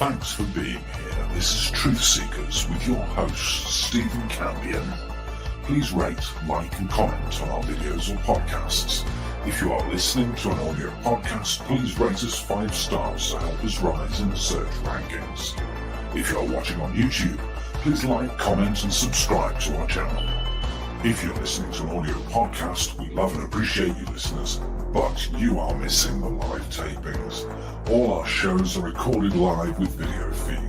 Thanks for being here. This is Truth Seekers with your host, Stephen Campion. Please rate, like and comment on our videos or podcasts. If you are listening to an audio podcast, please rate us 5 stars to help us rise in the search rankings. If you are watching on YouTube, please like, comment and subscribe to our channel. If you're listening to an audio podcast, we love and appreciate you listeners, but you are missing the live tapings. All our shows are recorded live with video feed.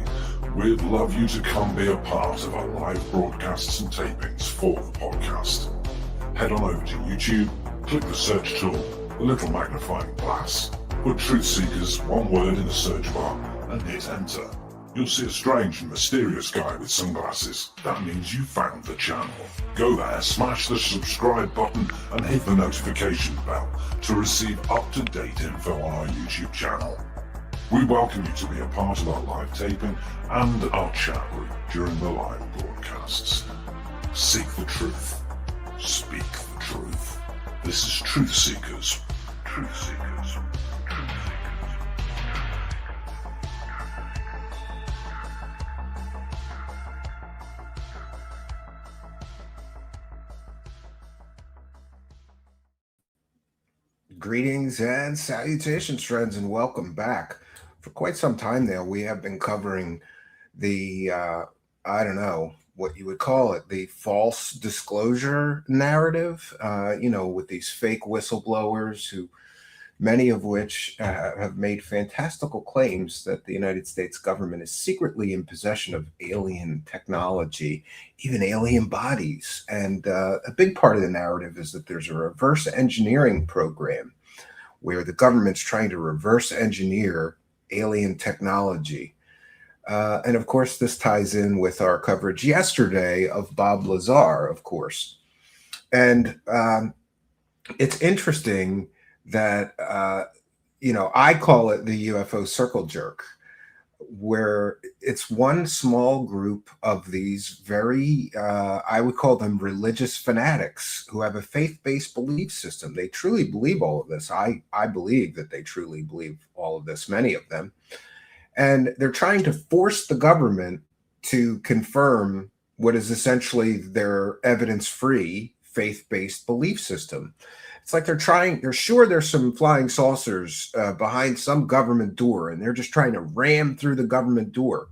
We'd love you to come be a part of our live broadcasts and tapings for the podcast. Head on over to YouTube, click the search tool, the little magnifying glass, put Truth Seekers, one word in the search bar, and hit enter. You'll see a strange and mysterious guy with sunglasses. That means you found the channel. Go there, smash the subscribe button and hit the notification bell to receive up-to-date info on our YouTube channel. We welcome you to be a part of our live taping and our chat group during the live broadcasts. Seek the truth. Speak the truth. This is Truth Seekers. Truth Seekers. Greetings and salutations, friends, and welcome back. For quite some time now, we have been covering the, I don't know what you would call it, the false disclosure narrative, with these fake whistleblowers who, many of which have made fantastical claims that the United States government is secretly in possession of alien technology, even alien bodies. And a big part of the narrative is that there's a reverse engineering program where the government's trying to reverse engineer alien technology. And of course, this ties in with our coverage yesterday of Bob Lazar, of course. And it's interesting that, I call it the UFO circle jerk, where it's one small group of these very, I would call them religious fanatics who have a faith-based belief system. They truly believe all of this. I believe that they truly believe all of this, many of them. And they're trying to force the government to confirm what is essentially their evidence-free, faith-based belief system. It's like they're sure there's some flying saucers behind some government door, and they're just trying to ram through the government door.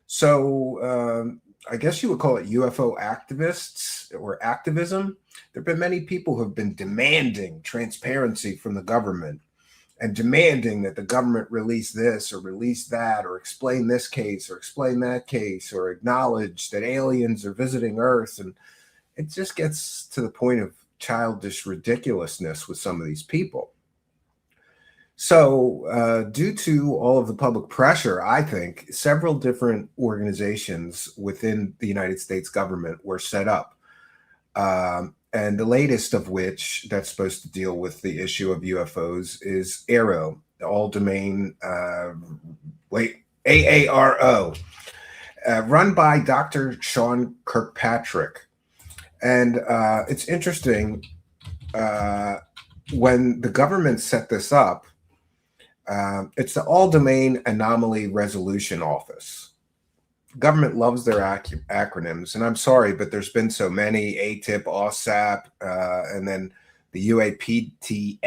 So I guess you would call it UFO activists or activism. There have been many people who have been demanding transparency from the government and demanding that the government release this or release that or explain this case or explain that case or acknowledge that aliens are visiting Earth. And it just gets to the point of childish ridiculousness with some of these people. So due to all of the public pressure, I think several different organizations within the United States government were set up. And the latest of which that's supposed to deal with the issue of UFOs is AARO, All Domain, AARO, run by Dr. Sean Kirkpatrick. And it's interesting, when the government set this up, it's the All Domain Anomaly Resolution Office. Government loves their acronyms, and I'm sorry, but there's been so many: ATIP, OSAP, and then the UAPTF,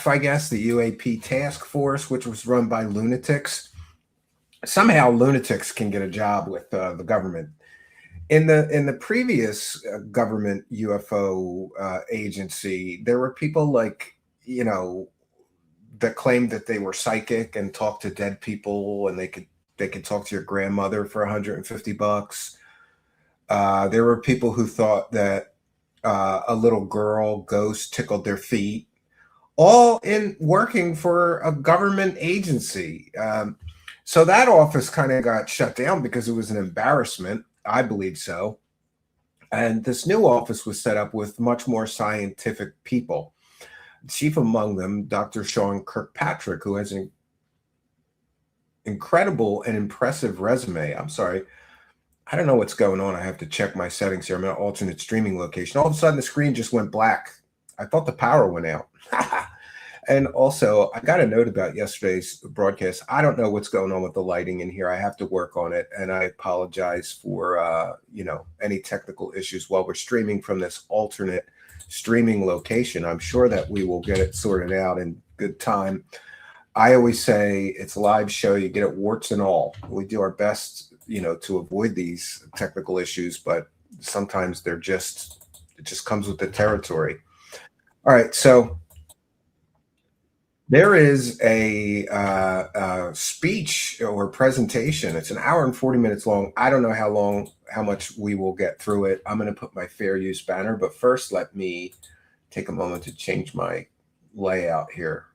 I guess, the UAP Task Force, which was run by lunatics. Somehow lunatics can get a job with the government. In the previous government UFO agency, there were people like, that claimed that they were psychic and talked to dead people, and they could talk to your grandmother for $150. There were people who thought that a little girl ghost tickled their feet, all in working for a government agency. So that office kind of got shut down because it was an embarrassment. I believe so. And this new office was set up with much more scientific people. Chief among them, Dr. Sean Kirkpatrick, who has an incredible and impressive resume. I'm sorry. I don't know what's going on. I have to check my settings here. I'm in an alternate streaming location. All of a sudden, the screen just went black. I thought the power went out. And also, I got a note about yesterday's broadcast. I don't know what's going on with the lighting in here. I have to work on it, and I apologize for any technical issues while we're streaming from this alternate streaming location. I'm sure that we will get it sorted out in good time. I always say it's a live show. You get it warts and all. We do our best, to avoid these technical issues, but sometimes it just comes with the territory. All right, so there is a speech or presentation. It's an hour and 40 minutes long. I don't know how much we will get through it. I'm going to put my fair use banner, but first let me take a moment to change my layout here.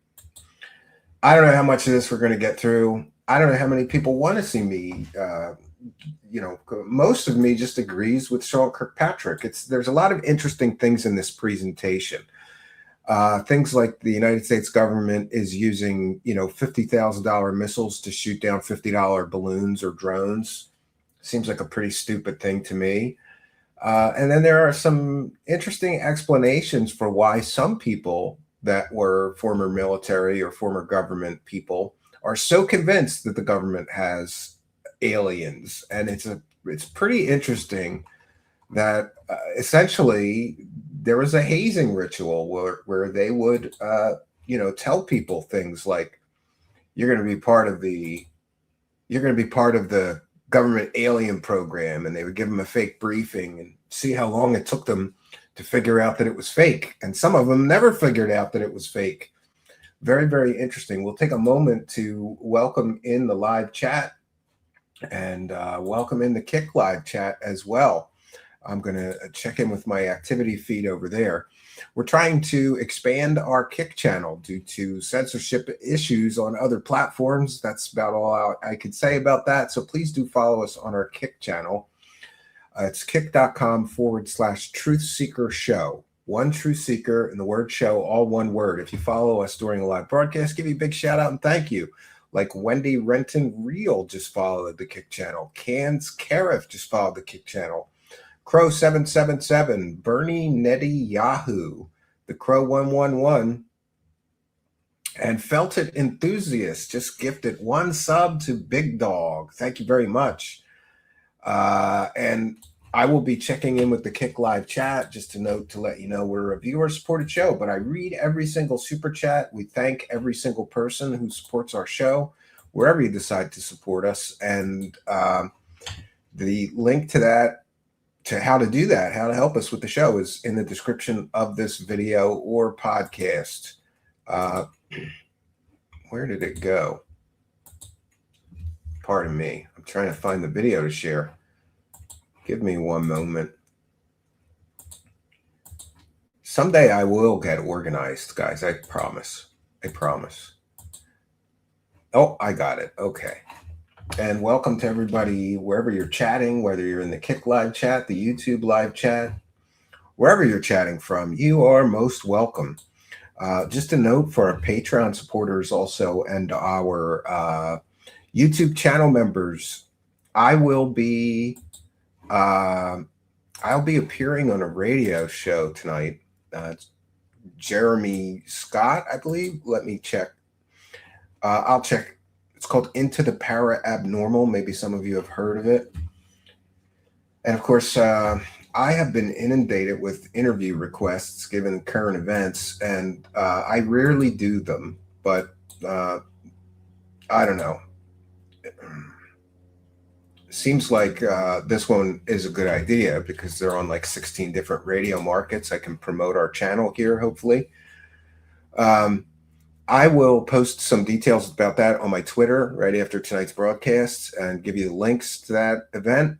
I don't know how much of this we're going to get through. I don't know how many people want to see me. Most of me just agrees with Sean Kirkpatrick. There's a lot of interesting things in this presentation. Things like the United States government is using, $50,000 missiles to shoot down $50 balloons or drones. Seems like a pretty stupid thing to me. And then there are some interesting explanations for why some people that were former military or former government people are so convinced that the government has aliens. And it's pretty interesting that essentially there was a hazing ritual where they would tell people things like you're going to be part of the government alien program, and they would give them a fake briefing and see how long it took them to figure out that it was fake, and some of them never figured out that it was fake. Very, very interesting. We'll take a moment to welcome in the live chat and welcome in the Kick live chat as well. I'm going to check in with my activity feed over there. We're trying to expand our Kick channel due to censorship issues on other platforms. That's about all I could say about that. So please do follow us on our Kick channel. It's kick.com/Truth Seeker Show. One Truth Seeker and the word show, all one word. If you follow us during a live broadcast, give you a big shout out and thank you. Like Wendy Renton Real just followed the Kick channel. Cans Cariff just followed the Kick channel. Crow 777, Bernie Netty Yahoo, the Crow 111, and Felt It Enthusiast just gifted 1 sub to Big Dog. Thank you very much. And I will be checking in with the Kick live chat just to let you know we're a viewer supported show, but I read every single super chat. We thank every single person who supports our show wherever you decide to support us. And the link to that, to how to do that, how to help us with the show, is in the description of this video or podcast. Where did it go? Pardon me. I'm trying to find the video to share. Give me one moment. Someday I will get organized, guys. I promise. I promise. Oh, I got it. Okay. And welcome to everybody, wherever you're chatting, whether you're in the Kick live chat, the YouTube live chat, wherever you're chatting from, you are most welcome. Just a note for our Patreon supporters also and our YouTube channel members, I'll be appearing on a radio show tonight. Jeremy Scott, I believe. Let me check. I'll check. It's called Into the Para Abnormal. Maybe some of you have heard of it. And of course, I have been inundated with interview requests given current events, and I rarely do them, but I don't know. Seems like this one is a good idea because they're on like 16 different radio markets. I can promote our channel here, hopefully. I will post some details about that on my Twitter right after tonight's broadcast and give you the links to that event.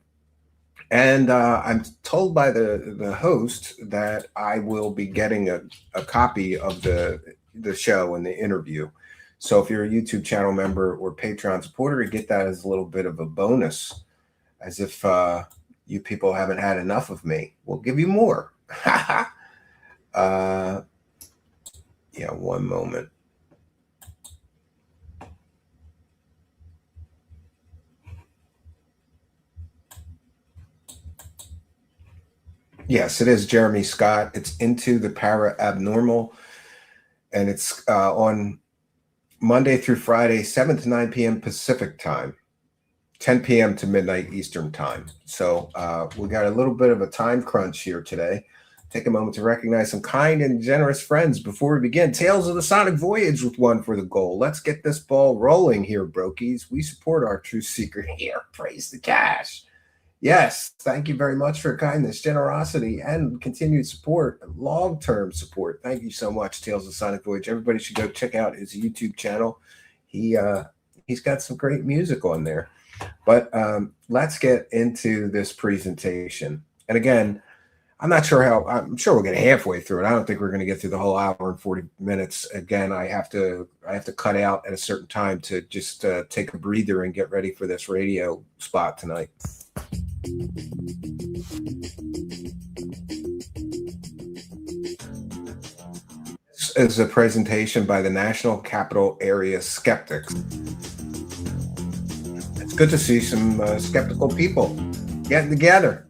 And I'm told by the host that I will be getting a copy of the show and the interview. So if you're a YouTube channel member or Patreon supporter, you get that as a little bit of a bonus, as if you people haven't had enough of me. We'll give you more. Yeah, one moment. Yes, it is Jeremy Scott. It's Into the Para Abnormal. and it's on Monday through Friday, 7 to 9 p.m. Pacific time, 10 p.m. to midnight Eastern time. So we got a little bit of a time crunch here today. Take a moment to recognize some kind and generous friends before we begin. Tales of the Sonic Voyage with one for the goal. Let's get this ball rolling here, brokies. We support our truth seeker here. Praise the cash. Yes, thank you very much for your kindness, generosity, and continued support, long-term support. Thank you so much, Tales of Sonic Voyage. Everybody should go check out his YouTube channel. He's got some great music on there. But let's get into this presentation. And again, I'm sure we'll get halfway through it. I don't think we're going to get through the whole hour and 40 minutes. Again, I have to cut out at a certain time to just take a breather and get ready for this radio spot tonight. This is a presentation by the National Capital Area Skeptics. It's good to see some skeptical people getting together.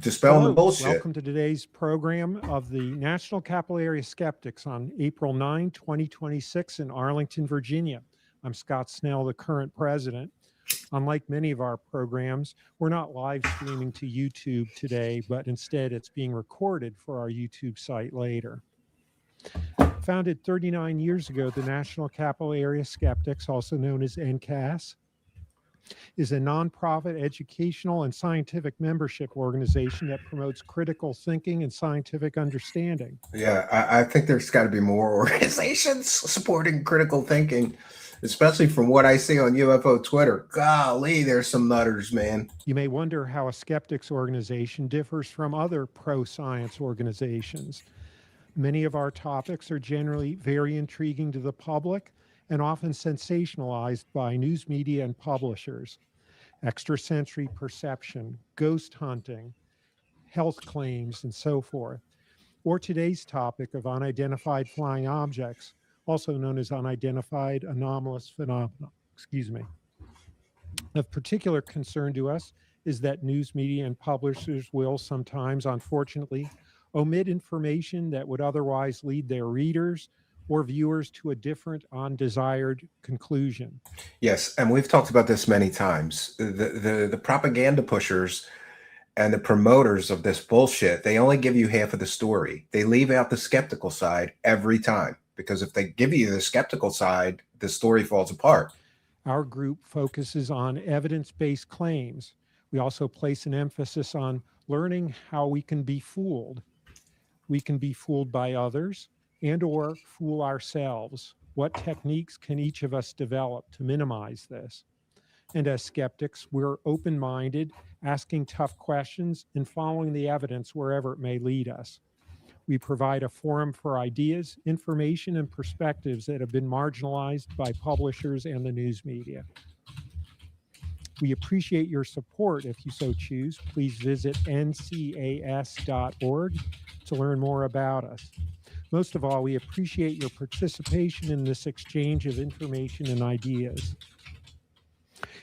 Dispelling the bullshit. Welcome to today's program of the National Capital Area Skeptics on April 9, 2026 in Arlington, Virginia. I'm Scott Snell, the current president. Unlike many of our programs, we're not live streaming to YouTube today, but instead it's being recorded for our YouTube site later. Founded 39 years ago, the National Capital Area Skeptics, also known as NCAS, is a nonprofit educational and scientific membership organization that promotes critical thinking and scientific understanding. Yeah, I think there's got to be more organizations supporting critical thinking, especially from what I see on UFO Twitter. Golly, there's some nutters, man. You may wonder how a skeptics organization differs from other pro-science organizations. Many of our topics are generally very intriguing to the public and often sensationalized by news media and publishers. Extrasensory perception, ghost hunting, health claims, and so forth. Or today's topic of unidentified flying objects, also known as unidentified anomalous phenomena. Of particular concern to us is that news media and publishers will sometimes, unfortunately, omit information that would otherwise lead their readers or viewers to a different undesired conclusion. Yes, and we've talked about this many times. The propaganda pushers and the promoters of this bullshit, they only give you half of the story. They leave out the skeptical side every time, because if they give you the skeptical side, the story falls apart. Our group focuses on evidence-based claims. We also place an emphasis on learning how we can be fooled. We can be fooled by others and or fool ourselves. What techniques can each of us develop to minimize this? And as skeptics, we're open-minded, asking tough questions and following the evidence wherever it may lead us. We provide a forum for ideas, information, and perspectives that have been marginalized by publishers and the news media. We appreciate your support. If you so choose, please visit ncas.org to learn more about us. Most of all, we appreciate your participation in this exchange of information and ideas.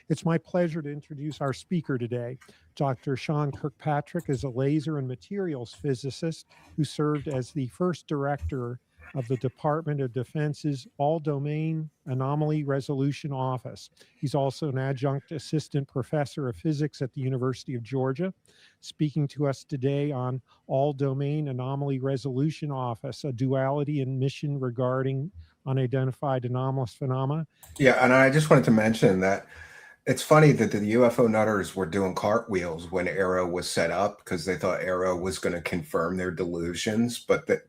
It's my pleasure to introduce our speaker today. Dr. Sean Kirkpatrick is a laser and materials physicist who served as the first director of the Department of Defense's All-Domain Anomaly Resolution Office. He's also an adjunct assistant professor of physics at the University of Georgia, speaking to us today on All-Domain Anomaly Resolution Office, a duality in mission regarding unidentified anomalous phenomena. Yeah, and I just wanted to mention that it's funny that the UFO nutters were doing cartwheels when Arrow was set up because they thought Arrow was going to confirm their delusions, but that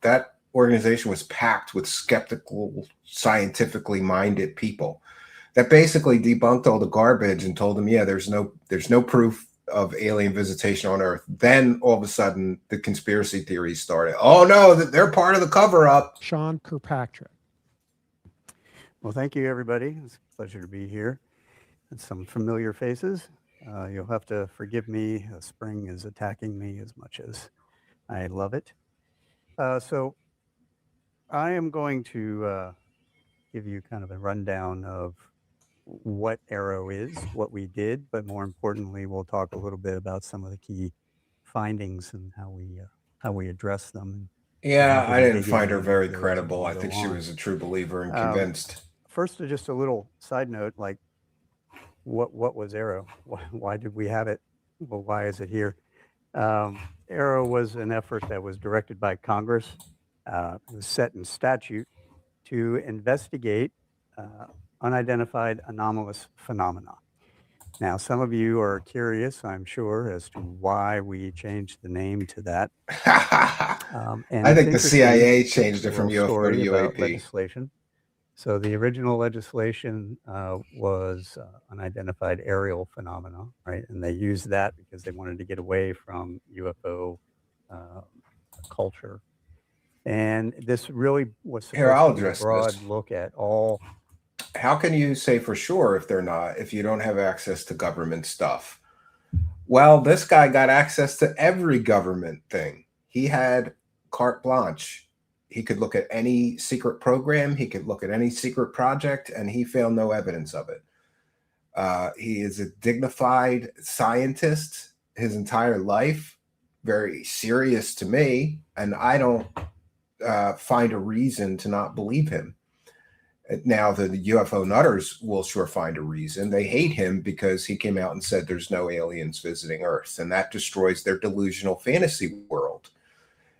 that organization was packed with skeptical, scientifically minded people that basically debunked all the garbage and told them, yeah, there's no proof of alien visitation on Earth. Then all of a sudden the conspiracy theories started. Oh no, they're part of the cover up. Sean Kirkpatrick. Well, thank you, everybody. It's a pleasure to be here. And some familiar faces. You'll have to forgive me. Spring is attacking me as much as I love it. So I am going to give you kind of a rundown of what Arrow is, what we did, but more importantly, we'll talk a little bit about some of the key findings and how we address them. Yeah, I didn't dig find her in, very goes credible. I go think she on. was a true believer and Um, convinced. First, just a little side note, like what was Arrow? Why did we have it? Well, why is it here? Arrow was an effort that was directed by Congress. It was set in statute to investigate unidentified anomalous phenomena. Now, some of you are curious, I'm sure, as to why we changed the name to that. And I it's think the interesting, CIA changed a it from little UFO to story about UAP. legislation. So the original legislation was unidentified aerial phenomena, right? And they used that because they wanted to get away from UFO uh, culture. And this really was Here, supposed I'll to be a address broad this. look at all. How can you say for sure if they're not, if you don't have access to government stuff? Well, this guy got access to every government thing. He had carte blanche. He could look at any secret program, he could look at any secret project, and he found no evidence of it. He is a dignified scientist his entire life, very serious to me, and I don't find a reason to not believe him. Now, the UFO nutters will sure find a reason. They hate him because he came out and said there's no aliens visiting Earth, and that destroys their delusional fantasy world.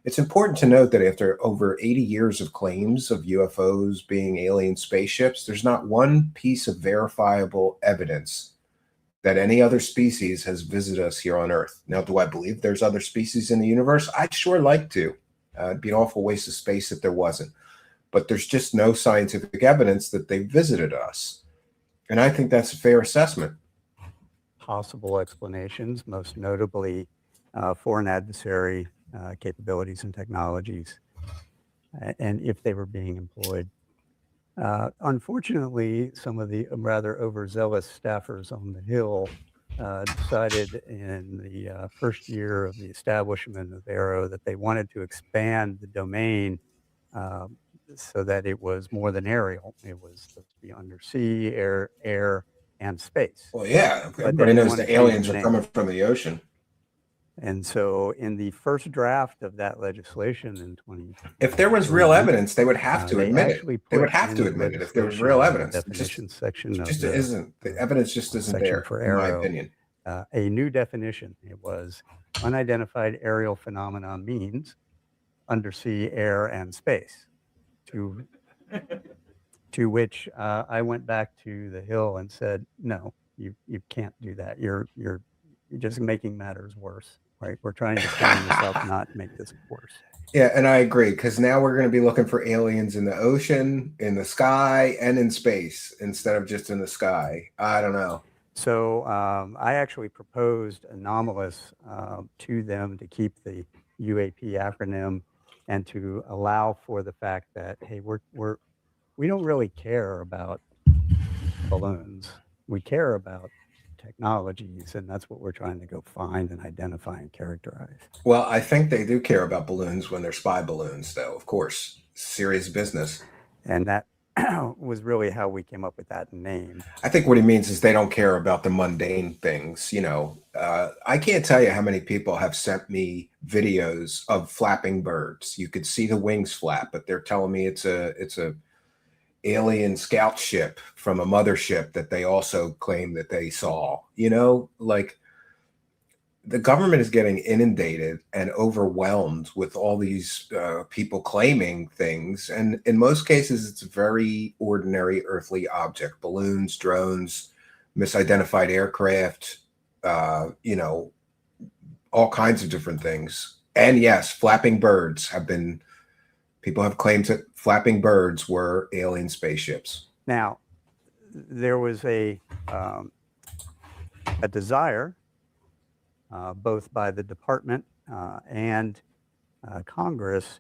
It's important to note that after over 80 years of claims of UFOs being alien spaceships, there's not one piece of verifiable evidence that any other species has visited us here on Earth. Now, do I believe there's other species in the universe? I'd sure like to. It'd be an awful waste of space if there wasn't. But there's just no scientific evidence that they visited us. And I think that's a fair assessment. Possible explanations, most notably foreign adversary capabilities and technologies, and if they were being employed. Unfortunately, some of the rather overzealous staffers on the Hill decided in the first year of the establishment of Arrow that they wanted to expand the domain so that it was more than aerial. It was supposed to be undersea, air, and space. Well, yeah, But everybody they didn't knows want to the change aliens the are name. coming from the ocean. And so in the first draft of that legislation in 20, if there was real evidence, they would have to they admit actually it. They would put have in to the admit it if there was legislation real in the evidence. It definition section of just the isn't. The evidence just isn't section there, for in my Arrow, opinion. a new definition. It was unidentified aerial phenomena means undersea, air, and space. To which I went back to the Hill and said, no, you can't do that. You're just making matters worse, right? We're trying to clean this up, not make this worse. Yeah, and I agree, because now we're going to be looking for aliens in the ocean, in the sky, and in space instead of just in the sky. I don't know. So I actually proposed anomalous to them to keep the UAP acronym and to allow for the fact that, hey, we don't really care about balloons. We care about technologies, and that's what we're trying to go find and identify and characterize. Well, I think they do care about balloons when they're spy balloons, though, of course. Serious business. And that was really how we came up with that name. I think what he means is they don't care about the mundane things. I can't tell you how many people have sent me videos of flapping birds. You could see the wings flap, but they're telling me it's a alien scout ship from a mothership that they also claim that they saw. Like, the government is getting inundated and overwhelmed with all these people claiming things. And in most cases, it's a very ordinary earthly object: balloons, drones, misidentified aircraft, all kinds of different things. And yes, flapping birds people have claimed that flapping birds were alien spaceships. Now, there was a desire both by the department and Congress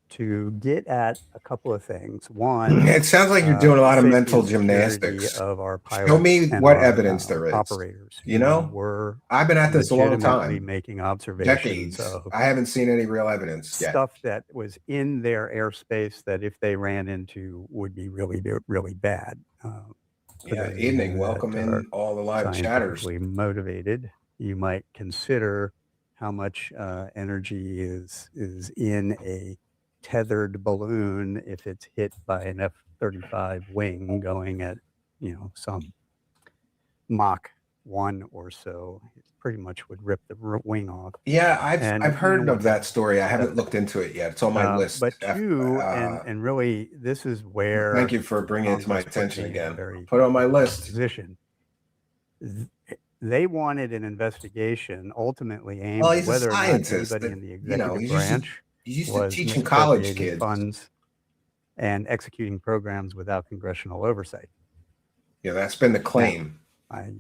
to get at a couple of things. One, it sounds like you're doing a lot of safety mental and security gymnastics of our pilots. Show me and what our, evidence there is. Operators, We're I've been at this a long legitimately time, making observations decades. of I haven't seen any real evidence yet. stuff that was in their airspace that if they ran into would be really, really bad. Yeah, evening. Welcome in all the live chatters. Scientifically motivated, you might consider how much energy is in a tethered balloon if it's hit by an F-35 wing going at, some Mach 1 or so. It pretty much would rip the wing off. Yeah, And I've you heard know of what that story. I haven't that- looked into it yet. It's on my list. But two, and really, this is where. Thank you for bringing it to my Congress put attention me in a again. very Put it on my difficult list. Position. They wanted an investigation ultimately aimed Well, at he's a whether or not scientist. anybody in the You know, executive he's used to- branch He's used to was teaching college misappropriating kids. funds and executing programs without congressional oversight. Yeah, that's been the claim. I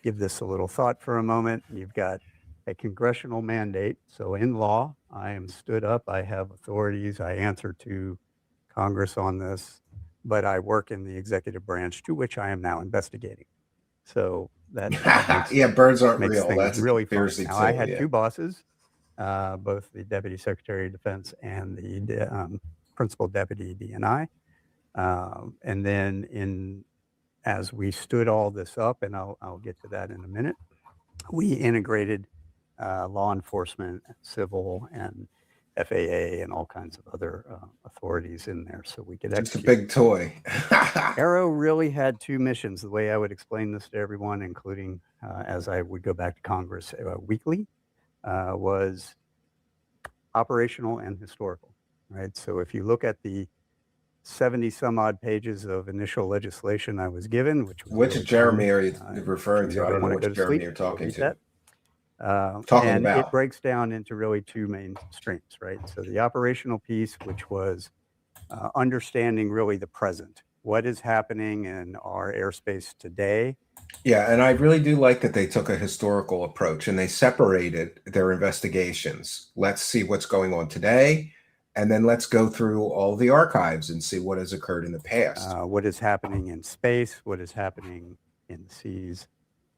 give this a little thought for a moment. You've got a congressional mandate. So in law, I am stood up. I have authorities. I answer to Congress on this, but I work in the executive branch to which I am now investigating. So that makes, Yeah, birds aren't makes real. things That's really fun. conspiracy Now, I too, had yeah. two bosses, both the Deputy Secretary of Defense and the Principal Deputy DNI. And then as we stood all this up, and I'll get to that in a minute, we integrated law enforcement, civil, and FAA, and all kinds of other authorities in there, so we could Just a execute. big toy. Arrow really had two missions. The way I would explain this to everyone, including as I would go back to Congress weekly, was operational and historical. Right. So if you look at the 70 some odd pages of initial legislation I was given, which Which Jeremy are you referring to? I don't know which Jeremy you're talking to. And it breaks down into really two main streams, right? So the operational piece, which was understanding really the present, what is happening in our airspace today. Yeah, and I really do like that they took a historical approach and they separated their investigations. Let's see what's going on today, and then let's go through all the archives and see what has occurred in the past. What is happening in space, what is happening in the seas,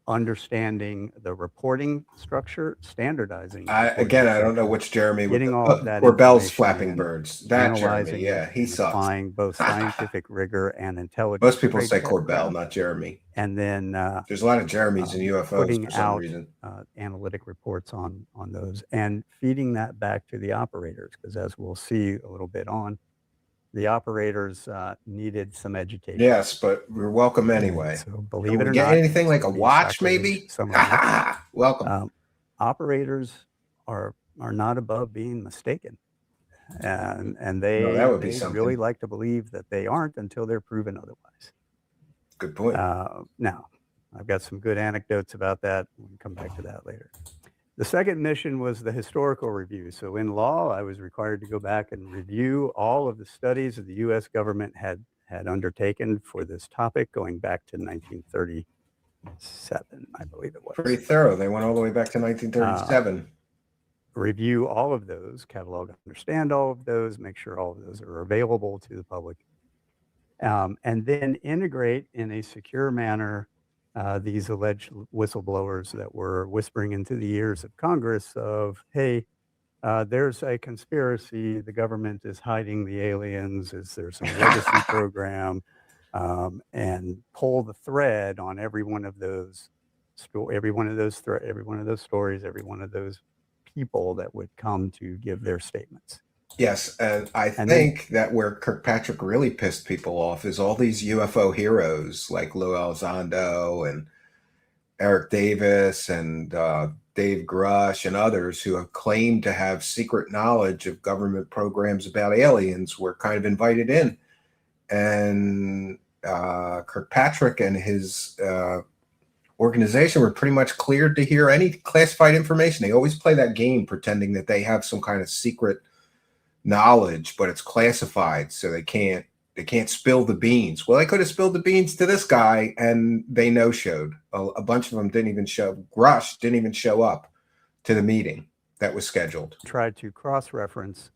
understanding the reporting structure, standardizing. I don't know which Jeremy. Getting all of that or Bell's information flapping in, birds. That Jeremy, analyzing yeah, it, he and sucks. applying both scientific rigor and intelligence. Most people straight say to that Corbell, ground. not Jeremy. And then There's a lot of Jeremys in UFOs putting for some out reason. analytic reports on those and feeding that back to the operators, because as we'll see a little bit on, the operators needed some education. Yes, but we're welcome anyway. So believe it or get not, anything like a be watch, sacrilege, maybe? Welcome. Operators are not above being mistaken, and they, No, that would be they something. really like to believe that they aren't until they're proven otherwise. Good point. Now, I've got some good anecdotes about that. We can come back to that later. The second mission was the historical review. So in law, I was required to go back and review all of the studies that the U.S. government had undertaken for this topic going back to 1937, I believe it was. Pretty thorough. They went all the way back to 1937. Review all of those, catalog, understand all of those, make sure all of those are available to the public, and then integrate in a secure manner these alleged whistleblowers that were whispering into the ears of Congress of, hey, there's a conspiracy, the government is hiding the aliens, is there some legacy program, and pull the thread on every one of those stories, every one of those stories, every one of those people that would come to give their statements. Yes, and I think that where Kirkpatrick really pissed people off is all these UFO heroes like Lou Elizondo and Eric Davis and Dave Grush and others who have claimed to have secret knowledge of government programs about aliens were kind of invited in. And Kirkpatrick and his organization were pretty much cleared to hear any classified information. They always play that game pretending that they have some kind of secret knowledge, but it's classified, so they can't spill the beans. Well, they could have spilled the beans to this guy, and they no-showed. A bunch of them didn't even show. Grush didn't even show up to the meeting that was scheduled. Tried to cross-reference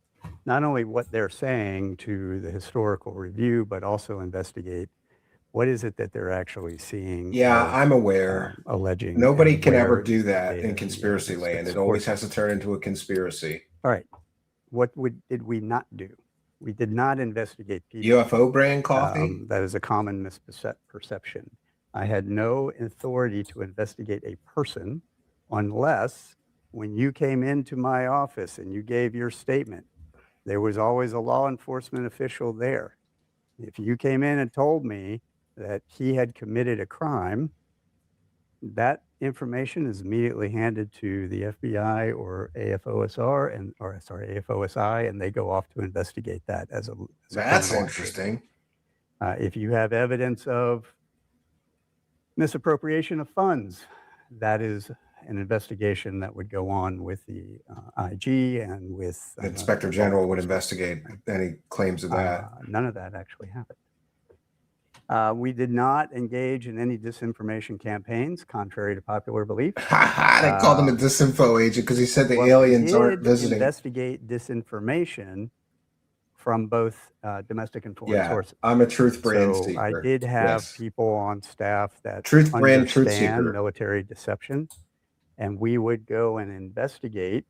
not only what they're saying to the historical review, but also investigate what is it that they're actually seeing. Yeah, I'm aware. Alleging. Nobody can ever do that in conspiracy land. It always has to turn into a conspiracy. All right. What did we not do? We did not investigate people. UFO brand coffee? That is a common misperception. I had no authority to investigate a person unless when you came into my office and you gave your statement there was always a law enforcement official there. If you came in and told me that he had committed a crime, that information is immediately handed to the FBI or AFOSI, and they go off to investigate that as a That's criminal interesting. activity. If you have evidence of misappropriation of funds, that is an investigation that would go on with the IG and with The Inspector General would investigate any claims of that. None of that actually happened. We did not engage in any disinformation campaigns, contrary to popular belief. They called him a disinfo agent because he said the aliens aren't visiting. Investigate disinformation from both domestic and foreign sources. I'm a truth brand so seeker. I did have people on staff that truth brand, truth understand seeker. military deception, and we would go and investigate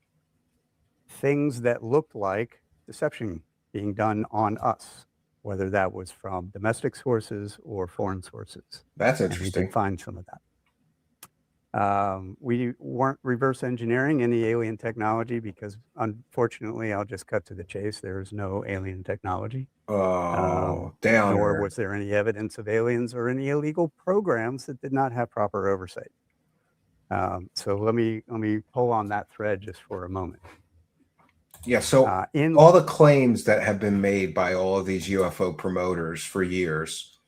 things that looked like deception being done on us, whether that was from domestic sources or foreign sources. That's And we interesting. did find some of that. We weren't reverse engineering any alien technology because, unfortunately, I'll just cut to the chase. There is no alien technology. Oh, Nor downer. was there any evidence of aliens or any illegal programs that did not have proper oversight. So let me pull on that thread just for a moment. Yeah, so all the claims that have been made by all of these UFO promoters for years,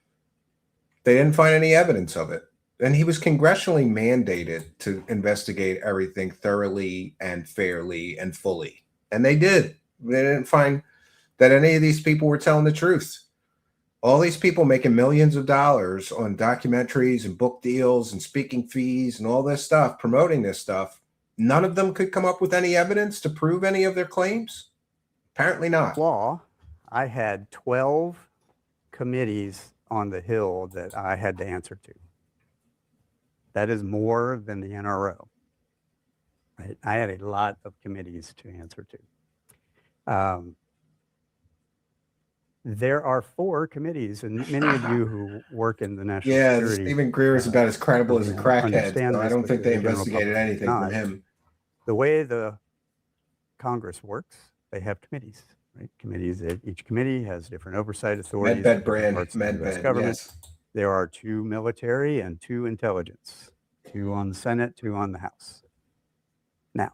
they didn't find any evidence of it. And he was congressionally mandated to investigate everything thoroughly and fairly and fully. And they did. They didn't find that any of these people were telling the truth. All these people making millions of dollars on documentaries and book deals and speaking fees and all this stuff, promoting this stuff, none of them could come up with any evidence to prove any of their claims? Apparently not. Law, I had 12 committees on the Hill that I had to answer to. That is more than the NRO. Right? I had a lot of committees to answer to. There are 4 committees, and many of you who work in the national security. Yeah, Stephen Greer is about as credible as a crackhead. So I don't think they the general investigated public anything not. from him. The way the Congress works, they have committees, right? Committees. Each committee has different oversight authorities. Medbed brand, Medbed, government. yes. There are 2 military and 2 intelligence, 2 on the Senate, 2 on the House. Now,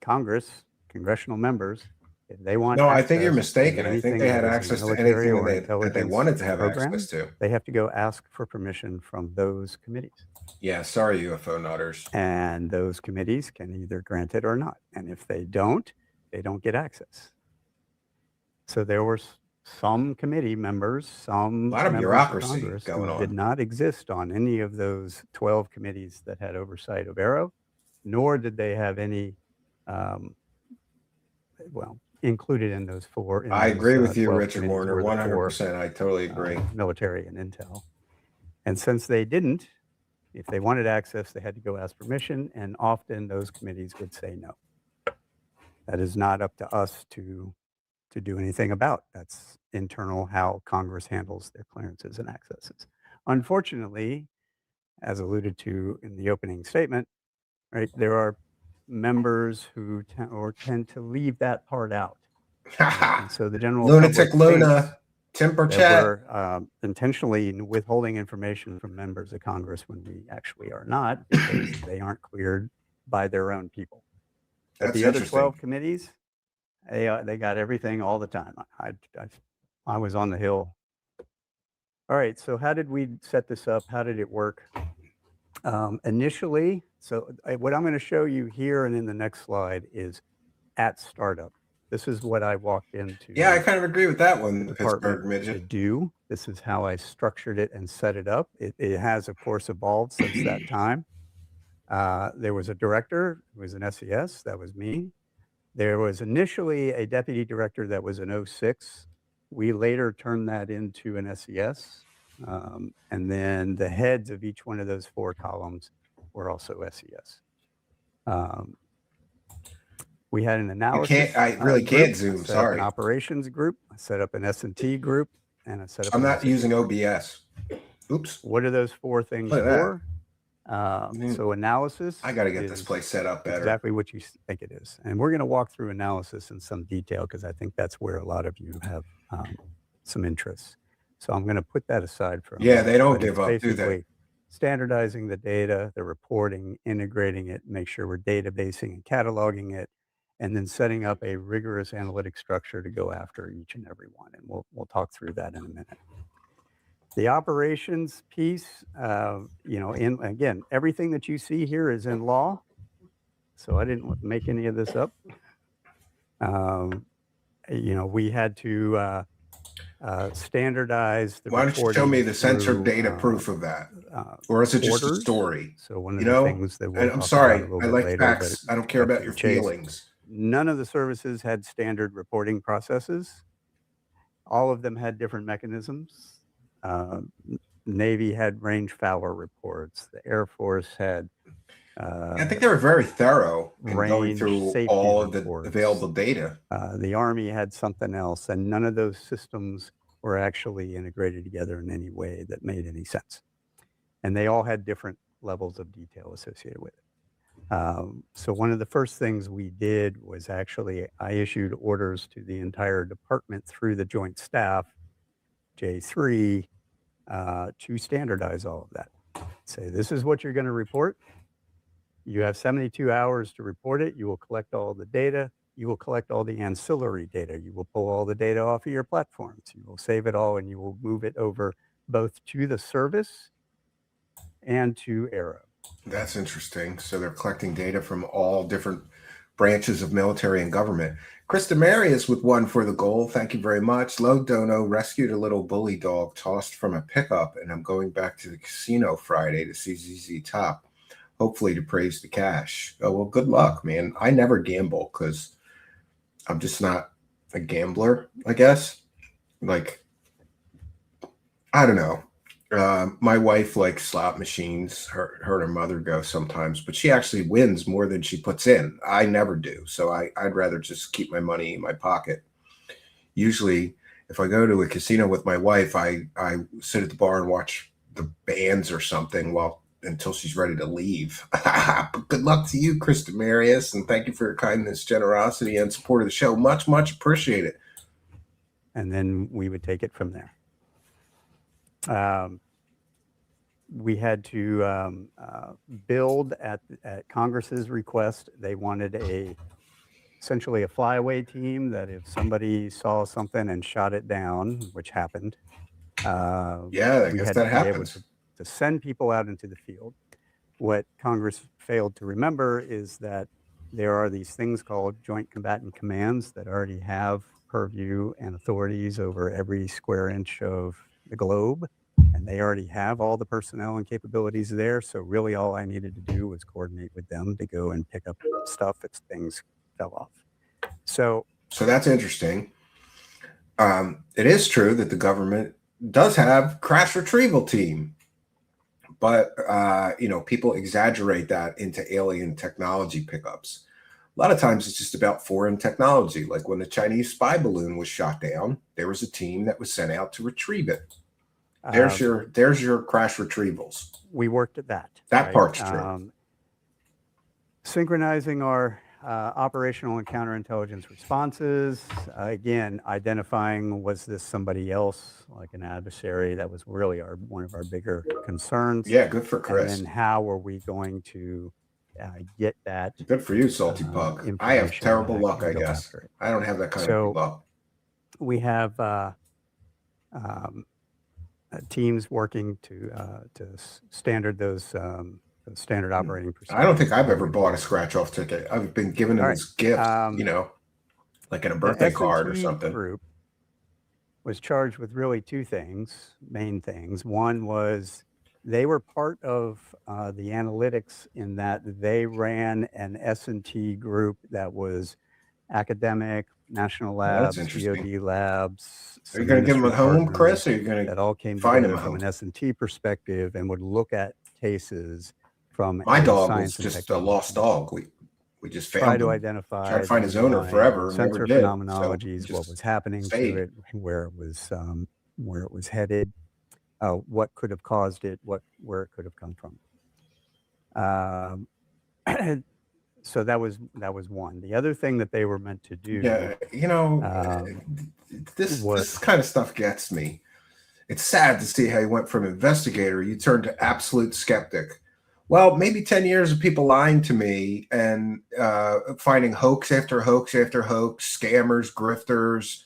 Congress, congressional members, if they want No, I think access you're to mistaken. I think anything they had that is access in to the military anything or that they intelligence wanted to have program, access to. They have to go ask for permission from those committees. Yeah, sorry, UFO nutters. And those committees can either grant it or not. And if they don't get access. So there were some committee members, some A lot of members bureaucracy Congress going who on. did not exist on any of those 12 committees that had oversight of Aero, nor did they have any, included in those 4. I agree with you, 12 Richard committees Warner, were the 4, 100%. I totally agree. military and intel. And since they didn't, if they wanted access, they had to go ask permission, and often those committees would say no. That is not up to us to do anything about. That's internal how Congress handles their clearances and accesses. Unfortunately, as alluded to in the opening statement, right, there are members who tend to leave that part out. And so the general Lunatic public Luna, Timper that Chat. we're intentionally withholding information from members of Congress when we actually are not, because they aren't cleared by their own people. But That's the other interesting. 12 committees, they got everything all the time. I was on the Hill. All right, so how did we set this up? How did it work? Initially, what I'm going to show you here and in the next slide is at startup. This is what I walked into. Yeah, I kind of agree with that one, the Pittsburgh department to midget. do. This is how I structured it and set it up. It has, of course, evolved since that time. There was a director who was an SES. That was me. There was initially a deputy director that was an 06. We later turned that into an SES. And then the heads of each one of those 4 columns were also SES. We had an analysis. I really can't zoom. Set up Sorry. an operations group. I set up an S&T group, and I set up. I'm not using OBS. Oops. What are those 4 things Look at that. for? So analysis. I got to get this place set up better. Exactly what you think it is. And we're going to walk through analysis in some detail because I think that's where a lot of you have some interest. So I'm going to put that aside for a moment. They don't give up, do they? Standardizing the data, the reporting, integrating it, make sure we're databasing and cataloging it, and then setting up a rigorous analytic structure to go after each and every one. And we'll talk through that in a minute. The operations piece, again, everything that you see here is in law. So I didn't make any of this up. We had to standardize the Why don't you show me the censored data proof of that? Or is it just a story? So one of the things that we'll I'm sorry, about I like facts. I don't care about your feelings. None of the services had standard reporting processes. All of them had different mechanisms. Navy had range fouler reports. The Air Force had I think they were very thorough in going through all of the reports. available data. The Army had something else, and none of those systems were actually integrated together in any way that made any sense. And they all had different levels of detail associated with it. So one of the first things we did was actually I issued orders to the entire department through the Joint Staff, J3, to standardize all of that. Say, this is what you're going to report. You have 72 hours to report it. You will collect all the data. You will collect all the ancillary data. You will pull all the data off of your platforms. You will save it all, and you will move it over both to the service and to Aero. That's interesting. So they're collecting data from all different branches of military and government. Krista Marius with one for the goal. Thank you very much. Low Dono rescued a little bully dog tossed from a pickup, and I'm going back to the casino Friday to see ZZ Top, hopefully to praise the cash. Oh, well, good luck, man. I never gamble because I'm just not a gambler, I guess. Like, I don't know. My wife likes slot machines. Her and her mother go sometimes, but she actually wins more than she puts in. I never do. So I'd rather just keep my money in my pocket. Usually, if I go to a casino with my wife, I sit at the bar and watch the bands or something until she's ready to leave. But good luck to you, Krista Marius, and thank you for your kindness, generosity, and support of the show. Much, much appreciated. And then we would take it from there. We had to build at Congress's request. They wanted essentially a flyaway team that if somebody saw something and shot it down, which happened, I guess that happens. To send people out into the field. What Congress failed to remember is that there are these things called Joint Combatant Commands that already have purview and authorities over every square inch of the globe, and they already have all the personnel and capabilities there. So really all I needed to do was coordinate with them to go and pick up stuff if things fell off. So that's interesting. It is true that the government does have crash retrieval team. But, people exaggerate that into alien technology pickups. A lot of times it's just about foreign technology. Like when the Chinese spy balloon was shot down, there was a team that was sent out to retrieve it. There's your crash retrievals. We worked at that. That right? part's true. Synchronizing our operational and counterintelligence responses. Again, identifying, was this somebody else, like an adversary? That was really one of our bigger concerns. Yeah, good for Chris. And then how are we going to get that? Good for you, Salty Pug. I have terrible luck, I guess. I don't have that kind of luck. We have teams working to standard those standard operating procedures. I don't think I've ever bought a scratch-off ticket. I've been given it as gift, like in a birthday card or something. Group was charged with really two main things. One was they were part of the analytics in that they ran an S&T group that was academic, national labs, DoD labs. Are you going to give them a home, Chris? Or are you going to that all came find together them from an S&T perspective and would look at cases from my dog was just a lost dog. We just found tried to identify, tried to find his owner forever. Sensor phenomenologies, what was happening to it, where it was headed, what could have caused it, where it could have come from. Um, so that was one. The other thing that they were meant to do, Yeah, this was kind of stuff gets me. It's sad to see how you went from investigator, you turned to absolute skeptic. Well, maybe 10 years of people lying to me and finding hoax after hoax after hoax, scammers, grifters,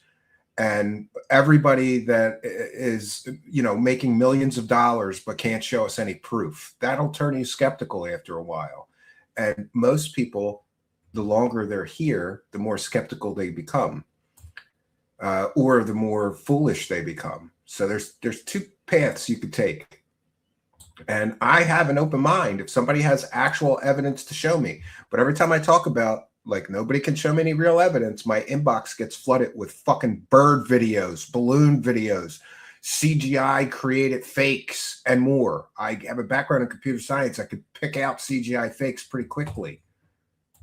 and everybody that is, making millions of dollars but can't show us any proof. That'll turn you skeptical after a while. And most people, the longer they're here, the more skeptical they become, or the more foolish they become. So there's two paths you could take. And I have an open mind if somebody has actual evidence to show me. But every time I talk about, like, nobody can show me any real evidence, my inbox gets flooded with fucking bird videos, balloon videos, CGI created fakes, and more. I have a background in computer science. I could pick out CGI fakes pretty quickly,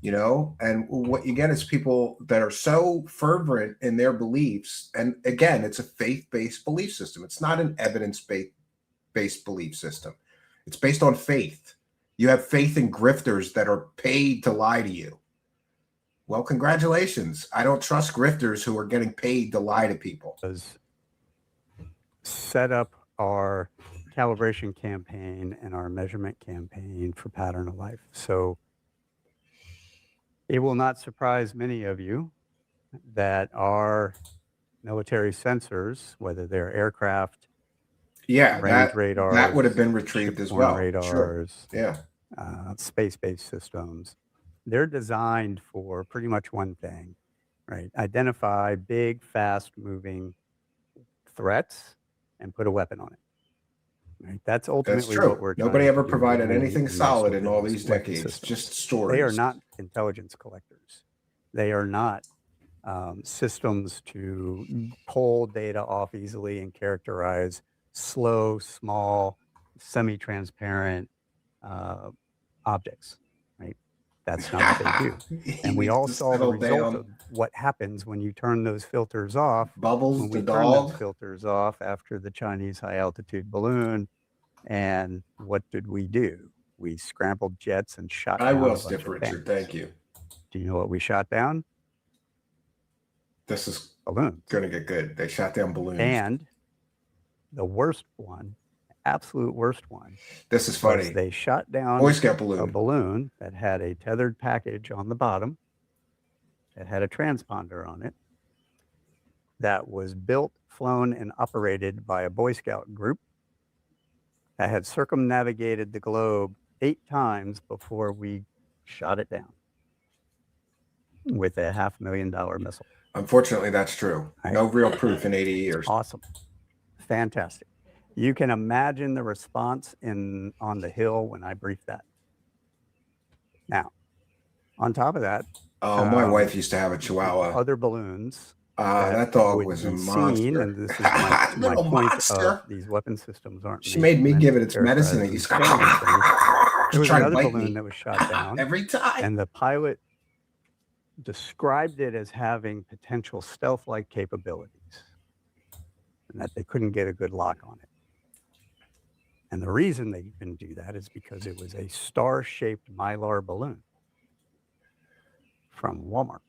and what you get is people that are so fervent in their beliefs. And again, it's a faith-based belief system. It's not an evidence-based belief system. It's based on faith. You have faith in grifters that are paid to lie to you. Well, congratulations. I don't trust grifters who are getting paid to lie to people. Set up our calibration campaign and our measurement campaign for pattern of life. So it will not surprise many of you that our military sensors, whether they're aircraft, range radars, that would have been retrieved as well. Radars, sure. Yeah, space-based systems. They're designed for pretty much one thing, right? Identify big, fast-moving threats and put a weapon on it. Right? That's ultimately what we're trying Nobody ever to do provided in anything most solid of in all those these weapon decades. systems. Just stories. They are not intelligence collectors. They are not systems to pull data off easily and characterize slow, small, semi-transparent objects, right? That's not what they do. And we all saw the result of what happens when you turn those filters off. Bubbles, when we the turned dog. those filters off after the Chinese high-altitude balloon. And what did we do? We scrambled jets and shot down I will a bunch stiff, of Richard. things. Thank you. Do you know what we shot down? This is balloons. Going to get good. They shot down balloons. And the worst one, absolute worst one. This is funny. They shot down Boy Scout a balloon that had a tethered package on the bottom that had a transponder on it that was built, flown, and operated by a Boy Scout group that had circumnavigated the globe 8 times before we shot it down with a $500,000 missile. Unfortunately, that's true. Right? No real proof in 80 years. Awesome. Fantastic. You can imagine the response on the Hill when I briefed that. Now, on top of that, my wife used to have a Chihuahua. Other balloons. That dog was a monster. And this is my point monster. Of these weapon systems aren't. She made me give it its medicine. It used to there was another balloon that was shot down every time, and the pilot described it as having potential stealth-like capabilities, and that they couldn't get a good lock on it. And the reason they couldn't do that is because it was a star-shaped Mylar balloon from Walmart.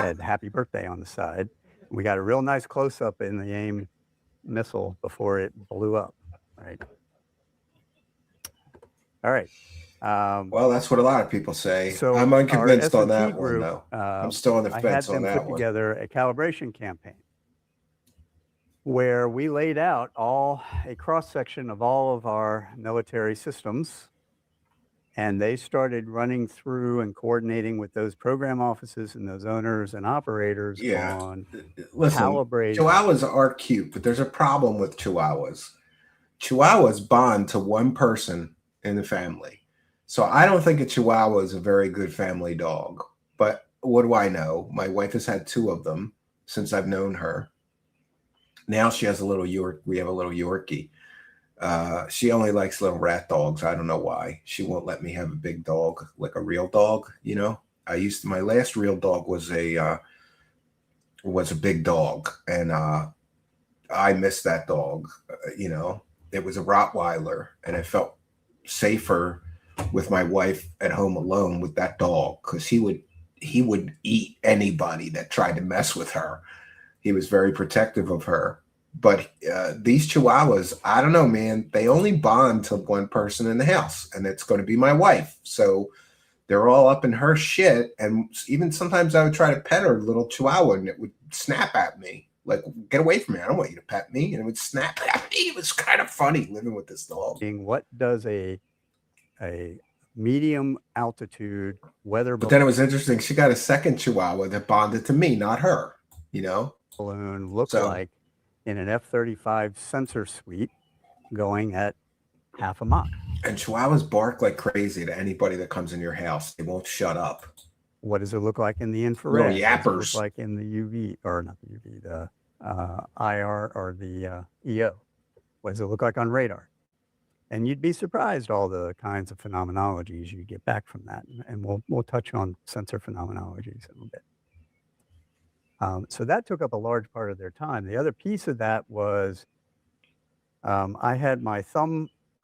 Said happy birthday on the side. We got a real nice close-up in the AIM missile before it blew up, right? All right. Well, that's what a lot of people say. So I'm unconvinced on that group, one, though. I'm still on the fence on that one. I had them put together a calibration campaign where we laid out a cross-section of all of our military systems, and they started running through and coordinating with those program offices and those owners and operators on calibrating. Chihuahuas are cute, but there's a problem with Chihuahuas. Chihuahuas bond to one person in the family. So I don't think a Chihuahua is a very good family dog. But what do I know? My wife has had 2 of them since I've known her. Now she has a little York. We have a little Yorkie. She only likes little rat dogs. I don't know why. She won't let me have a big dog, like a real dog. My last real dog was a big dog, and I missed that dog. It was a Rottweiler, and it felt safer with my wife at home alone with that dog, because he would eat anybody that tried to mess with her. He was very protective of her. But these Chihuahuas, I don't know, man, they only bond to one person in the house, and it's going to be my wife. So they're all up in her shit. And even sometimes I would try to pet her little Chihuahua, and it would snap at me. Like, get away from me. I don't want you to pet me. And it would snap at me. It was kind of funny living with this dog. What does a medium altitude weather But then it was interesting. She got a second Chihuahua that bonded to me, not her, you know? balloon look like in an F-35 sensor suite going at half a Mach? And Chihuahuas bark like crazy to anybody that comes in your house. They won't shut up. What does it look like in the infrared? Little yappers. What does it look like in the UV, or not the UV, the IR or the EO? What does it look like on radar? And you'd be surprised all the kinds of phenomenologies you get back from that. And we'll touch on sensor phenomenologies in a bit. So that took up a large part of their time. The other piece of that was I had my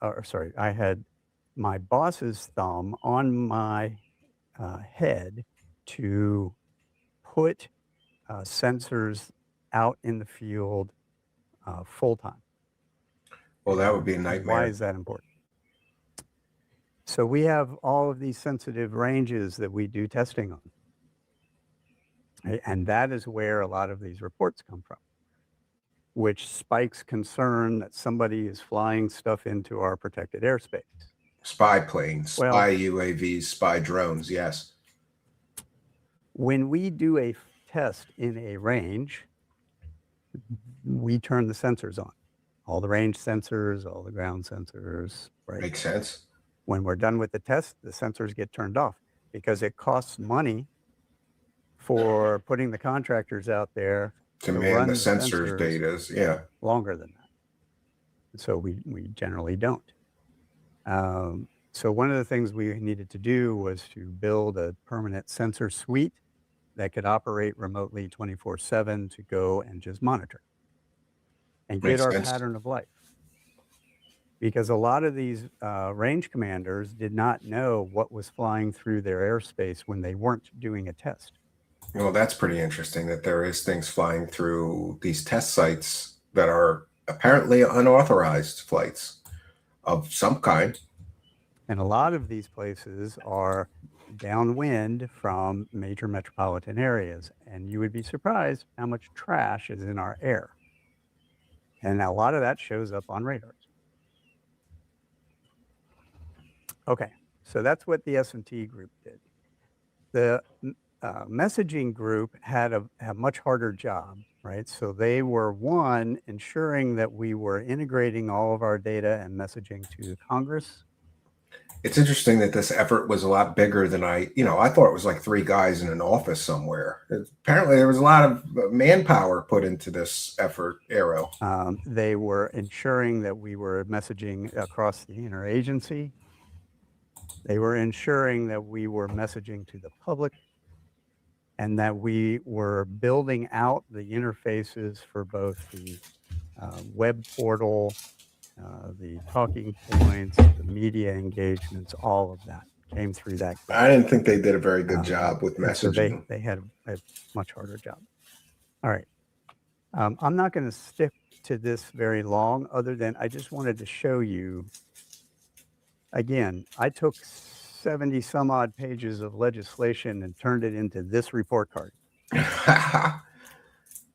I had my boss's thumb on my head to put sensors out in the field full time. Well, that would be a nightmare. Why is that important? So we have all of these sensitive ranges that we do testing on. And that is where a lot of these reports come from, which spikes concern that somebody is flying stuff into our protected airspace. Spy planes, spy UAVs, spy drones, yes. When we do a test in a range, we turn the sensors on. All the range sensors, all the ground sensors. Right? Makes sense. When we're done with the test, the sensors get turned off because it costs money for putting the contractors out there to man the sensors data. Yeah. Longer than that. So we generally don't. So one of the things we needed to do was to build a permanent sensor suite that could operate remotely 24/7 to go and just monitor and get our pattern of life. Because a lot of these range commanders did not know what was flying through their airspace when they weren't doing a test. Well, that's pretty interesting that there is things flying through these test sites that are apparently unauthorized flights of some kind. And a lot of these places are downwind from major metropolitan areas. And you would be surprised how much trash is in our air. And a lot of that shows up on radars. Okay, so that's what the S&T group did. The messaging group had a much harder job, right? So they were, one, ensuring that we were integrating all of our data and messaging to Congress. It's interesting that this effort was a lot bigger than I thought it was like 3 guys in an office somewhere. Apparently there was a lot of manpower put into this effort, Aero. They were ensuring that we were messaging across the interagency. They were ensuring that we were messaging to the public and that we were building out the interfaces for both the web portal, the talking points, the media engagements, all of that came through that. I didn't think they did a very good job with messaging. So they had a much harder job. All right. I'm not going to stick to this very long, other than I just wanted to show you, again, I took 70 some odd pages of legislation and turned it into this report card.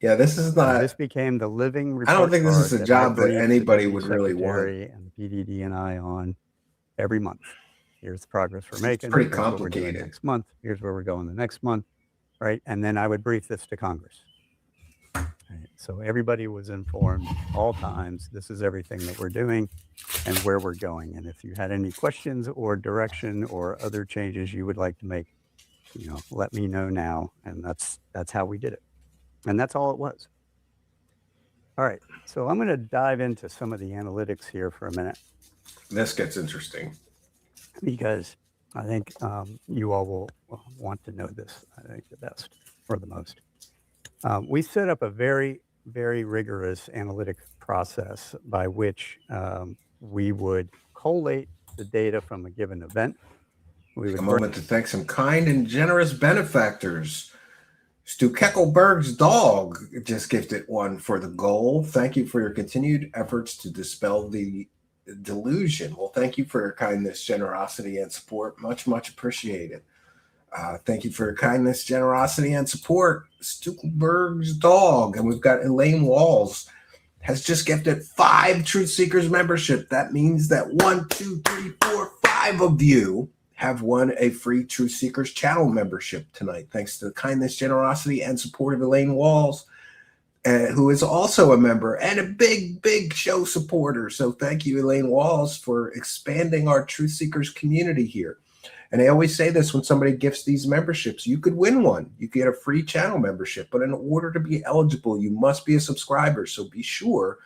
Yeah, this is not. This became the living report. I don't think this is a job that anybody would really want. And the PDD and I on every month. Here's the progress we're making. It's pretty Here's what we're doing complicated. next month. Here's where we're going the next month, right? And then I would brief this to Congress. Right? So everybody was informed all times. This is everything that we're doing and where we're going. And if you had any questions or direction or other changes you would like to make, let me know now. And that's how we did it. And that's all it was. All right. So I'm going to dive into some of the analytics here for a minute. This gets interesting. Because I think you all will want to know this, I think, the best or the most. We set up a very, very rigorous analytic process by which we would collate the data from a given event. We Take would a moment to thank some kind and generous benefactors. Stu Keckelberg's dog just gifted one for the goal. Thank you for your continued efforts to dispel the delusion. Well, thank you for your kindness, generosity, and support. Much, much appreciated. Thank you for your kindness, generosity, and support. Stukelberg's dog. And we've got Elaine Walls has just gifted 5 Truth Seekers membership. That means that 1, 2, 3, 4, 5 of you have won a free Truth Seekers channel membership tonight. Thanks to the kindness, generosity, and support of Elaine Walls, who is also a member and a big, big show supporter. So thank you, Elaine Walls, for expanding our Truth Seekers community here. And I always say this when somebody gifts these memberships, you could win one. You get a free channel membership, but in order to be eligible, you must be a subscriber. So be sure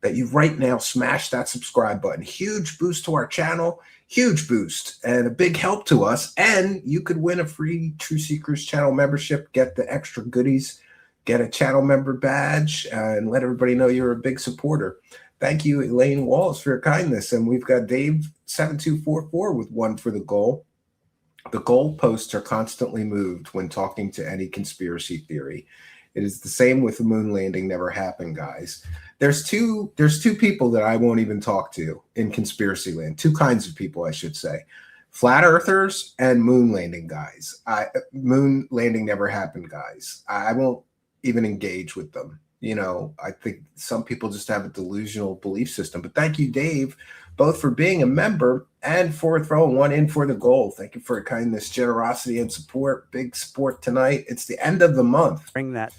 that you've right now smashed that subscribe button. Huge boost to our channel, huge boost, and a big help to us. And you could win a free Truth Seekers channel membership, get the extra goodies, get a channel member badge, and let everybody know you're a big supporter. Thank you, Elaine Walls, for your kindness. And we've got Dave7244 with one for the goal. The goalposts are constantly moved when talking to any conspiracy theory. It is the same with the moon landing never happened, guys. There's two people that I won't even talk to in conspiracy land. 2 kinds of people, I should say. Flat earthers and moon landing guys. Moon landing never happened guys. I won't even engage with them. You know, I think some people just have a delusional belief system. But thank you, Dave, both for being a member and for throwing one in for the goal. Thank you for your kindness, generosity, and support. Big support tonight. It's the end of the month. bring that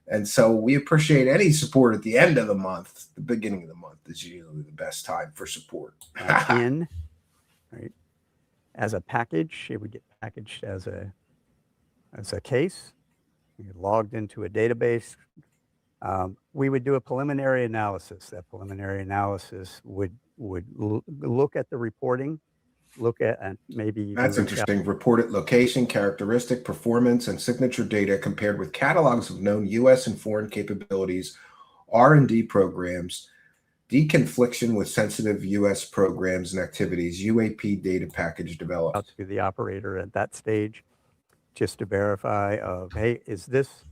And so we appreciate any support at the end of the month. The beginning of the month is usually the best time for support. in, right, as a package. It would get packaged as a case. You get logged into a database. We would do a preliminary analysis. That preliminary analysis would look at the reporting, look at and maybe even That's interesting. Reported location, characteristic, performance, and signature data compared with catalogs of known U.S. and foreign capabilities, R&D programs, deconfliction with sensitive U.S. programs and activities, UAP data package developed. out to the operator at that stage, just to verify of, hey, is this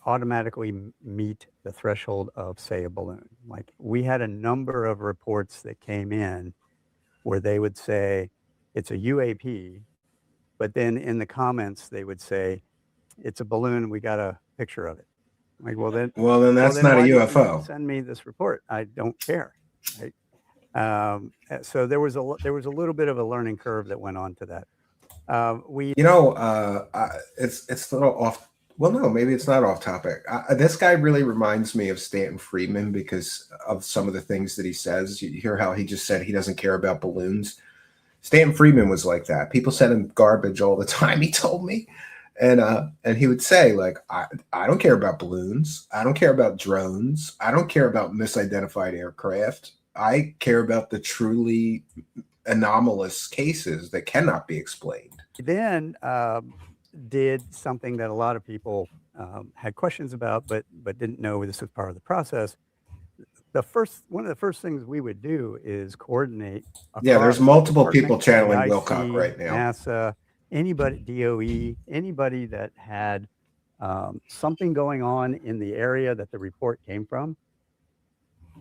automatically meet the threshold of, say, a balloon? Like, we had a number of reports that came in where they would say it's a UAP, but then in the comments they would say it's a balloon. We got a picture of it. Like, well then that's not a why didn't you UFO. send me this report. I don't care. Right? So there was a little bit of a learning curve that went on to that. It's a little off. Well, no, maybe it's not off topic. This guy really reminds me of Stanton Friedman because of some of the things that he says. You hear how he just said he doesn't care about balloons. Stanton Friedman was like that. People sent him garbage all the time, he told me. And he would say, like, I don't care about balloons. I don't care about drones. I don't care about misidentified aircraft. I care about the truly anomalous cases that cannot be explained. Then did something that a lot of people had questions about, but didn't know this was part of the process. One of the first things we would do is coordinate. Yeah, there's multiple people channeling Wilcock right now. NASA, anybody, DOE, anybody that had something going on in the area that the report came from,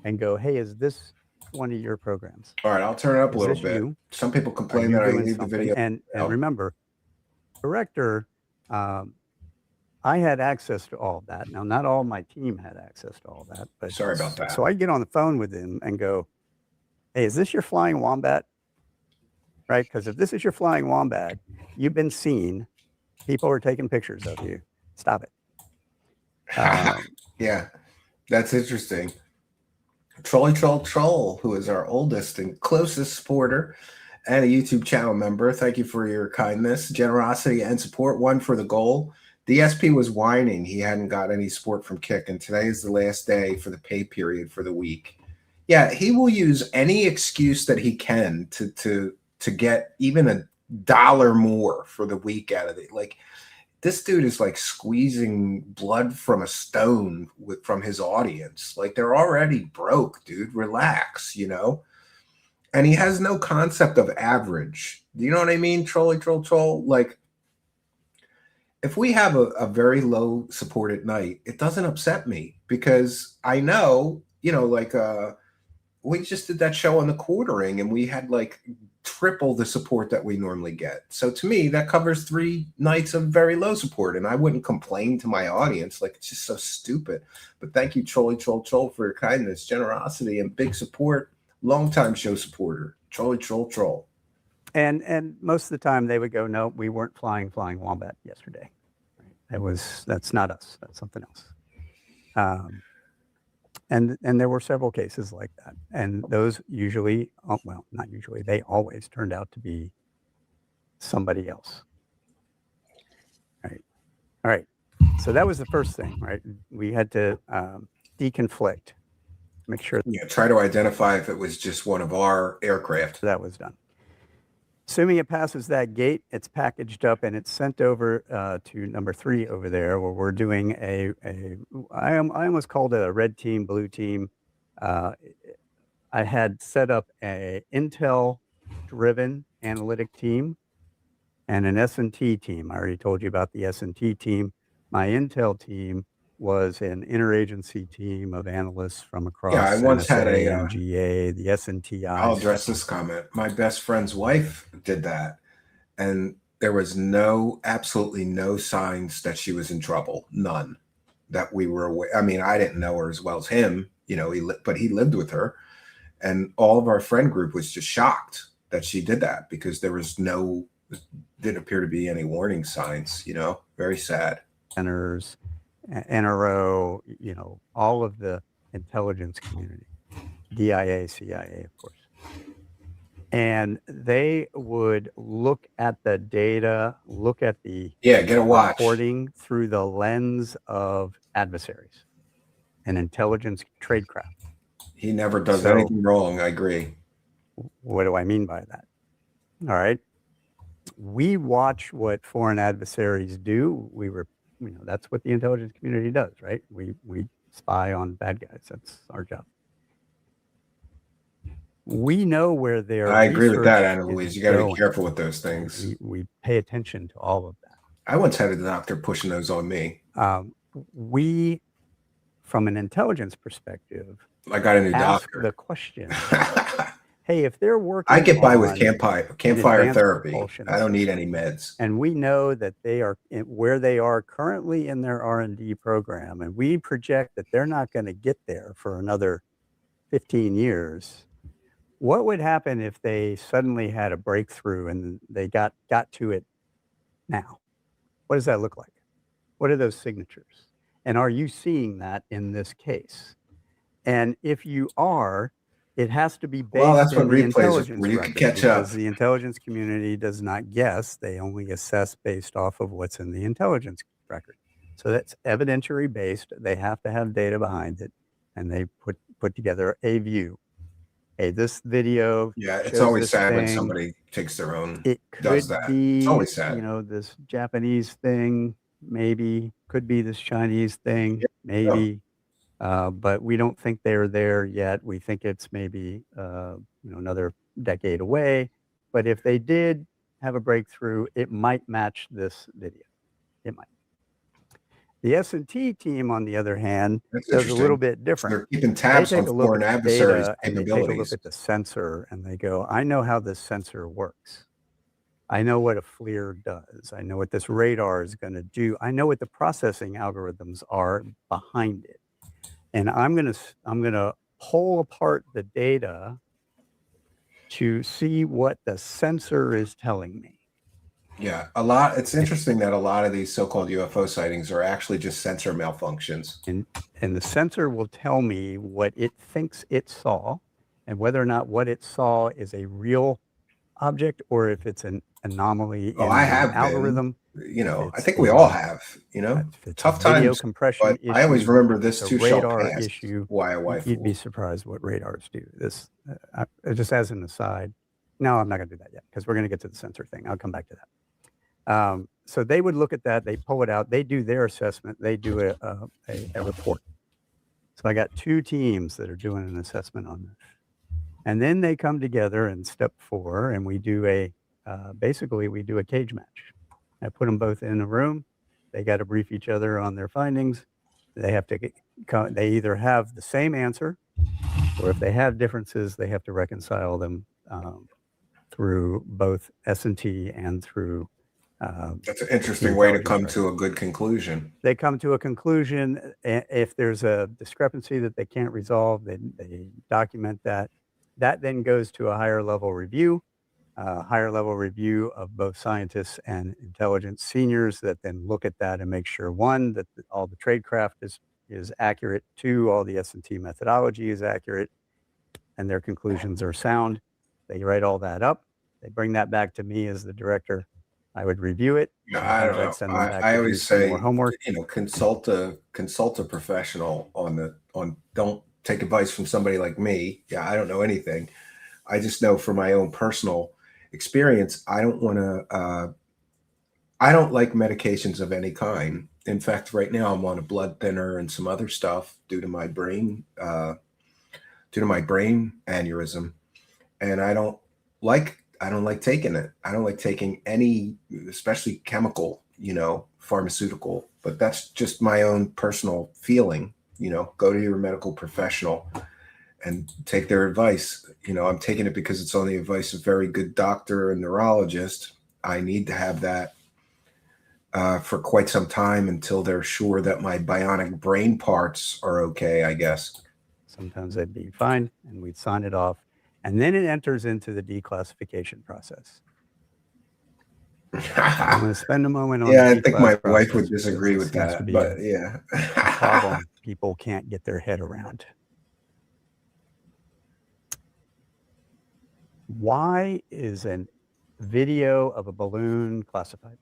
and go, hey, is this one of your programs? All right, I'll turn it up a little bit. Some people complain that I leave the video. And remember, director, I had access to all of that. Now, not all my team had access to all that, but sorry about that. So I get on the phone with him and go, hey, is this your flying wombat? Right? Because if this is your flying wombat, you've been seen. People are taking pictures of you. Stop it. Yeah, that's interesting. Troll, who is our oldest and closest supporter and a YouTube channel member. Thank you for your kindness, generosity, and support. One for the goal. DSP was whining he hadn't got any support from Kick, and today is the last day for the pay period for the week. Yeah, he will use any excuse that he can to get even $1 more for the week out of it. Like, this dude is like squeezing blood from a stone from his audience. Like, they're already broke, dude. Relax, you know? And he has no concept of average. Do you know what I mean? Trolly, troll. Like, if we have a very low support at night, it doesn't upset me because I know, you know, like, we just did that show on the quartering and we had like triple the support that we normally get. So to me, that covers 3 nights of very low support, and I wouldn't complain to my audience. Like, it's just so stupid. But thank you, Trolly, troll, for your kindness, generosity, and big support. Longtime show supporter, Trolly, troll. And most of the time they would go, no, we weren't flying wombat yesterday. That's not us. That's something else. And there were several cases like that. And those usually, well, not usually, they always turned out to be somebody else. All right. So that was the first thing, right? We had to deconflict, make sure try to identify if it was just one of our aircraft. that was done. Assuming it passes that gate, it's packaged up and it's sent over to number 3 over there, where we're doing I almost called it a red team, blue team. I had set up a Intel-driven analytic team and an S&T team. I already told you about the S&T team. My Intel team was an interagency team of analysts from across I once had a NGA, the S&TI. I'll address this comment. My best friend's wife did that, and there was absolutely no signs that she was in trouble. None that we were aware. I mean, I didn't know her as well as him, you know, but he lived with her, and all of our friend group was just shocked that she did that because there was didn't appear to be any warning signs, you know, very sad. Centers, NRO, you know, all of the intelligence community, DIA, CIA, of course. And they would look at the data, look at the get a watch reporting through the lens of adversaries and intelligence tradecraft. He never does anything wrong. I agree. What do I mean by that? All right. We watch what foreign adversaries do. That's what the intelligence community does, right? We spy on bad guys. That's our job. We know where their I agree with that, Anna research Louise. is You got to be going. careful with those things. We pay attention to all of that. I once had a doctor pushing those on me. We, from an intelligence perspective, I got a new ask doctor. the question, hey, if they're working I get by with on campfire advanced therapy. propulsion I don't need any meds. and we know that they are where they are currently in their R&D program, and we project that they're not going to get there for another 15 years, what would happen if they suddenly had a breakthrough and they got to it now? What does that look like? What are those signatures? And are you seeing that in this case? And if you are, it has to be based Well, that's in what the replays intelligence where you can record, catch up. because the intelligence community does not guess. They only assess based off of what's in the intelligence record. So that's evidentiary based. They have to have data behind it, and they put together a view. Hey, this video. Yeah, it's shows always this sad when thing. somebody takes their own. It does could that. be, It's always sad. this Japanese thing, maybe could be this Chinese thing, Yeah. maybe, but we don't think they're there yet. We think it's maybe, another decade away. But if they did have a breakthrough, it might match this video. It might. The S&T team, on the other hand, does a little bit different. They're keeping tabs on foreign adversaries' and they take a look capabilities. at the sensor and they go, I know how this sensor works. I know what a FLIR does. I know what this radar is going to do. I know what the processing algorithms are behind it. And I'm going to pull apart the data to see what the sensor is telling me. Yeah, it's interesting that a lot of these so-called UFO sightings are actually just sensor malfunctions. And the sensor will tell me what it thinks it saw and whether or not what it saw is a real object or if it's an anomaly in I have an algorithm. I think we all have, tough times. Compression but I always remember this the too shall radar pass. issue. Why a wife? You'd be surprised what radars do. This just as an aside. No, I'm not going to do that yet because we're going to get to the sensor thing. I'll come back to that. so they would look at that, they pull it out, they do their assessment, they do a report. So I got 2 teams that are doing an assessment on this. And then they come together in step 4, and we do basically we do a cage match. I put them both in a room. They got to brief each other on their findings. They have to they either have the same answer, or if they have differences, they have to reconcile them through both S&T and through. That's an interesting way to come to a good conclusion. They come to a conclusion. If there's a discrepancy that they can't resolve, they document that. That then goes to a higher level review of both scientists and intelligence seniors that then look at that and make sure, 1, that all the tradecraft is accurate, 2, all the S&T methodology is accurate, and their conclusions are sound. They write all that up. They bring that back to me as the director. I would review it. I don't know. Send them back I to always do some say, more homework. consult a professional don't take advice from somebody like me. Yeah, I don't know anything. I just know from my own personal experience, I don't like medications of any kind. In fact, right now I'm on a blood thinner and some other stuff due to my brain aneurysm, and I don't like taking it. I don't like taking any, especially chemical, pharmaceutical, but that's just my own personal feeling. Go to your medical professional and take their advice. I'm taking it because it's on the advice of a very good doctor and neurologist. I need to have that for quite some time until they're sure that my bionic brain parts are okay, I guess. Sometimes they'd be fine, and we'd sign it off. And then it enters into the declassification process. I'm going to spend a moment on yeah, I think my wife would disagree with that, but yeah. A problem people can't get their head around. Why is a video of a balloon classified?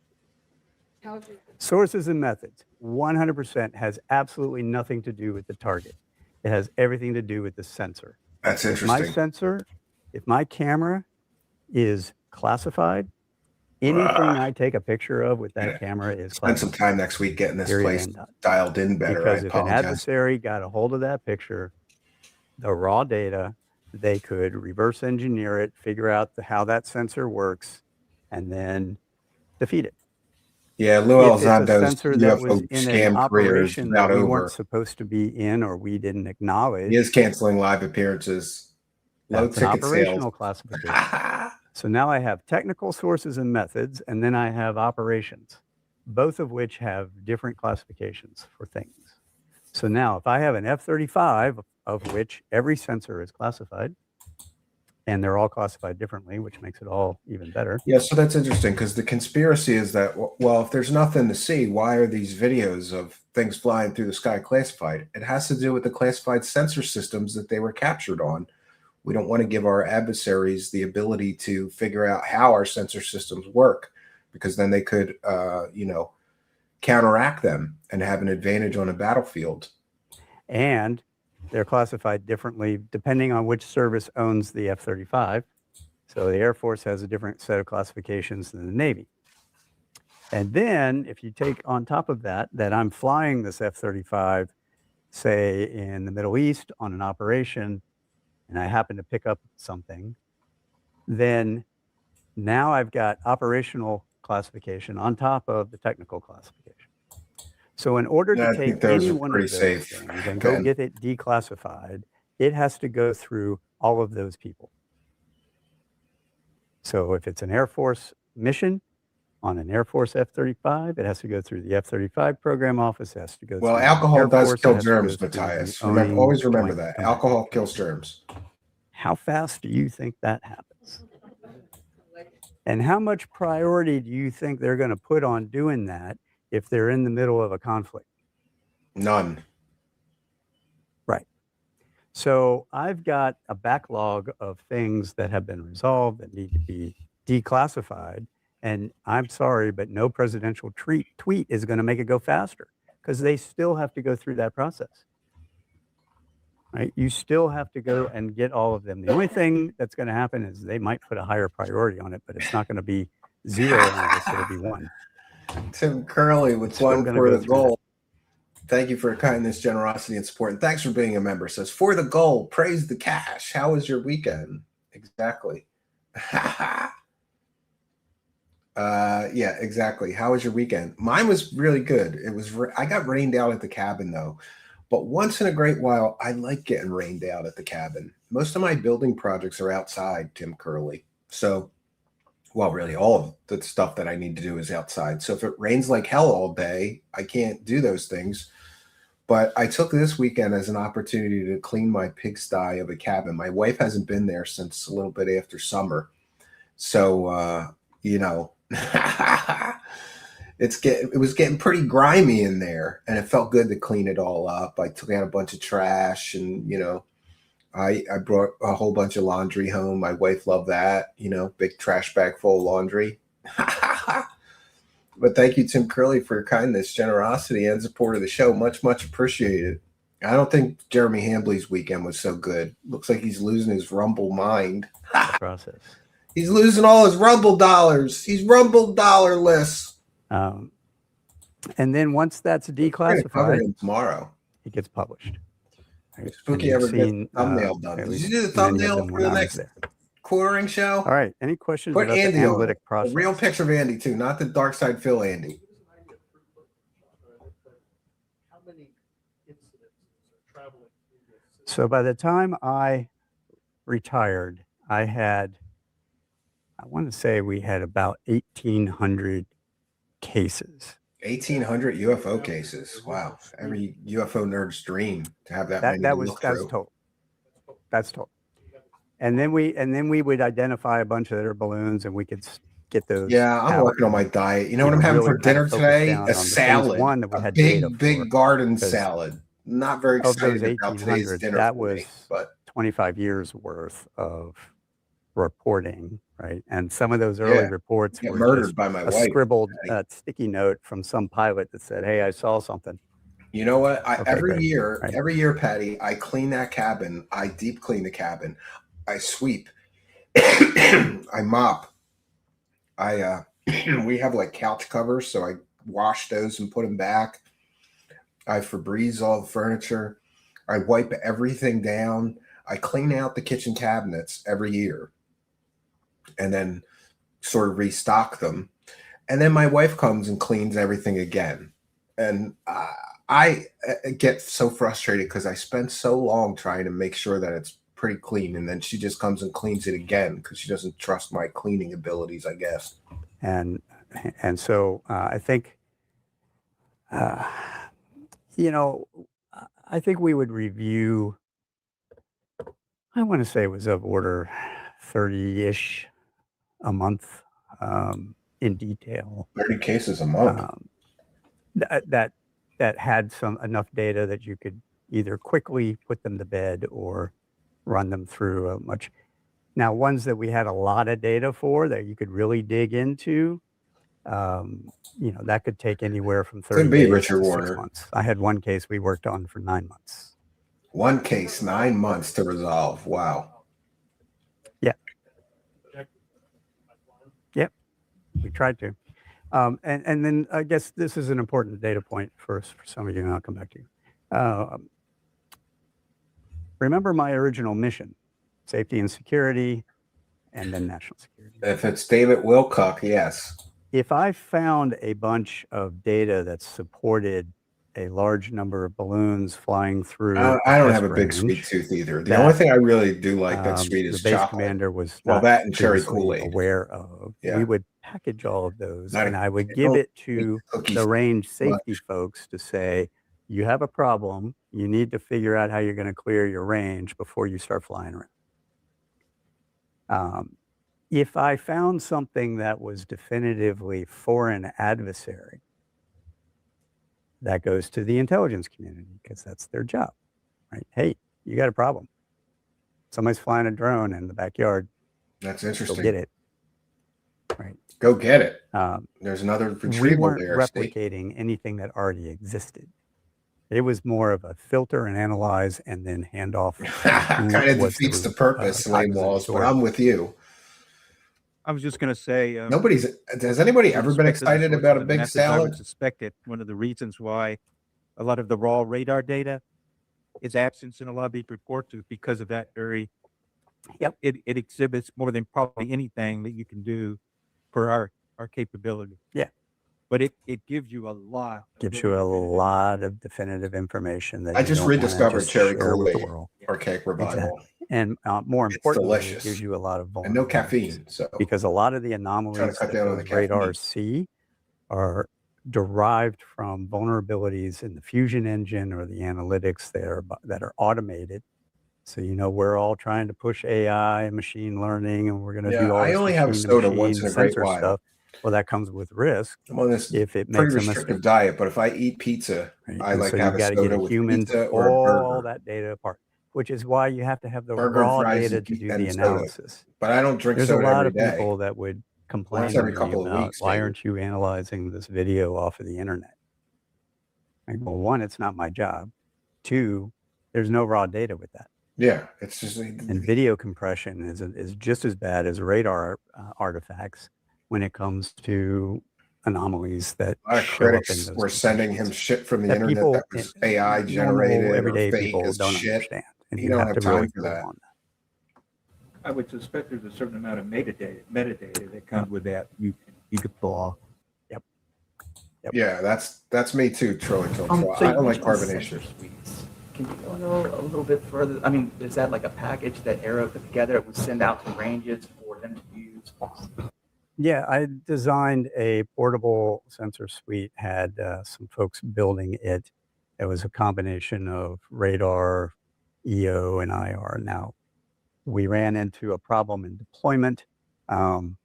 Sources and methods, 100% has absolutely nothing to do with the target. It has everything to do with the sensor. That's interesting. If my camera is classified, anything I take a picture of with that camera is classified. Spend some time next week getting this place dialed in better. Because if an adversary got a hold of that picture, the raw data, they could reverse engineer it, figure out how that sensor works, and then defeat it. Yeah, Lou Elizondo's UFO scam career is about over. We weren't supposed to be in, or we didn't acknowledge. He is canceling live appearances. Low ticket operational sales. Classification. So now I have technical sources and methods, and then I have operations, both of which have different classifications for things. So now if I have an F-35, of which every sensor is classified, and they're all classified differently, which makes it all even better. Yeah, so that's interesting, because the conspiracy is that, well, if there's nothing to see, why are these videos of things flying through the sky classified? It has to do with the classified sensor systems that they were captured on. We don't want to give our adversaries the ability to figure out how our sensor systems work, because then they could, counteract them and have an advantage on a battlefield. And they're classified differently depending on which service owns the F-35. So the Air Force has a different set of classifications than the Navy. And then if you take on top of that I'm flying this F-35, say in the Middle East on an operation, and I happen to pick up something, then now I've got operational classification on top of the technical classification. So in order to take any one of those things and go get it declassified, it has to go through all of those people. So if it's an Air Force mission on an Air Force F-35, it has to go through the F-35 program office. It has to go through alcohol does kill germs, Matthias. Always remember that. Alcohol kills germs. How fast do you think that happens? And how much priority do you think they're going to put on doing that if they're in the middle of a conflict? None. Right. So I've got a backlog of things that have been resolved that need to be declassified. And I'm sorry, but no presidential tweet is going to make it go faster, because they still have to go through that process. Right? You still have to go and get all of them. The only thing that's going to happen is they might put a higher priority on it, but it's not going to be 0 on this, it'll be 1. Tim Curley with Still one gonna for go the through goal. Thank you for your kindness, generosity, and support. And thanks for being a member. Says, for the goal, praise the cash. How was your weekend? Exactly. Yeah, exactly. How was your weekend? Mine was really good. It was. I got rained out at the cabin though, but once in a great while, I like getting rained out at the cabin. Most of my building projects are outside, Tim Curley. So, well, really, all of the stuff that I need to do is outside. So if it rains like hell all day, I can't do those things. But I took this weekend as an opportunity to clean my pigsty of a cabin. My wife hasn't been there since a little bit after summer. So, you know, it was getting pretty grimy in there, and it felt good to clean it all up. I took out a bunch of trash, and I brought a whole bunch of laundry home. My wife loved that, big trash bag full of laundry. But thank you, Tim Curley, for your kindness, generosity, and support of the show. Much, much appreciated. I don't think Jeremy Hambley's weekend was so good. Looks like he's losing his Rumble mind. Process. He's losing all his Rumble dollars. He's Rumble dollarless. And then once that's We're gonna cover declassified, him tomorrow. it gets published. Right? If Spooky And ever you've gets seen, the thumbnail done. at Did least you do the many of thumbnail them for when the I was next there. quartering show? All right. Any questions Put about Andy the on. analytic A process? real picture of Andy, too, not the Dark Side Phil Andy. So by the time I retired, I want to say we had about 1,800 cases. 1,800 UFO cases. Wow. Every UFO nerd's dream to have that many to look That's through. total. That's total. And then we would identify a bunch of their balloons, and we could get those. Yeah, I'm out. working on my diet. You know We what I'm would having really for kind of dinner focus today? down A on the phase salad. one that we A had data big for, garden because salad. Not very of those excited about today's 1,800, dinner that for me, was but 25 years worth of reporting, right? And some of those early Yeah, reports get were murdered just by my a wife. scribbled sticky note from some pilot that said, "Hey, I saw something." You know what? Okay, every great. year, Right. every year, Patty, I clean that cabin. I deep clean the cabin. I sweep. I mop. We have like couch covers, so I wash those and put them back. I Febreze all the furniture. I wipe everything down. I clean out the kitchen cabinets every year, and then sort of restock them. And then my wife comes and cleans everything again. And I get so frustrated because I spent so long trying to make sure that it's pretty clean, and then she just comes and cleans it again because she doesn't trust my cleaning abilities, I guess. And so I think, I think we would review. I want to say it was of order 30-ish a month in detail. 30 cases a month. That had enough data that you could either quickly put them to bed or run them through a much. Now, ones that we had a lot of data for that you could really dig into, that could take anywhere from 30 Could be days Richard to Warner. 6 months. I had one case we worked on for 9 months. One case, 9 months to resolve. Wow. Yeah. Yep. We tried to. And then I guess this is an important data point for some of you, and I'll come back to you. Remember my original mission: safety and security, and then national security. If it's David Wilcock, yes. If I found a bunch of data that supported a large number of balloons flying through, I don't have a big sweet tooth either. The only thing I really do like that's sweet is the base chocolate. commander was that and cherry Kool-Aid. aware of. Yeah. We would package all of those, Not and a- I would give it to cookies the range too much. safety folks to say, you have a problem. You need to figure out how you're going to clear your range before you start flying around. If I found something that was definitively for an adversary, that goes to the intelligence community because that's their job, right? Hey, you got a problem. Somebody's flying a drone in the backyard. That's interesting. Go get it. Right. Go get it. There's another We retrieval weren't there. replicating anything that already existed. It was more of a filter and analyze and then hand off. Kind of defeats the purpose, Lane Walls, but I'm with you. I was just going to say, Has anybody with ever been respect to the excited sources about a and big methods, I would salad? suspect that one of the reasons why a lot of the raw radar data is absent in a lot of these reports is because of that very, it exhibits more than probably anything that you can do for our capability. Yeah. But it gives you a lot. Gives you a lot of definitive information that I you just don't want to rediscovered just cherry share with the Kool-Aid, world. Archaic Revival. Exactly. And more It's importantly, it delicious. gives you a lot of And no vulnerabilities. caffeine. So Because a lot of the trying to anomalies cut that down on the those radars caffeine. see are derived from vulnerabilities in the fusion engine or the analytics that are automated. So, we're all trying to push AI and machine learning, and we're going to Yeah, do all I this only have machine to soda once machine in a great sensor while. stuff. Well, that comes with risk I'm on this if it pretty makes a mistake. restrictive diet, but if I eat pizza, Right? I And like so to you have a got to get soda a with human pizza pull or a all burger. that data apart, which is why you have to have the Burger and raw fries data and to do and the soda. analysis. But I don't drink There's a soda lot every of day. people that would complain Once to every me couple of about weeks, why maybe. aren't you analyzing this video off of the internet? I go, one, it's not my job. Two, there's no raw data with that. Yeah, it's just And video compression is just as bad as radar artifacts when it comes to anomalies that a lot of show up in critics those were sending him detections shit from the that internet people, that was AI normal generated or everyday fake people as don't shit. understand. And You you don't have have to really time for go that. on that. I would suspect there's a certain amount of metadata that comes with that. You could thaw. Yep. Yeah, that's me too, Trilling. So I don't like you mentioned carbonation. sensor suites. Can you go a little bit further? I mean, is that like a package that Aero put together? It would send out to ranges for them to use? Yeah, I designed a portable sensor suite, had some folks building it. It was a combination of radar, EO, and IR. Now, we ran into a problem in deployment and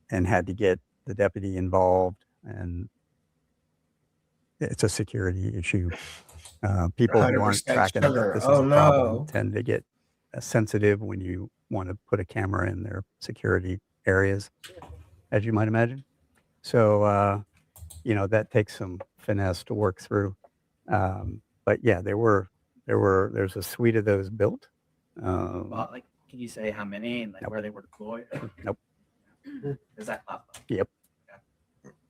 had to get the deputy involved, and it's a security issue. People who aren't 100% tracking sugar. this Oh, as a problem no. tend to get sensitive when you want to put a camera in their security areas, as you might imagine. So, that takes some finesse to work through. But yeah, there's a suite of those built. Well, like, can you say how many and like Nope. where they were deployed? Nope. Is that up? Yep.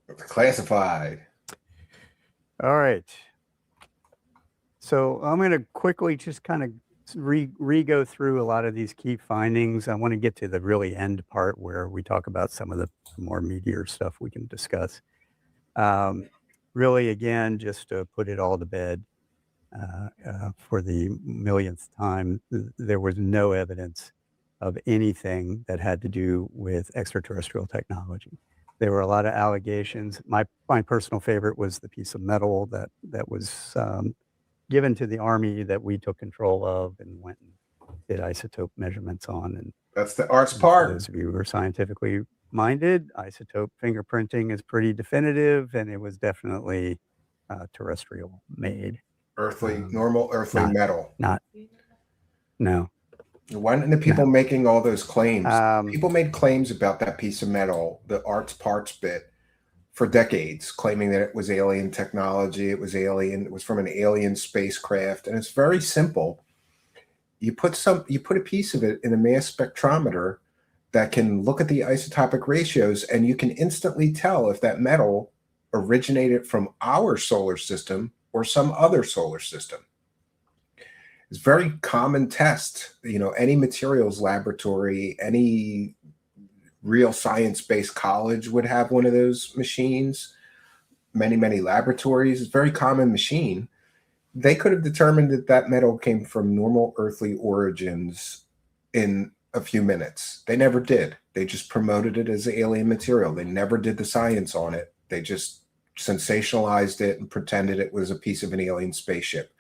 It's classified. All right. So I'm going to quickly just kind of re-go through a lot of these key findings. I want to get to the really end part where we talk about some of the more meatier stuff we can discuss. Really, again, just to put it all to bed for the millionth time, there was no evidence of anything that had to do with extraterrestrial technology. There were a lot of allegations. My personal favorite was the piece of metal that was given to the Army that we took control of and went and did isotope measurements on. And That's the arts for part. those of you who are scientifically minded, isotope fingerprinting is pretty definitive, and it was definitely terrestrial made. Normal earthly metal. No. Why didn't the people making all those claims? People made claims about that piece of metal, the arts parts bit, for decades, claiming that it was alien technology, it was alien, it was from an alien spacecraft, and it's very simple. You put a piece of it in a mass spectrometer that can look at the isotopic ratios, and you can instantly tell if that metal originated from our solar system or some other solar system. It's a very common test. Any materials laboratory, any real science-based college would have one of those machines. Many laboratories. It's a very common machine. They could have determined that metal came from normal earthly origins in a few minutes. They never did. They just promoted it as alien material. They never did the science on it. They just sensationalized it and pretended it was a piece of an alien spaceship.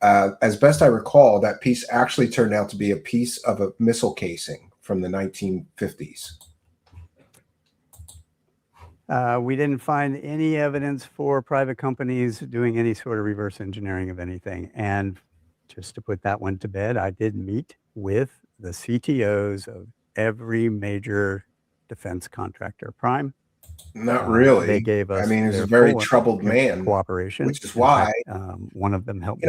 As best I recall, that piece actually turned out to be a piece of a missile casing from the 1950s. We didn't find any evidence for private companies doing any sort of reverse engineering of anything. And just to put that one to bed, I did meet with the CTOs of every major defense contractor prime. Not really. They gave us. I mean, he's a very troubled man. Cooperation, which is why one of them helped.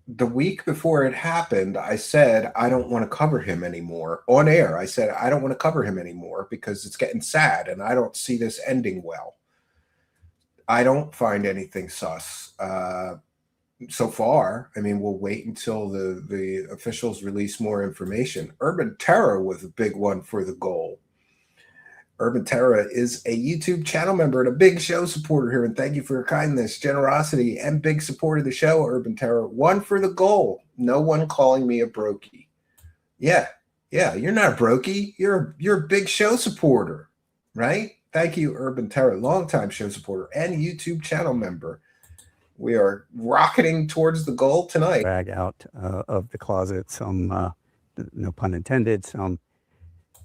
the week before it happened, I said, I don't want to cover him anymore. On air, I said, I don't want to cover him anymore because it's getting sad and I don't see this ending well. I don't find anything sus so far. I mean, we'll wait until the officials release more information. Urban Terror was a big one for the goal. Urban Terra is a YouTube channel member and a big show supporter here. And thank you for your kindness, generosity, and big support of the show, Urban Terra. One for the goal. No one calling me a brokey. Yeah, you're not a brokey. You're a big show supporter, right? Thank you, Urban Terra, longtime show supporter and YouTube channel member. We are rocketing towards the goal tonight. Drag out of the closet some, no pun intended, some.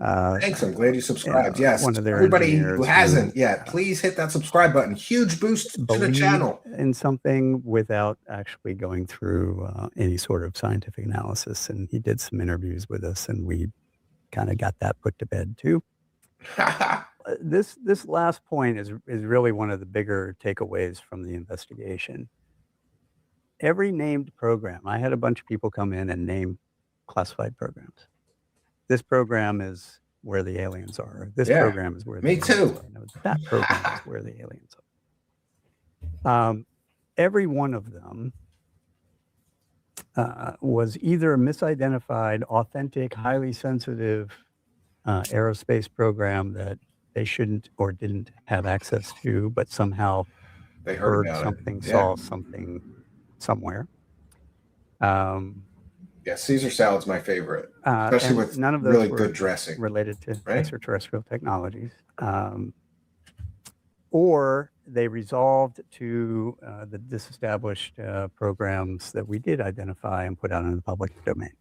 Thanks. I'm glad you subscribed. Yes. One of their Everybody who engineers hasn't yet, please hit that subscribe button. Huge boost to the believe channel. in something without actually going through any sort of scientific analysis. And he did some interviews with us, and we kind of got that put to bed too. This last point is really one of the bigger takeaways from the investigation. Every named program, I had a bunch of people come in and name classified programs. This program is where the aliens are. This program is where the aliens are. No, that program is where the aliens are. Every one of them was either a misidentified, authentic, highly sensitive aerospace program that they shouldn't or didn't have access to, but somehow they heard something, saw something somewhere. Yeah, Caesar salad's my favorite, especially with none of those really were good dressing related to extraterrestrial technologies. Or they resolved to the disestablished programs that we did identify and put out in the public domain.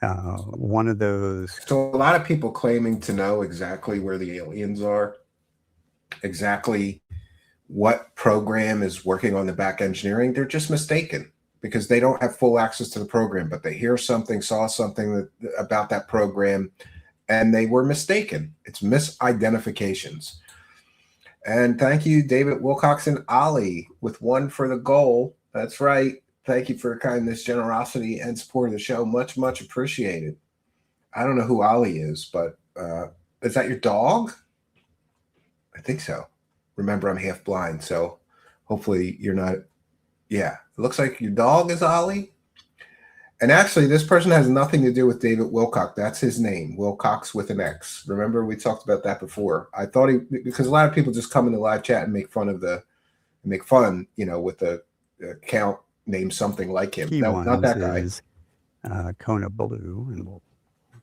One of those. So a lot of people claiming to know exactly where the aliens are, exactly what program is working on the back engineering, they're just mistaken because they don't have full access to the program, but they hear something, saw something about that program, and they were mistaken. It's misidentifications. And thank you, David Wilcoxon Ali, with one for the goal. That's right. Thank you for your kindness, generosity, and support of the show. Much, much appreciated. I don't know who Ali is, but is that your dog? I think so. Remember, I'm half blind, so hopefully you're not. Yeah, it looks like your dog is Ali. And actually, this person has nothing to do with David Wilcox. That's his name, Wilcox with an X. Remember, we talked about that before. I thought because a lot of people just come in the live chat and make fun, with the account name something like him. No, not that guy. Is, Kona Blue, and we'll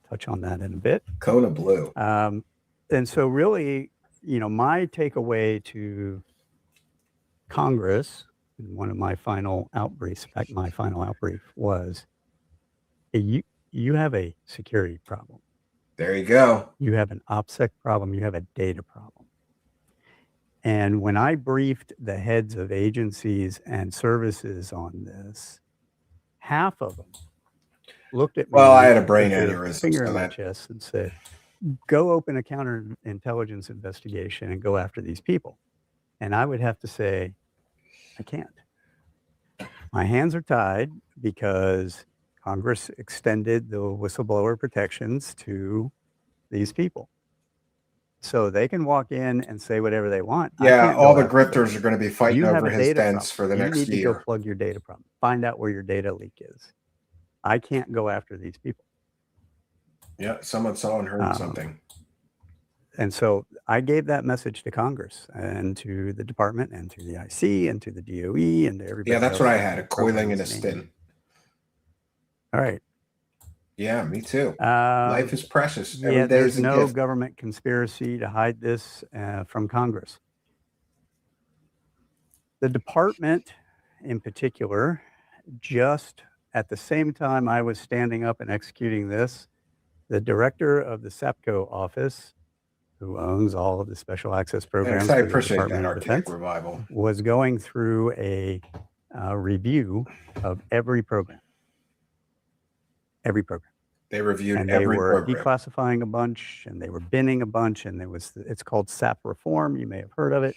touch on that in a bit. Kona Blue. And so really, my takeaway to Congress, in one of my final outbriefs, in fact, my final outbrief was, you have a security problem. There you go. You have an OPSEC problem. You have a data problem. And when I briefed the heads of agencies and services on this, half of them looked at me. Well, I had a brain aneurysm. Finger in my chest and said, go open a counterintelligence investigation and go after these people. And I would have to say, I can't. My hands are tied because Congress extended the whistleblower protections to these people. So they can walk in and say whatever they want. Yeah, all the grifters are going to be fighting over his dents for the next year. You need to go plug your data problem. Find out where your data leak is. I can't go after these people. Yeah, someone saw and heard something. And so I gave that message to Congress and to the department and to the IC and to the DOE and to everybody. Yeah, that's what I had, a coiling and a stint. All right. Yeah, me too. Life is precious. Every there's no government conspiracy to hide this from Congress. The department in particular, just at the same time I was standing up and executing this, the director of the SAPCO office, who owns all of the special access programs, I appreciate that Arctic revival, was going through a review of every program. Every program. They reviewed and every program. They were declassifying a bunch, and they were binning a bunch, and it's called SAP reform. You may have heard of it.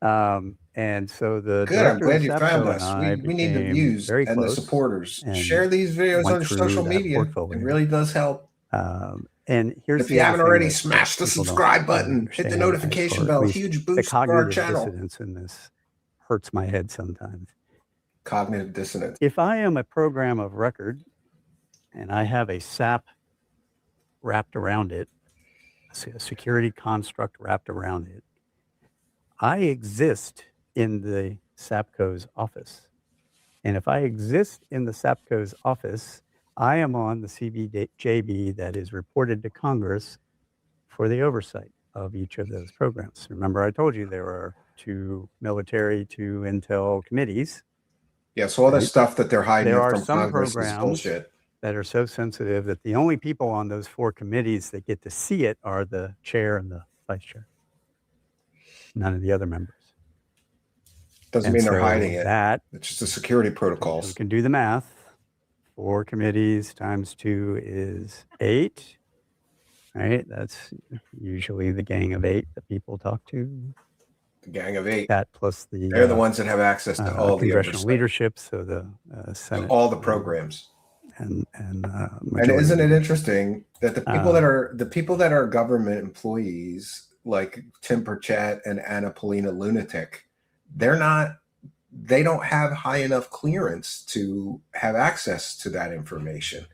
And so the Good. I'm director of glad you found SAPCO and us. I We need the became views very and the close supporters. and Share these videos went on through social that media. It portfolio. really does help. And here's If the you other haven't thing already, that smash the people don't subscribe really button, hit the understand, notification or at bell. least Huge the boost for our cognitive channel. dissonance in this hurts my head sometimes. Cognitive dissonance. If I am a program of record and I have a SAP wrapped around it, a security construct wrapped around it, I exist in the SAPCO's office. And if I exist in the SAPCO's office, I am on the CBJB that is reported to Congress for the oversight of each of those programs. Remember, I told you there are 2 military, 2 intel committees. Yeah, so all Right. this stuff that they're hiding There are from some Congress is programs bullshit. that are so sensitive that the only people on those 4 committees that get to see it are the chair and the vice chair. None of the other members. Doesn't And mean they're so hiding it. that, It's just the security we protocols. can do the math. 4 committees times 2 is 8. Right? That's usually the gang of 8 that people talk to. The gang of 8. That plus the They're the ones that have access to all the congressional oversight, leadership, so the Senate, all the programs. and And isn't it interesting that the people that are government employees like Tim Burchett and Anna Polina Lunatic, they don't have high enough clearance to have access to that information.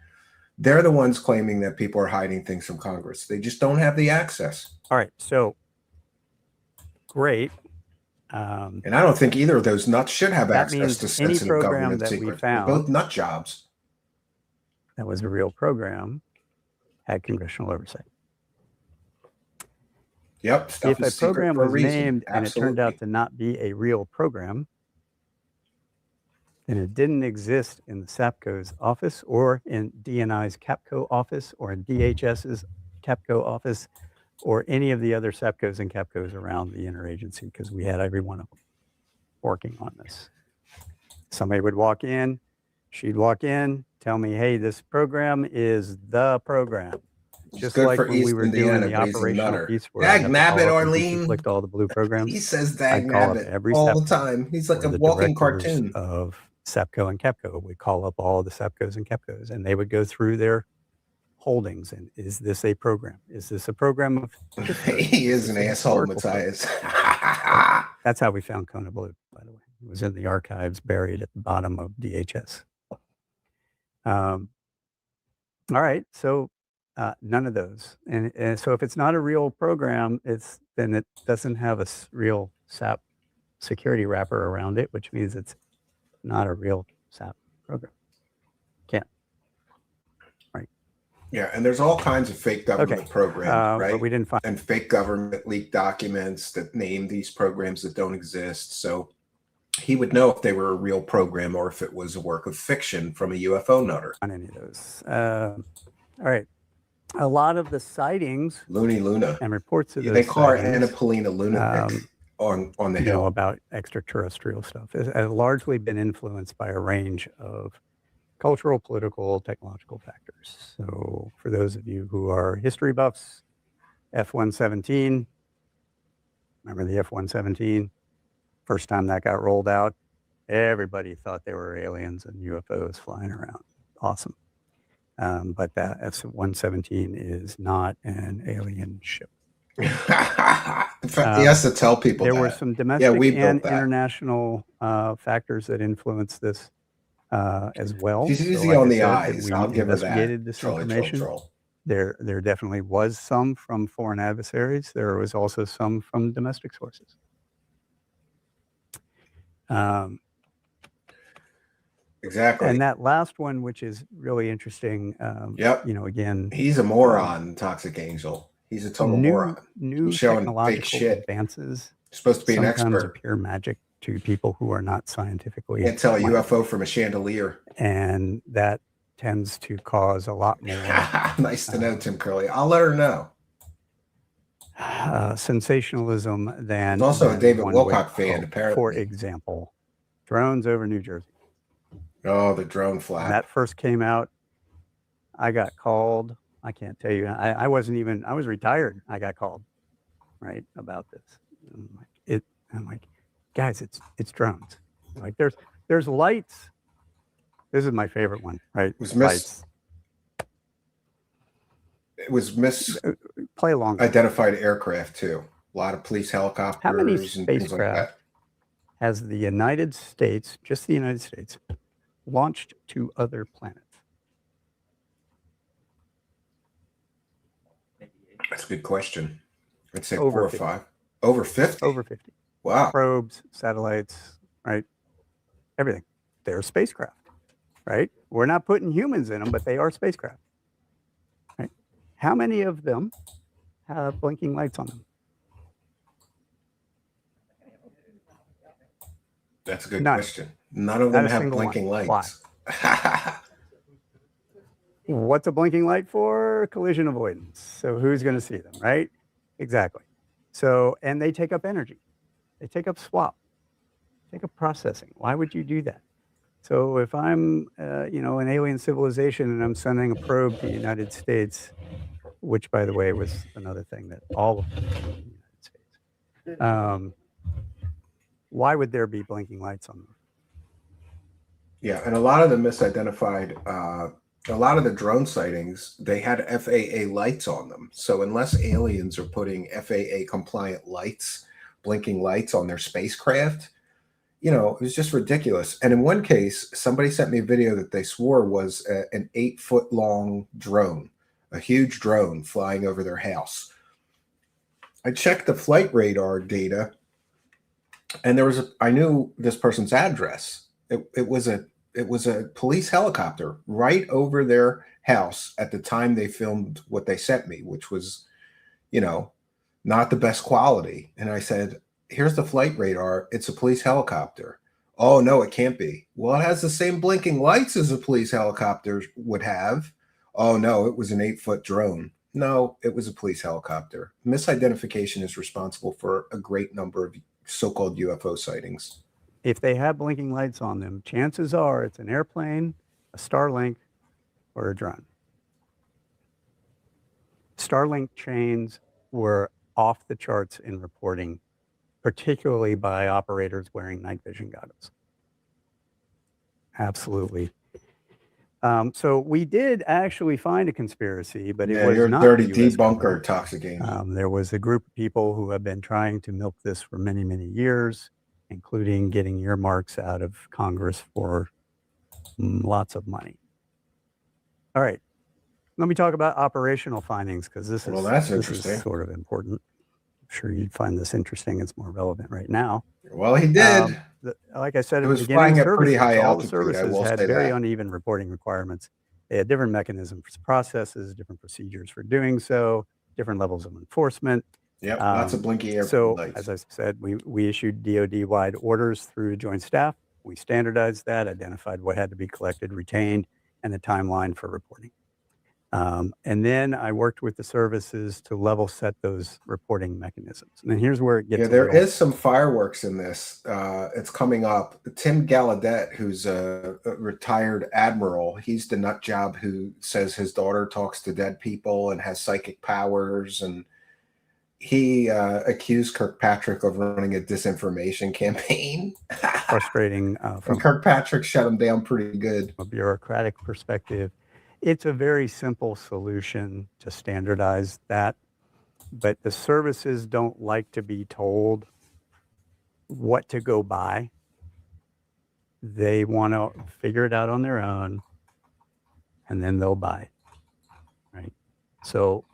They're the ones claiming that people are hiding things from Congress. They just don't have the access. All right, so great. And I don't think either of those nuts should have That access means to any sensitive program government that we secrets. They're found both nut jobs. that was a real program had congressional oversight. Yep. Stuff If a is secret program for a was reason. named and it turned out to not be a real program, then it didn't exist in the SAPCO's office or in DNI's CAPCO office or in DHS's CAPCO office or any of the other SAPCOs and CAPCOs around the interagency, because we had every one of them working on this. Somebody would walk in, she'd walk in, tell me, hey, this program is the program. It's Just good like for when East we were Indiana, doing the but he's a operational nutter. piece where I Dag have to nabbit, call up and Arlene. click all the blue programs. He says dag I'd call up nabbit every all the SAPCO time. He's like or a the walking directors cartoon. of SAPCO and CAPCO. We call up all the SAPCOs and CAPCOs, and they would go through their holdings. And is this a program? Is this a program of history? He is an this a asshole, historical program? Matthias. That's how we found Kona Blue, by the way. It was in the archives, buried at the bottom of DHS. All right, so none of those. And so if it's not a real program, then it doesn't have a real SAP security wrapper around it, which means it's not a real SAP program. Can't. Right. Yeah, and there's all kinds of fake government programs, right? But we didn't find. And fake government leaked documents that name these programs that don't exist. So he would know if they were a real program or if it was a work of fiction from a UFO nutter. On any of those. All right. A lot of the sightings Looney Luna. and reports of those They call her sightings, Anna Polina Lunatic on the hill. about extraterrestrial stuff has largely been influenced by a range of cultural, political, technological factors. So for those of you who are history buffs, F-117, remember the F-117? First time that got rolled out, everybody thought they were aliens and UFOs flying around. Awesome. But that F-117 is not an alien ship. In fact, he has to tell people there that. were some domestic we and built that. international factors that influenced this as well. She's So easy like on I the said, eyes. we I'll give her that. investigated this information. There definitely was some from foreign adversaries. There was also some from domestic sources. Exactly. And that last one, which is really interesting, Yep. again, He's a moron, Toxic Angel. He's a total moron. new showing fake technological shit. advances You're supposed to be an sometimes expert. appear magic to people who are not scientifically Can't tell a minded. UFO from a chandelier. And that tends to cause a lot more Nice to know, Tim Curley. I'll let her know. sensationalism than. He's also a than David one Wilcock would fan, hope. apparently. For example, drones over New Jersey. Oh, the drone When flap. that first came out, I got called. I can't tell you. I wasn't even. I was retired. I got called, right, about this. I'm like, guys, it's drones. Like there's lights. This is my favorite one, right? Was Lights. It was Play along. misidentified aircraft too. A lot of police helicopters How many and things like spacecraft that. has the United States, just the United States, launched to other planets? That's a good question. I'd say Over 4 or 50. 5. Over 50? Over 50. Wow. Probes, satellites, right? Everything. They're spacecraft, right? We're not putting humans in them, but they are spacecraft. Right? How many of them have blinking lights on them? That's a good None. question. None of Not them a have single one. blinking Why? lights. What's a blinking light for? Collision avoidance. So who's going to see them, right? Exactly. So, and they take up energy. They take up swap, take up processing. Why would you do that? So if I'm, an alien civilization and I'm sending a probe to the United States, which by the way was another thing that all of them came to the United States. Why would there be blinking lights on them? Yeah, and a lot of the misidentified, a lot of the drone sightings, they had FAA lights on them. So unless aliens are putting FAA compliant lights, blinking lights on their spacecraft, it was just ridiculous. And in one case, somebody sent me a video that they swore was an 8-foot long drone, a huge drone flying over their house. I checked the flight radar data, and I knew this person's address. It was a police helicopter right over their house at the time they filmed what they sent me, which was, not the best quality. And I said, here's the flight radar. It's a police helicopter. Oh, no, it can't be. Well, it has the same blinking lights as a police helicopter would have. Oh, no, it was an 8-foot drone. No, it was a police helicopter. Misidentification is responsible for a great number of so-called UFO sightings. If they have blinking lights on them, chances are it's an airplane, a Starlink, or a drone. Starlink chains were off the charts in reporting, particularly by operators wearing night vision goggles. Absolutely. So we did actually find a conspiracy, but it was you're not a dirty the US debunker, government. Toxic Angel. There was a group of people who have been trying to milk this for many, many years, including getting earmarks out of Congress for lots of money. All right. Let me talk about operational findings, because this is sort of important. I'm sure you'd find this interesting. It's more relevant right now. Well, he did. Like I said, It at was the beginning, flying at pretty high all the altitude, I services will had say very that. uneven reporting requirements. They had different mechanisms, processes, different procedures for doing so, different levels of enforcement. Yep, lots of blinking airplane So, lights. as I said, we issued DoD-wide orders through Joint Staff. We standardized that, identified what had to be collected, retained, and the timeline for reporting. And then I worked with the services to level set those reporting mechanisms. And then here's where it gets. Yeah, there is some fireworks in this. It's coming up. Tim Gallaudet, who's a retired admiral, he's the nut job who says his daughter talks to dead people and has psychic powers. And he accused Kirkpatrick of running a disinformation campaign. Frustrating. From Kirkpatrick shut him down pretty good. A bureaucratic perspective. It's a very simple solution to standardize that, but the services don't like to be told what to go by. They want to figure it out on their own, and then they'll buy it, right? So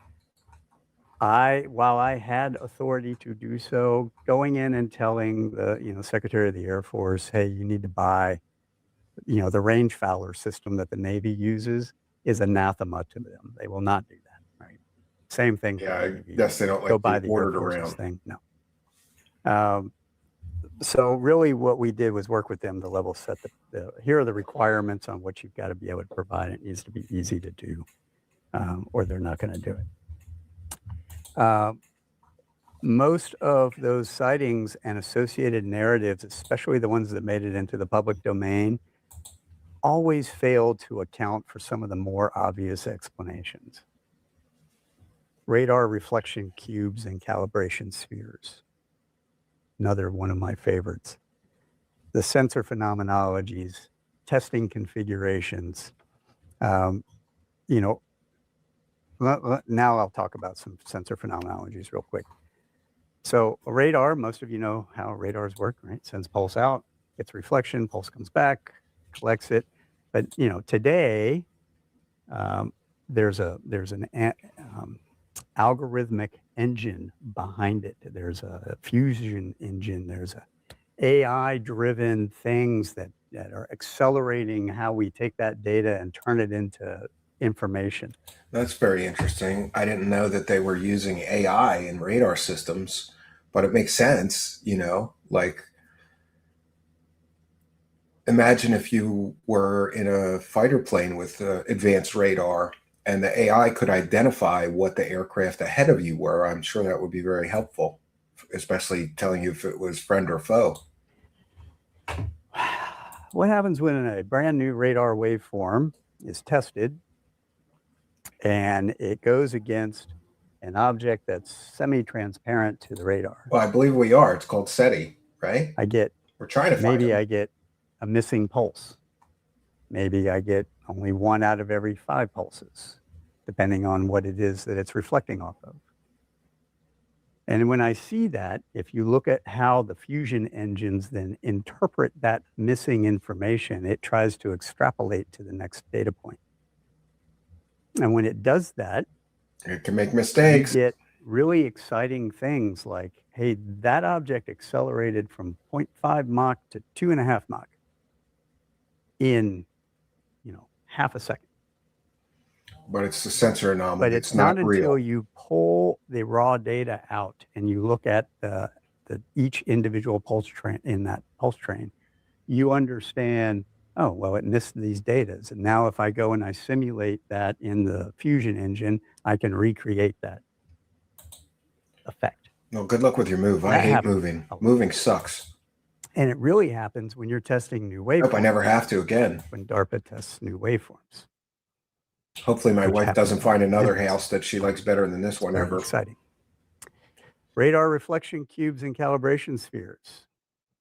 while I had authority to do so, going in and telling the Secretary of the Air Force, hey, you need to buy the range fowler system that the Navy uses, is anathema to them. They will not do that, right? Same thing. Yeah, I guess they don't like go buy the the Air ordered Force's around thing. No. So really what we did was work with them to level set here are the requirements on what you've got to be able to provide. It needs to be easy to do, or they're not going to do it. Most of those sightings and associated narratives, especially the ones that made it into the public domain, always failed to account for some of the more obvious explanations. Radar reflection cubes and calibration spheres. another one of my favorites. The sensor phenomenologies, testing configurations. You know, now I'll talk about some sensor phenomenologies real quick. So a radar, most of you know how radars work, right? Sends pulse out, gets reflection, pulse comes back, collects it. But you know, today there's an algorithmic engine behind it. There's a fusion engine. There's a AI-driven things that are accelerating how we take that data and turn it into information. That's very interesting. I didn't know that they were using AI in radar systems, but it makes sense, you know, like imagine if you were in a fighter plane with advanced radar and the AI could identify what the aircraft ahead of you were. I'm sure that would be very helpful, especially telling you if it was friend or foe. What happens when a brand new radar waveform is tested and it goes against an object that's semi-transparent to the radar? Well, I believe we are. It's called SETI, right? We're trying to find maybe them. I get a missing pulse. Maybe I get only 1 out of every 5 pulses, depending on what it is that it's reflecting off of. And when I see that, if you look at how the fusion engines then interpret that missing information, it tries to extrapolate to the next data point. And when it does that, It can make you mistakes. get really exciting things like, hey, that object accelerated from 0.5 Mach to 2.5 Mach in, you know, half a second. But it's the sensor anomaly. But it's not until you pull the raw data out and you look at each individual pulse train in that pulse train, you understand, oh, well, it missed these datas. And now if I go and I simulate that in the fusion engine, I can recreate that effect. Well, good luck with your move. I That hate happens moving. a lot. Moving sucks. And it really happens when you're testing new waveforms. Hope I never have to again. When DARPA tests new waveforms. Hopefully my Which wife happens doesn't find another different. house that she likes better than this one Very ever. exciting. Radar reflection cubes and calibration spheres.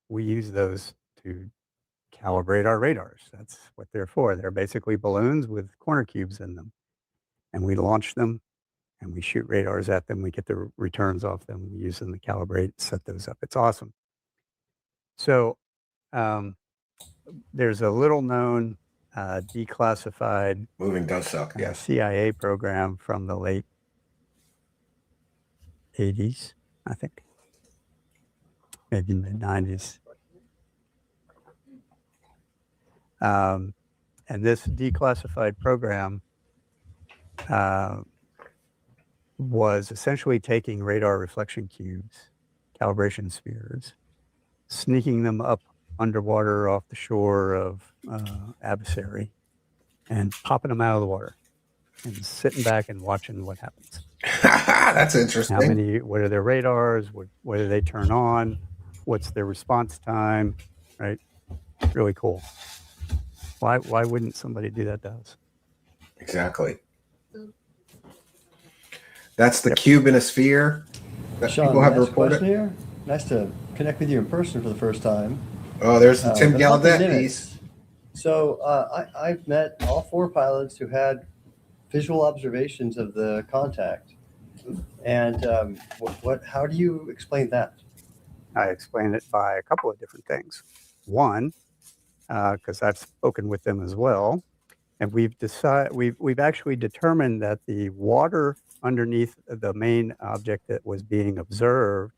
We use those to calibrate our radars. That's what they're for. They're basically balloons with corner cubes in them. And we launch them and we shoot radars at them. We get the returns off them. We use them to calibrate, set those up. It's awesome. So there's a little known declassified Moving does suck, yes. CIA program from the late 80s, I think, maybe mid 90s. And this declassified program was essentially taking radar reflection cubes, calibration spheres, sneaking them up underwater off the shore of adversary and popping them out of the water and sitting back and watching what happens. That's interesting. What are their radars? What do they turn on? What's their response time? Right? Really cool. Why wouldn't somebody do that to us? Exactly. That's the cube in a sphere that Sean, people have can I ask a question reported. here? Nice to connect with you in person for the first time. Oh, there's the Tim But about the Gallaudet minutes. piece. So I've met all 4 pilots who had visual observations of the contact. And how do you explain that? I explain it by a couple of different things. One, because I've spoken with them as well, and we've actually determined that the water underneath the main object that was being observed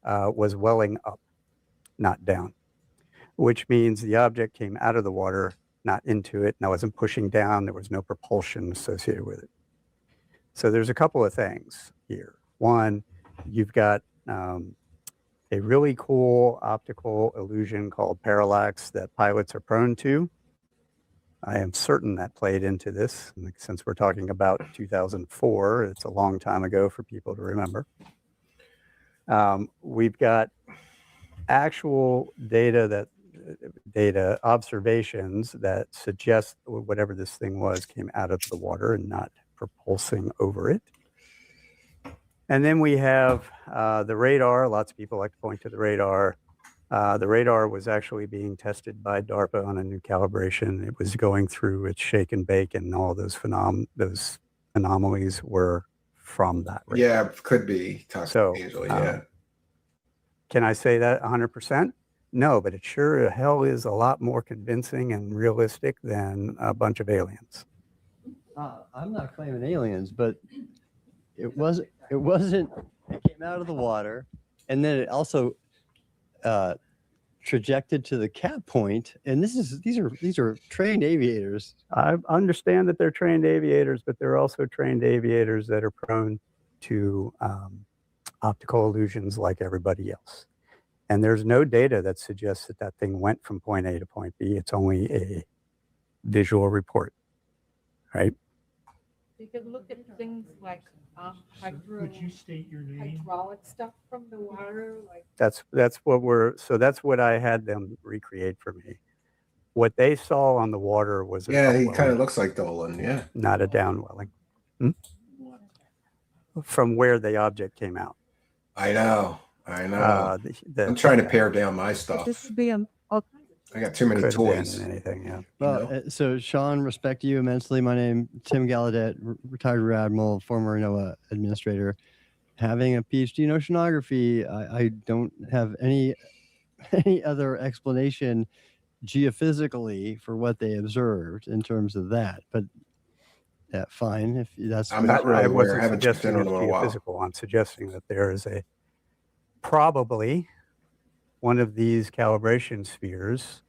was welling up, not down, which means the object came out of the water, not into it, and I wasn't pushing down. There was no propulsion associated with it. So there's a couple of things here. One, you've got a really cool optical illusion called parallax that pilots are prone to. I am certain that played into this. Since we're talking about 2004, it's a long time ago for people to remember. We've got actual data observations that suggest whatever this thing was came out of the water and not propulsing over it. And then we have the radar. Lots of people like to point to the radar. The radar was actually being tested by DARPA on a new calibration. It was going through its shake and bake, and all those anomalies were from that radar. Yeah, could be. So, Yeah. Can I say that 100%? No, but it sure hell is a lot more convincing and realistic than a bunch of aliens. I'm not claiming aliens, but it wasn't. It came out of the water, and then it also trajected to the cap point. And these are trained aviators. I understand that they're trained aviators, but they're also trained aviators that are prone to optical illusions like everybody else. And there's no data that suggests that thing went from point A to point B. It's only a visual report, right? You can look at things like Would you state your name? hydraulic stuff from the water, like That's what I had them recreate for me. What they saw on the water was Yeah, he upwelling, kind of looks like Dolan. Yeah. not a downwelling. From where the object came out. I know. I'm trying to pare down my stuff. this would be I got too many Could have toys. been anything, yeah. Well, so Sean, respect you immensely. My name Tim Gallaudet, retired Rear Admiral, former NOAA administrator. Having a PhD in oceanography, I don't have any other explanation geophysically for what they observed in terms of that. But yeah, fine. If that's I'm not really I aware. I wasn't haven't checked suggesting in on it's them in a while. geophysical. I'm suggesting that there is probably one of these calibration spheres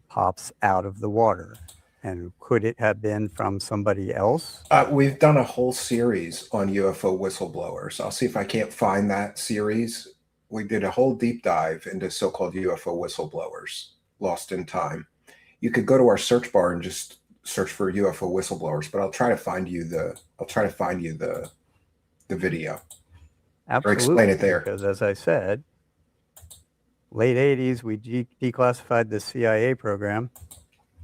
pops out of the water. And could it have been from somebody else? We've done a whole series on UFO whistleblowers. I'll see if I can't find that series. We did a whole deep dive into so-called UFO whistleblowers, lost in time. You could go to our search bar and just search for UFO whistleblowers, but I'll try to find you the video. Absolutely. Or explain it there. Because as I said, late 80s, we declassified the CIA program.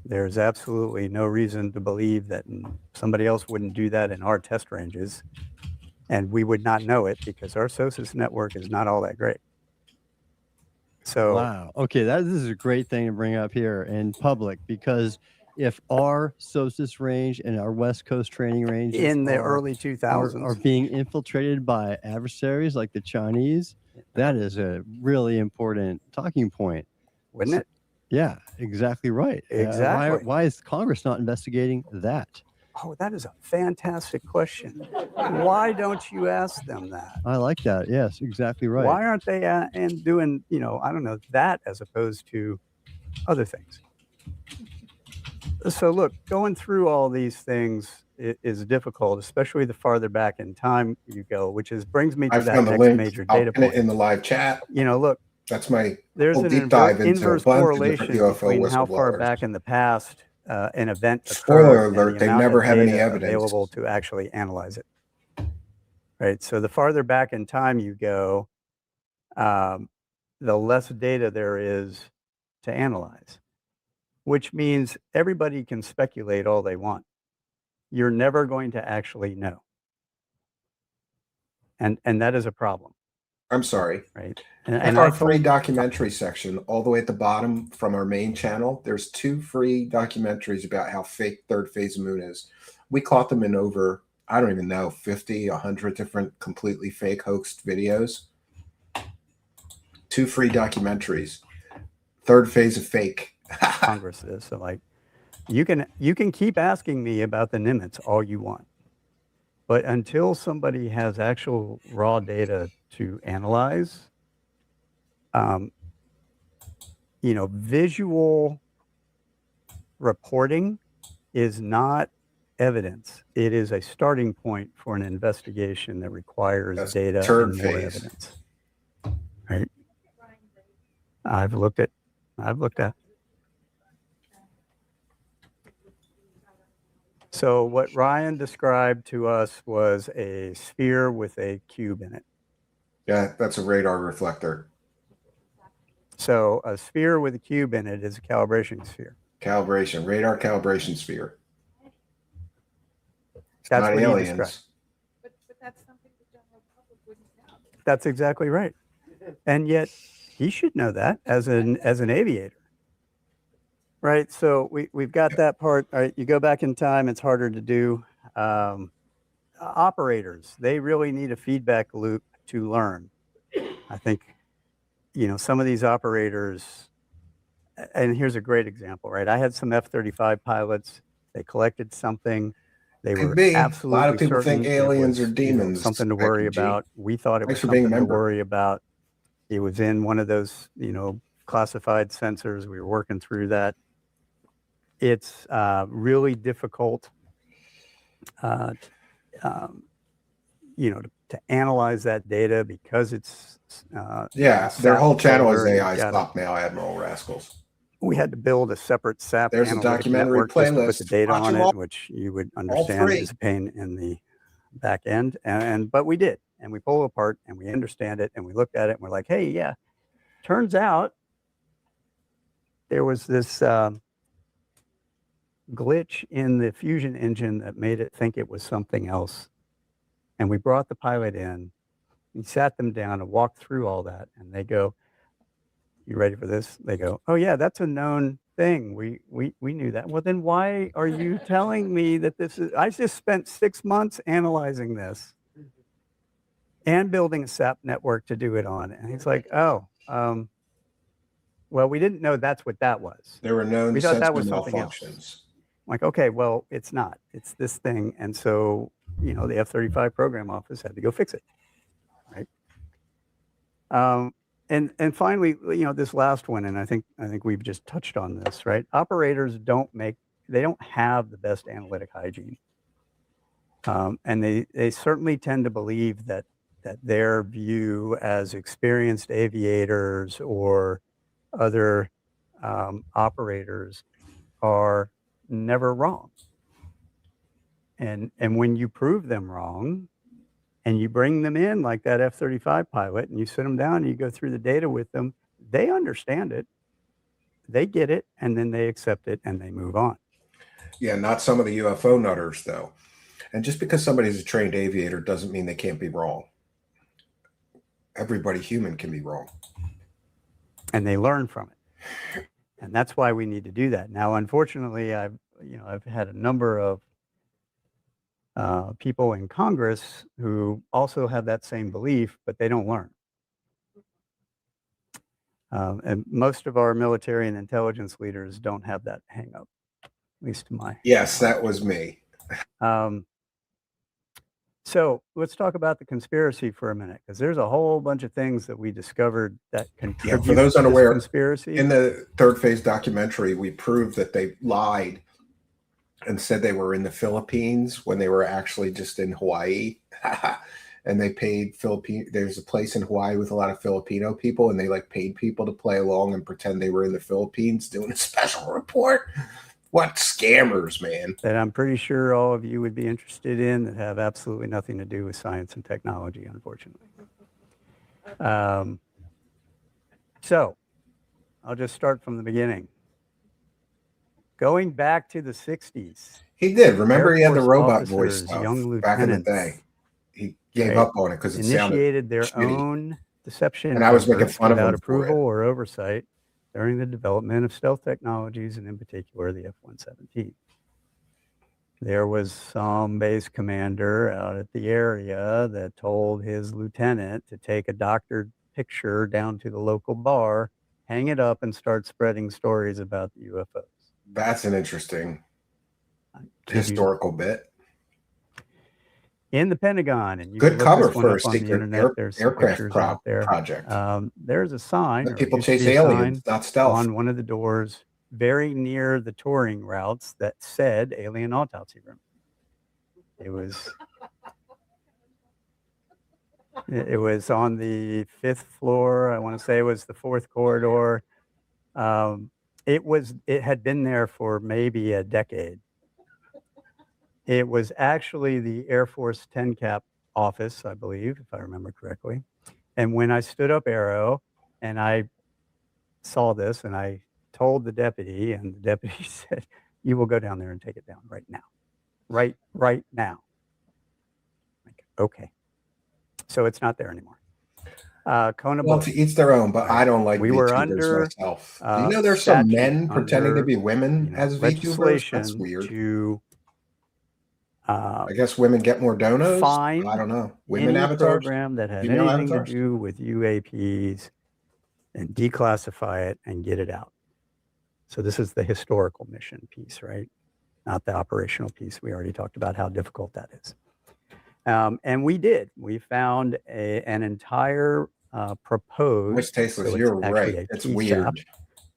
There's absolutely no reason to believe that somebody else wouldn't do that in our test ranges. And we would not know it because our SOSUS network is not all that great. So, wow. Okay, this is a great thing to bring up here in public, because if our SOSUS range and our West Coast training ranges in the early 2000s, are being infiltrated by adversaries like the Chinese, that is a really important talking point. wouldn't it? Yeah, exactly right. Exactly. Why is Congress not investigating that? Oh, that is a fantastic question. Why don't you ask them that? I like that. Yes, exactly right. Why aren't they doing, I don't know, that as opposed to other things? So look, going through all these things is difficult, especially the farther back in time you go, which brings me to I that found the next link. major I'll data pin it point. in the live chat. Look, That's my there's whole an deep dive into a inverse bunch of correlation different UFO between how far whistleblowers. back in the past an event Spoiler occurred and alert, the they amount never of have any data evidence. available to actually analyze it. Right. So the farther back in time you go, the less data there is to analyze, which means everybody can speculate all they want. You're never going to actually know. And that is a problem, I'm sorry. right? And our free documentary section, all the way at the bottom from our main channel, there's 2 free documentaries about how fake third phase moon is. We caught them in over, I don't even know, 50, 100 different completely fake hoaxed videos. 2 free documentaries. Third phase of fake. Congress is. So like you can keep asking me about the Nimitz all you want. But until somebody has actual raw data to analyze, visual reporting is not evidence. It is a starting point for an investigation that requires That's data third and more phase. evidence. Right? I've looked at. So what Ryan described to us was a sphere with a cube in it. Yeah, that's a radar reflector. So a sphere with a cube in it is a calibration sphere. Calibration, radar calibration sphere. It's That's not what he aliens. described. but that's something the general public wouldn't That's exactly right. And yet he should know that as an aviator. Right. So we've got that part. All right. You go back in time, it's harder to do. Operators, they really need a feedback loop to learn. I think, some of these operators, and here's a great example, right? I had some F-35 pilots. They collected something. They Could were be. A absolutely lot of people think certain it aliens was, are demons. something to worry Becky G. about. We thought it was Thanks for being a something to member. worry about. It was in one of those, classified sensors. We were working through that. It's really difficult, to analyze that data because it's Yeah, their whole channel is stellar, and AI you've got Stop Now Admiral Rascals. we had to build a separate SAP There's a analytic documentary network just to put playlist. the data Watch on them it, all. which you would All understand three. is a pain in the back end. But we did, and we pull it apart and we understand it, and we looked at it and we're like, hey, yeah, turns out there was this glitch in the fusion engine that made it think it was something else. And we brought the pilot in, we sat them down and walked through all that, and they go, you ready for this? They go, oh yeah, that's a known thing. We knew that. Well, then why are you telling me that this is, I just spent 6 months analyzing this and building a SAP network to do it on. And he's like, oh, well, we didn't know that's what that was. There were known We thought that sensor was something else. malfunctions. I'm like, okay, well, it's not. It's this thing. And so, the F-35 program office had to go fix it, right? And finally, this last one, and I think we've just touched on this, right? Operators don't have the best analytic hygiene, and they certainly tend to believe that their view as experienced aviators or other operators are never wrong. And when you prove them wrong, and you bring them in like that F-35 pilot, and you sit them down and you go through the data with them, they understand it, they get it, and then they accept it and they move on. Yeah, not some of the UFO nutters, though. And just because somebody's a trained aviator doesn't mean they can't be wrong. Everybody human can be wrong. And they learn from it. And that's why we need to do that. Now, unfortunately, I've had a number of people in Congress who also have that same belief, but they don't learn. And most of our military and intelligence leaders don't have that hang up, at least to my Yes, that was me. So let's talk about the conspiracy for a minute, because there's a whole bunch of things that we discovered that contribute for those to unaware, this conspiracy. In the third phase documentary, we proved that they lied and said they were in the Philippines when they were actually just in Hawaii. And they paid there's a place in Hawaii with a lot of Filipino people, and they paid people to play along and pretend they were in the Philippines doing a special report. What scammers, man. That I'm pretty sure all of you would be interested in, that have absolutely nothing to do with science and technology, unfortunately. So I'll just start from the beginning. Going back to the 60s. He did. Remember, he had the robot officers, voice stuff young back in the lieutenants, day. He gave up on it because it initiated their shitty. own deception And I was making efforts fun of without him for approval it. or oversight during the development of stealth technologies, and in particular the F-117. There was some base commander out at the area that told his lieutenant to take a doctored picture down to the local bar, hang it up, and start spreading stories about the UFOs. That's an interesting historical bit. In the Pentagon, and you good can look cover this one for a up on the secret internet. There's some aircraft pictures out there. project. There's a sign. Let or people used to chase be a aliens, sign not stealth. on one of the doors, very near the touring routes, that said "Alien Autopsy Room." It was on the 5th floor. I want to say it was the 4th corridor. It had been there for maybe a decade. It was actually the Air Force 10 Cap office, I believe, if I remember correctly. And when I stood up Aero and I saw this, and I told the deputy, and the deputy said, "You will go down there and take it down right now. Right now." Like, okay. So it's not there anymore. Kona Well, Blue. to each their own, but Right. I don't like We were VTubers under myself. Do you know there's some statute, men pretending to under, be women as VTubers? That's legislation weird. to I guess women get more donos. find I don't know. Women any avatars, program that had female anything avatars. to do with UAPs and declassify it and get it out. So this is the historical mission piece, right? Not the operational piece. We already talked about how difficult that is. And we did. We found an entire proposed. Voice Tasteless, so you're actually right. a It's TSAP, weird.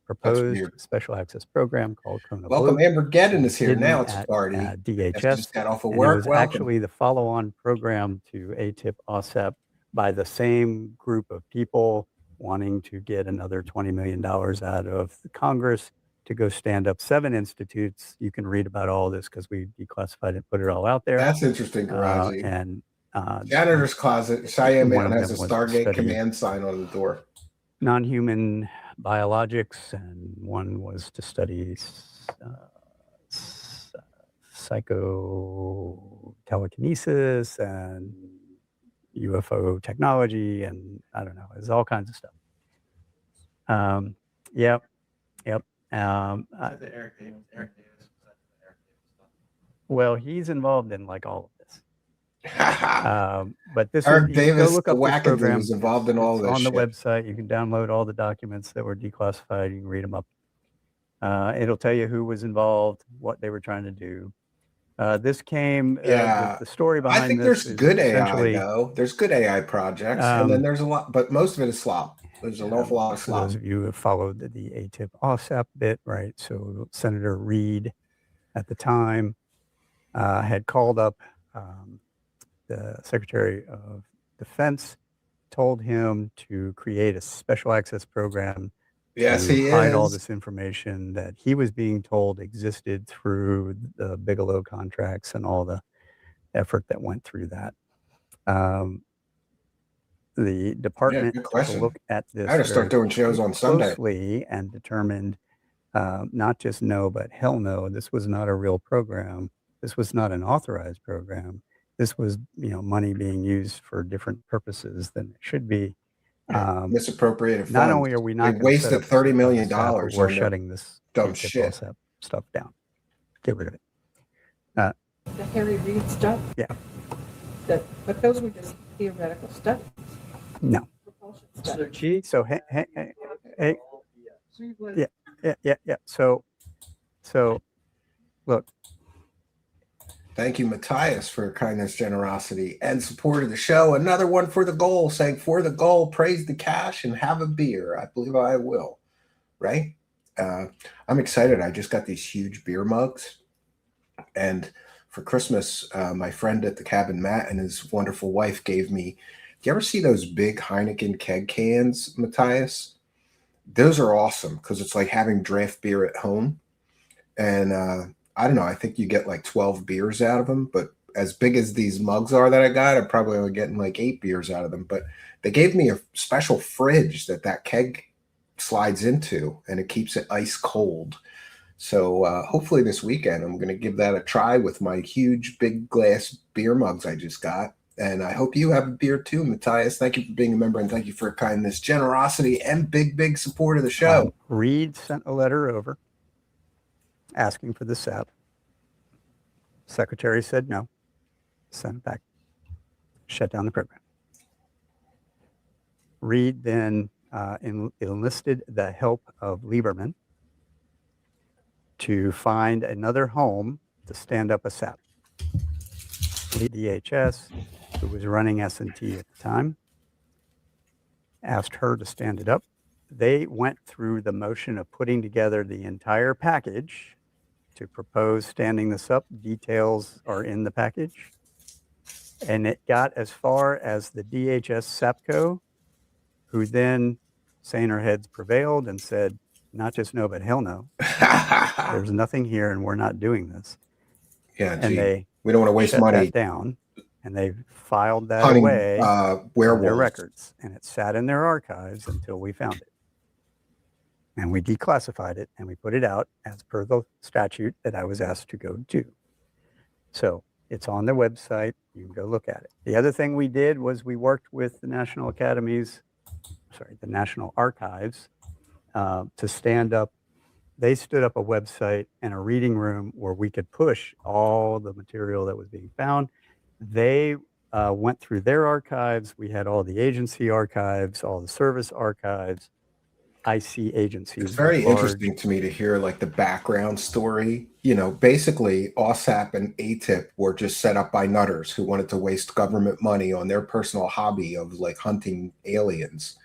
proposed weird. special access program called Kona Welcome, Blue. Amber Geddon It is here. hidden Now it's a at, party. DHS. Just got off of And it work. was Welcome. actually the follow-on program to ATIP OSEP by the same group of people wanting to get another $20 million out of the Congress to go stand up 7 institutes. You can read about all this because we declassified it, put it all out there. That's interesting, Garazi. And Janitor's closet. Cheyenne one Mountain of has a them was Stargate study command sign on the door. non-human biologics, and one was to study psychotelekinesis and UFO technology, and I don't know, there's all kinds of stuff. Yep. Well, he's involved in like all of this. But this Eric is, you can Davis, go look the up this wackadoo, program. is involved in all It's this on the shit. website. You can download all the documents that were declassified. You can read them up. It'll tell you who was involved, what they were trying to do. This came, Yeah. the story behind I think this there's is good AI essentially, though. There's good AI projects, and then there's a lot, but most of it is slop. There's an awful lot of for slop. those of you who have followed the ATIP OSAP bit, right? So Senator Reid at the time had called up the Secretary of Defense, told him to create a special access program Yes, to he hide all is. this information that he was being told existed through the Bigelow contracts and all the effort that went through that. The department good took a question. look at this I gotta start very doing shows on Sunday. closely and determined not just no, but hell no, this was not a real program. This was not an authorized program. This was, money being used for different purposes than it should be. Misappropriated Not funds. only are we not We going to wasted set up $30 million a staff, but we're on shutting this dumb ATIP shit. OSAP stuff down. Get rid of it. The Harry Reid stuff? Yeah. But those were just theoretical studies. No. Propulsion So studies. they're cheap. So hey, yeah. So look, Thank you, Matthias, for your kindness, generosity, and support of the show. Another one for the goal, saying for the goal, praise the cash and have a beer. I believe I will. Right? I'm excited. I just got these huge beer mugs. And for Christmas, my friend at the cabin, Matt, and his wonderful wife gave me, do you ever see those big Heineken keg cans, Matthias? Those are awesome because it's like having draft beer at home. And I don't know, I think you get like 12 beers out of them, but as big as these mugs are that I got, I'm probably only getting like 8 beers out of them. But they gave me a special fridge that keg slides into, and it keeps it ice cold. So hopefully this weekend, I'm going to give that a try with my huge big glass beer mugs I just got. And I hope you have a beer too, Matthias. Thank you for being a member, and thank you for your kindness, generosity, and big support of the show. Reid sent a letter over asking for the SAP. Secretary said no. Sent it back. Shut down the program. Reid then enlisted the help of Lieberman to find another home to stand up a SAP. DHS, who was running S&T at the time, asked her to stand it up. They went through the motion of putting together the entire package to propose standing this up. Details are in the package. And it got as far as the DHS SAPCO, who then, saner heads prevailed and said, not just no, but hell no. There's nothing here and we're not doing this. Yeah, And they we don't want to waste shut money that down, and they filed that hunting away from their werewolves. records, and it sat in their archives until we found it. And we declassified it and we put it out as per the statute that I was asked to go do. So it's on their website. You can go look at it. The other thing we did was we worked with the National Academies the National Archives to stand up. They stood up a website and a reading room where we could push all the material that was being found. They went through their archives. We had all the agency archives, all the service archives, IC agencies. It's very large. interesting to me to hear like the background story. You know, basically OSAP and ATIP were just set up by nutters who wanted to waste government money on their personal hobby of like hunting aliens.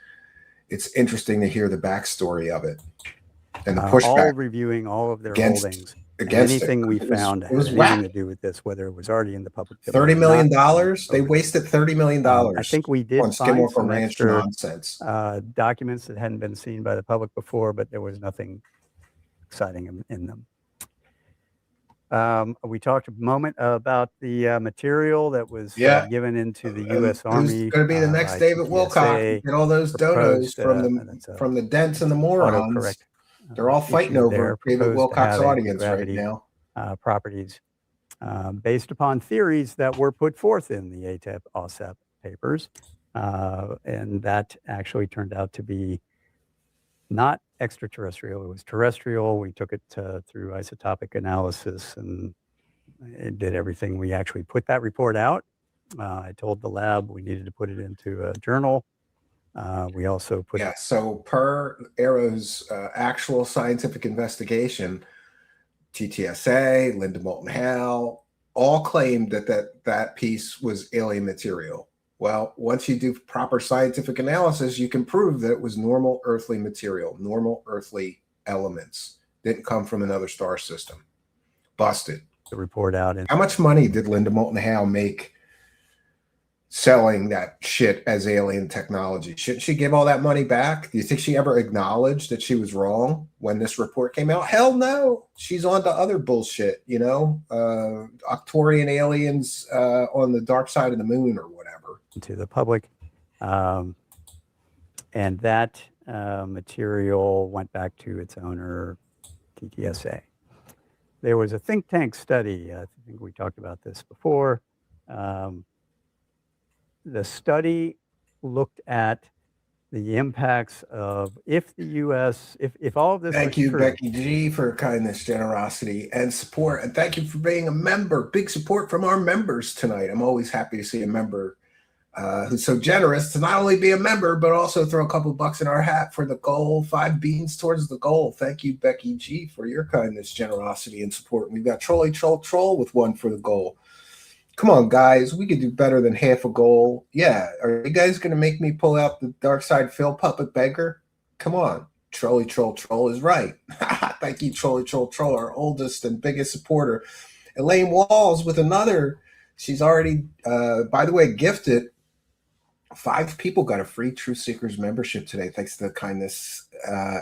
It's interesting to hear the backstory of it and the pushback. All reviewing all of their holdings. Anything we found had anything to do with this, whether it was already in the public domain. $30 million? They wasted $30 million. I think we did find some Ranch extra nonsense. documents that hadn't been seen by the public before, but there was nothing exciting in them. We talked a moment about the material that was given into the U.S. Army. Who's going to be the next David Wilcock? Get all those donos from the dents and the morons. They're all fighting over David Wilcock's audience right now. Properties based upon theories that were put forth in the ATIP OSAP papers. And that actually turned out to be not extraterrestrial. It was terrestrial. We took it through isotopic analysis and it did everything. We actually put that report out. I told the lab we needed to put it into a journal. We also put so per Arrow's actual scientific investigation, TTSA, Linda Moulton Howe, all claimed that piece was alien material. Well, once you do proper scientific analysis, you can prove that it was normal earthly material, normal earthly elements. Didn't come from another star system. Busted. The report out. How much money did Linda Moulton Howe make selling that shit as alien technology? Shouldn't she give all that money back? Do you think she ever acknowledged that she was wrong when this report came out? Hell no. She's on to other bullshit, you know, Octorian aliens on the dark side of the moon or whatever. To the public. And that material went back to its owner, TTSA. There was a think tank study. I think we talked about this before. The study looked at the impacts of if the U.S., if all of this Thank you, true, Becky G, for kindness, generosity, and support. And thank you for being a member. Big support from our members tonight. I'm always happy to see a member who's so generous to not only be a member, but also throw a couple bucks in our hat for the goal, 5 beans towards the goal. Thank you, Becky G, for your kindness, generosity, and support. We've got Trolley Troll with 1 for the goal. Come on, guys. We could do better than half a goal. Yeah. Are you guys going to make me pull out the Dark Side Phil Puppet Beggar? Come on. Trolley Troll is right. Thank you, Trolley Troll, our oldest and biggest supporter. Elaine Walls with another. She's already, by the way, gifted. 5 people got a free Truth Seekers membership today, thanks to the kindness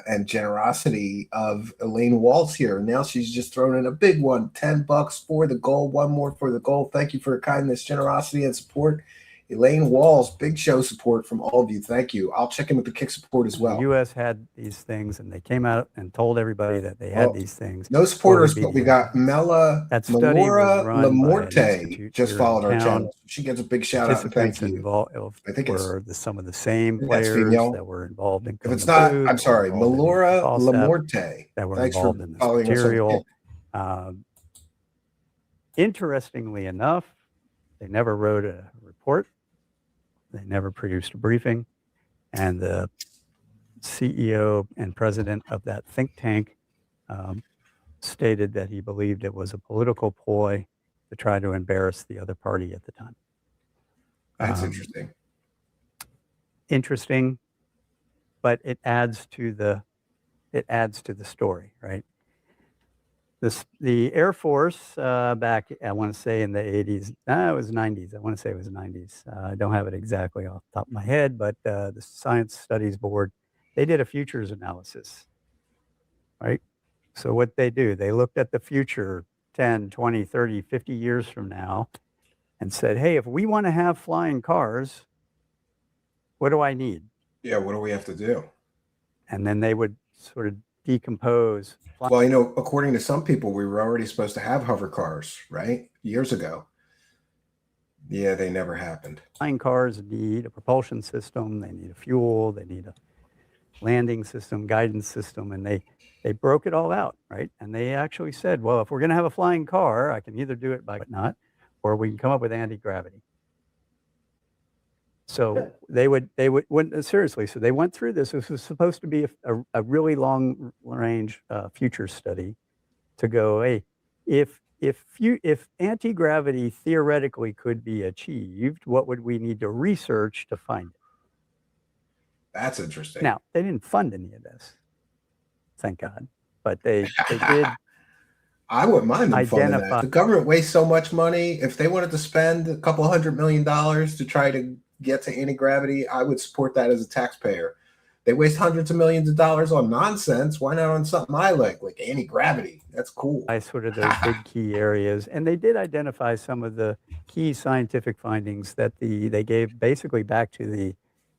and generosity of Elaine Walls here. Now she's just thrown in a big one, $10 for the goal, 1 more for the goal. Thank you for your kindness, generosity, and support. Elaine Walls, big show support from all of you. Thank you. I'll check in with the kick support as well. The U.S. had these things, and they came out and told everybody that they had these things. No supporters, but we got Melora Lamorte just followed our channel. She gets a big shout out and thank you. I think it's some of the same players that were involved in. If it's not, I'm sorry, Melora Lamorte. That were involved in this material. Interestingly enough, they never wrote a report. They never produced a briefing. And the CEO and president of that think tank stated that he believed it was a political ploy to try to embarrass the other party at the time. That's interesting. Interesting, but it adds to the story, right? The Air Force back, I want to say in the 80s, it was 90s. I want to say it was 90s. I don't have it exactly off the top of my head, but the Science Studies Board, they did a futures analysis, right? So what they do, they looked at the future 10, 20, 30, 50 years from now and said, hey, if we want to have flying cars, what do I need? Yeah, what do we have to do? And then they would sort of decompose. Well, you know, according to some people, we were already supposed to have hover cars, right? Years ago. Yeah, they never happened. Flying cars need a propulsion system, they need a fuel, they need a landing system, guidance system, and they broke it all out, right? And they actually said, well, if we're going to have a flying car, I can either do it by not, or we can come up with anti-gravity. So they would seriously. So they went through this. This was supposed to be a really long range future study to go, hey, if anti-gravity theoretically could be achieved, what would we need to research to find it? That's interesting. Now, they didn't fund any of this, thank God, but they did. I wouldn't mind them funding that. Identify- The government wastes so much money. If they wanted to spend a couple $100 million to try to get to anti-gravity, I would support that as a taxpayer. They waste hundreds of millions of dollars on nonsense. Why not on something I like anti-gravity? That's cool. Sort of those big key areas, and they did identify some of the key scientific findings that they gave basically back to the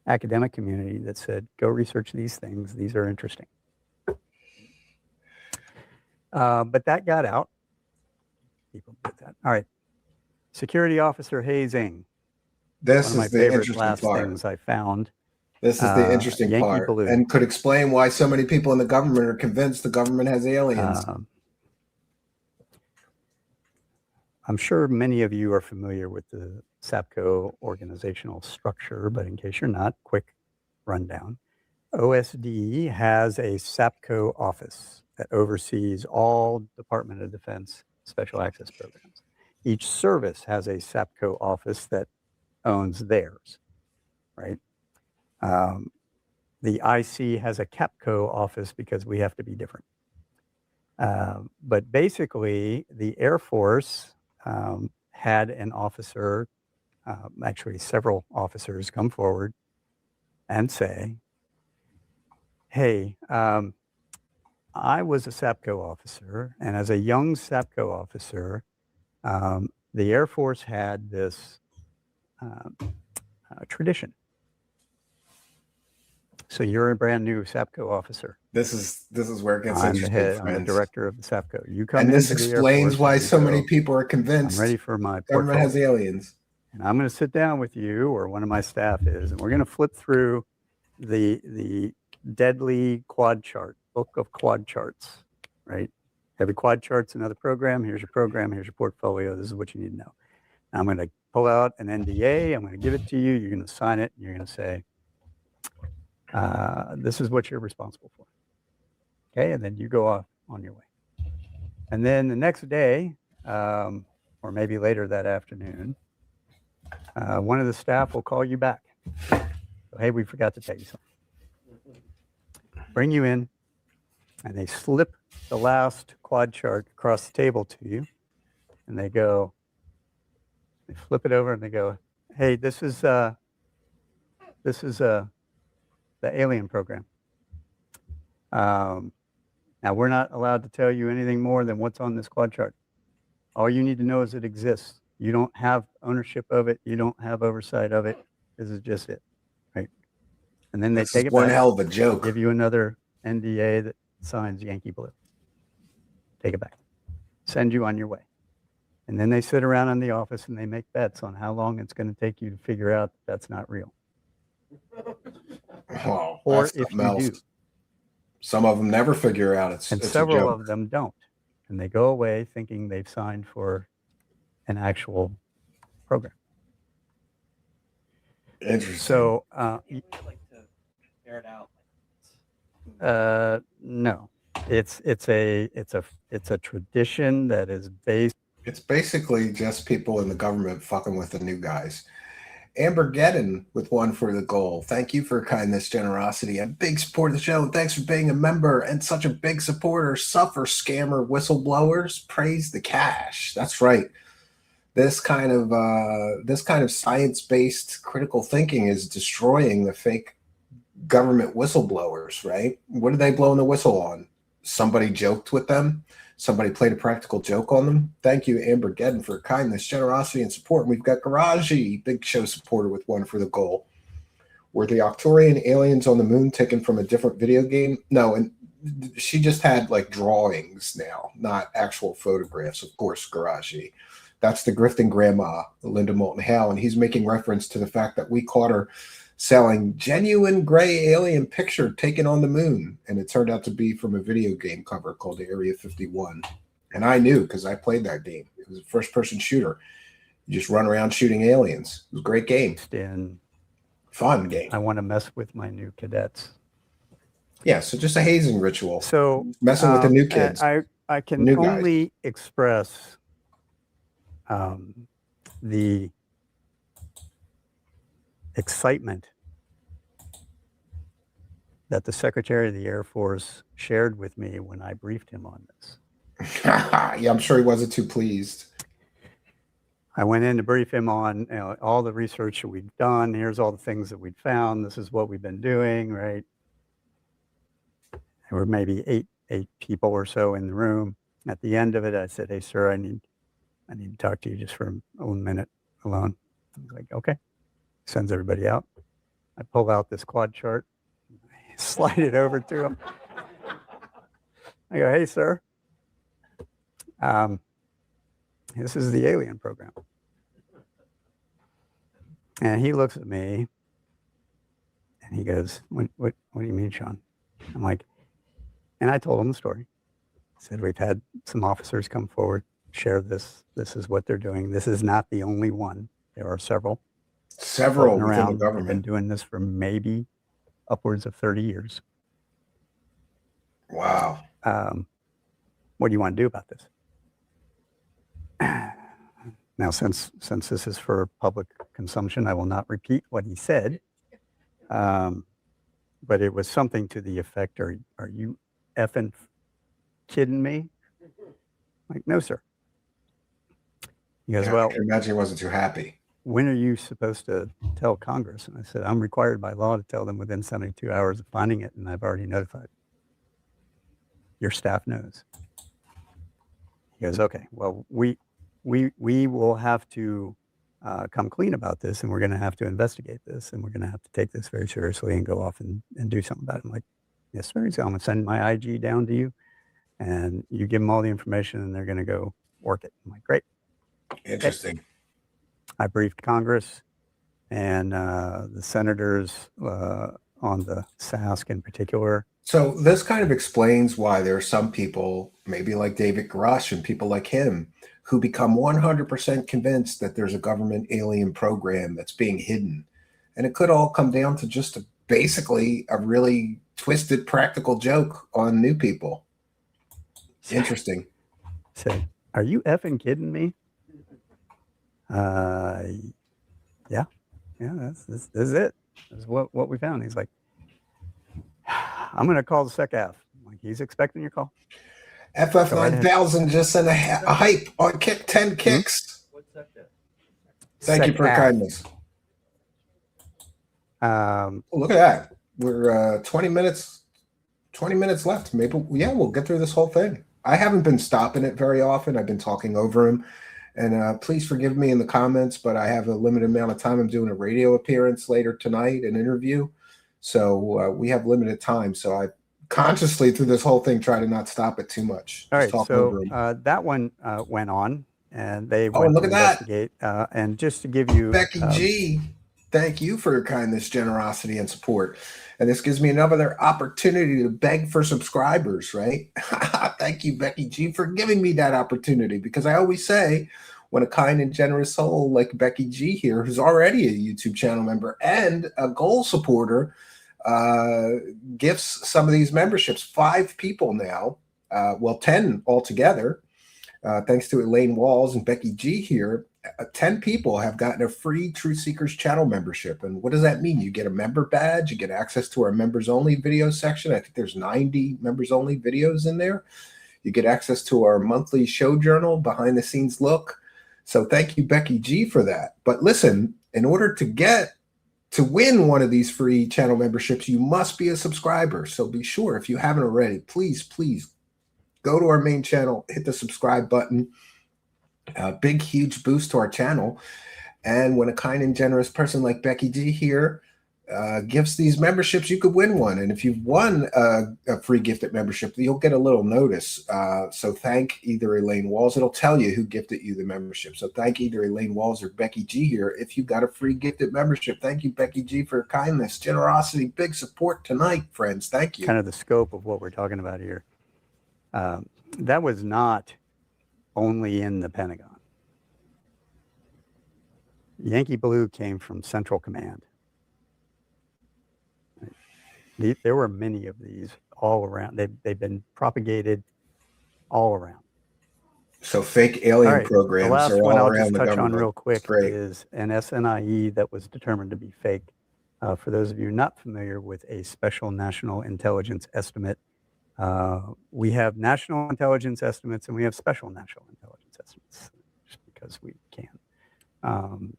academic community that said, go research these things. These are interesting. But that got out. People did that. All right. Security officer hazing. This One of is my the favorite interesting last part. things I found. This is the interesting Yankee part, Balloon. and could explain why so many people in the government are convinced the government has aliens. I'm sure many of you are familiar with the SAPCO organizational structure, but in case you're not, quick rundown. OSD has a SAPCO office that oversees all Department of Defense special access programs. Each service has a SAPCO office that owns theirs, right? The IC has a CAPCO office because we have to be different. But basically, the Air Force had an officer, actually several officers come forward and say, hey, I was a SAPCO officer, and as a young SAPCO officer, the Air Force had this tradition. So you're a brand new SAPCO officer. This is where it gets I'm the interesting, head, I'm the friends. director of the SAPCO. You come And this into the Air explains Force why and you so many go, people are I'm convinced ready for my government has portfolio. aliens. And I'm going to sit down with you, or one of my staff is, and we're going to flip through the deadly quad chart, book of quad charts, right? Every quad chart's another program. Here's your program. Here's your portfolio. This is what you need to know. Now I'm going to pull out an NDA. I'm going to give it to you. You're going to sign it. And you're going to say, this is what you're responsible for. Okay. And then you go off on your way. And then the next day, or maybe later that afternoon, one of the staff will call you back. So, hey, we forgot to tell you something. Bring you in, and they slip the last quad chart across the table to you, and they flip it over and they go, hey, this is the alien program. Now, we're not allowed to tell you anything more than what's on this quad chart. All you need to know is it exists. You don't have ownership of it. You don't have oversight of it. This is just it, right? And then they This take is it one back, hell of a joke. give you another NDA that signs Yankee Blue. Take it back. Send you on your way. And then they sit around in the office and they make bets on how long it's going to take you to figure out that that's not real. Oh, Or that's if something you else. do. Some of them never figure out it's And a several joke. of them don't. And they go away thinking they've signed for an actual program. Interesting. So, Like to bear it out. no, it's a tradition that is based. It's basically just people in the government fucking with the new guys. Amber Gedden with one for the goal. Thank you for kindness, generosity, and big support of the show. Thanks for being a member and such a big supporter. Suffer scammer whistleblowers. Praise the cash. That's right. This kind of science-based critical thinking is destroying the fake government whistleblowers, right? What are they blowing the whistle on? Somebody joked with them. Somebody played a practical joke on them. Thank you, Amber Gedden, for kindness, generosity, and support. And we've got Garaji, big show supporter with one for the goal. Were the Octorian aliens on the moon taken from a different video game? No, and she just had like drawings now, not actual photographs, of course, Garaji. That's the grifting grandma, Linda Moulton Howe, and he's making reference to the fact that we caught her selling genuine gray alien picture taken on the moon, and it turned out to be from a video game cover called Area 51. And I knew because I played that game. It was a first-person shooter. You just run around shooting aliens. It was a great game. And Fun game. I want to mess with my new cadets. Yeah, so just a hazing ritual. So Messing with the new kids. I can New guys. only express the excitement that the Secretary of the Air Force shared with me when I briefed him on this. Yeah, I'm sure he wasn't too pleased. I went in to brief him on all the research that we've done. Here's all the things that we'd found. This is what we've been doing, right? There were maybe eight people or so in the room. At the end of it, I said, "Hey, sir, I need to talk to you just for a minute alone." I was like, "Okay." Sends everybody out. I pull out this quad chart, slide it over to him. I go, "Hey, sir, this is the alien program." And he looks at me and he goes, what do you mean, Sean? I'm like, and I told him the story. I said, we've had some officers come forward, share this. This is what they're doing. This is not the only one. There are several. Several within the around. They've been government. doing this for maybe upwards of 30 years. Wow. What do you want to do about this? Now, since this is for public consumption, I will not repeat what he said. But it was something to the effect, are you effing kidding me? Like, no, sir. He goes, Yeah, well, I can imagine he wasn't too happy. when are you supposed to tell Congress? And I said, I'm required by law to tell them within 72 hours of finding it, and I've already notified. Your staff knows. He goes, okay, well, we will have to come clean about this, and we're going to have to investigate this, and we're going to have to take this very seriously and go off and do something about it. I'm like, yes, sir. So I'm going to send my IG down to you, and you give them all the information, and they're going to go work it. I'm like, great. Interesting. I briefed Congress and the senators on the SASC in particular. So this kind of explains why there are some people, maybe like David Grush and people like him, who become 100% convinced that there's a government alien program that's being hidden. And it could all come down to just basically a really twisted practical joke on new people. Interesting. Say, are you effing kidding me? Yeah, this is it. This is what we found. He's like, I'm going to call the SecAF. Like, he's expecting your call. FF 9000 just sent a hype on Kick 10 Kicks. What's that? Thank you for your kindness. Look at that. We're 20 minutes left. Maybe, yeah, we'll get through this whole thing. I haven't been stopping it very often. I've been talking over him. And please forgive me in the comments, but I have a limited amount of time. I'm doing a radio appearance later tonight, an interview. So we have limited time. So I consciously through this whole thing try to not stop it too much. All right, Just talk so over him. that one went on, and they Oh, went look to at that. investigate. And just to give you, Becky G, thank you for your kindness, generosity, and support. And this gives me another opportunity to beg for subscribers, right? Thank you, Becky G, for giving me that opportunity, because I always say when a kind and generous soul like Becky G here, who's already a YouTube channel member and a goal supporter, gifts some of these memberships, 5 people now, well, 10 altogether, thanks to Elaine Walls and Becky G here, 10 people have gotten a free Truth Seekers channel membership. And what does that mean? You get a member badge, you get access to our members only video section. I think there's 90 members only videos in there. You get access to our monthly show journal, behind the scenes look. So thank you, Becky G, for that. But listen, in order to win one of these free channel memberships, you must be a subscriber. So be sure, if you haven't already, please go to our main channel, hit the subscribe button. A big, huge boost to our channel. And when a kind and generous person like Becky G here gifts these memberships, you could win one. And if you've won a free gifted membership, you'll get a little notice. So thank either Elaine Walls. It'll tell you who gifted you the membership. So thank either Elaine Walls or Becky G here if you got a free gifted membership. Thank you, Becky G, for kindness, generosity, big support tonight, friends. Thank you. Kind of the scope of what we're talking about here. That was not only in the Pentagon. Yankee Blue came from Central Command. There were many of these all around. They've been propagated all around. So fake alien All right, programs the last are one all I'll around just the touch on government. real quick Great. is an SNIE that was determined to be fake. For those of you not familiar with a special national intelligence estimate, we have national intelligence estimates and we have special national intelligence estimates, just because we can.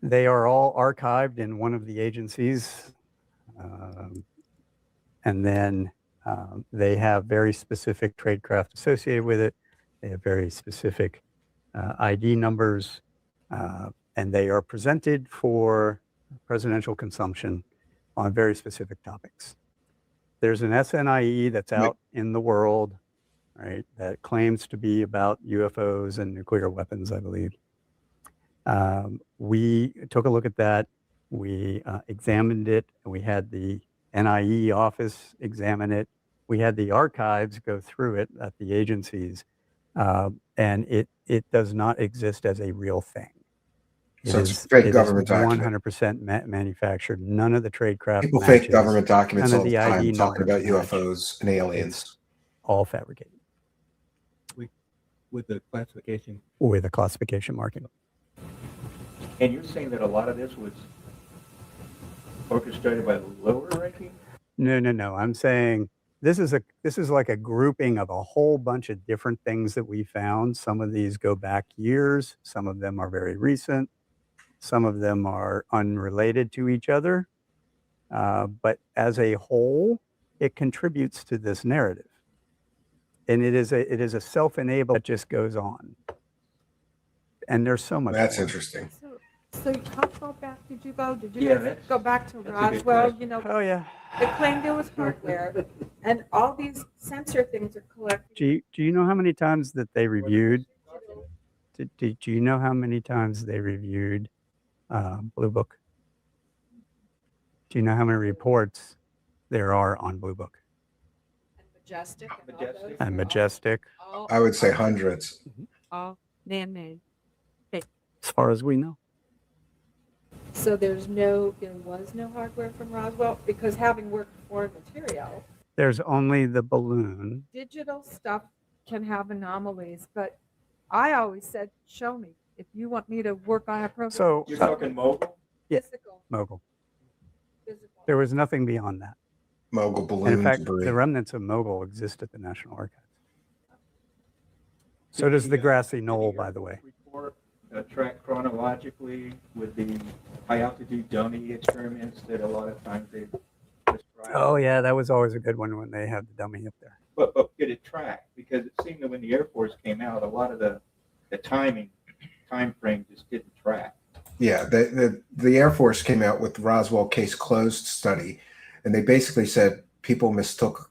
They are all archived in one of the agencies, and then they have very specific tradecraft associated with it. They have very specific ID numbers, and they are presented for presidential consumption on very specific topics. There's an SNIE that's out in the world, right, that claims to be about UFOs and nuclear weapons, I believe. We took a look at that. We examined it. We had the NIE office examine it. We had the archives go through it at the agencies, and it does not exist as a real thing. So it's fake government document. 100% manufactured. None of the tradecraft People matches. fake government documents None all of the the time ID talking about numbers match. UFOs and aliens. All fabricated With the classification. with a classification marking. And you're saying that a lot of this was orchestrated by the lower ranking? No. I'm saying this is like a grouping of a whole bunch of different things that we found. Some of these go back years. Some of them are very recent. Some of them are unrelated to each other. But as a whole, it contributes to this narrative. And it is a self-enabled that just goes on. And there's so much. That's more. interesting. So how far back did you go? Did you Yeah, guys that's- go back to that's a good Roswell? question. You know, Oh yeah. they claimed there was hardware, and all these sensor things are collected. Do you know how many times that they reviewed? Do you know how many times they reviewed Blue Book? Do you know how many reports there are on Blue Book Majestic. And all Majestic. those and are Majestic? I would say hundreds. all man-made. As far as we know. So there was no hardware from Roswell, because having worked for material, There's only the balloon. digital stuff can have anomalies, but I always said, show me. If you want me to work on a program, So You're talking mobile? yeah. physical, Mogul. physical. There was nothing beyond that. Mogul And balloon in fact, debris. the remnants of Mogul exist at the National Archives. So does the grassy knoll, by the way. Report track chronologically with the high altitude dummy experiments that a lot of times they describe. Oh yeah, that was always a good one when they had the dummy up there. But did it track? Because it seemed that when the Air Force came out, a lot of the time frame just didn't track. Yeah, the Air Force came out with the Roswell Case Closed study, and they basically said people mistook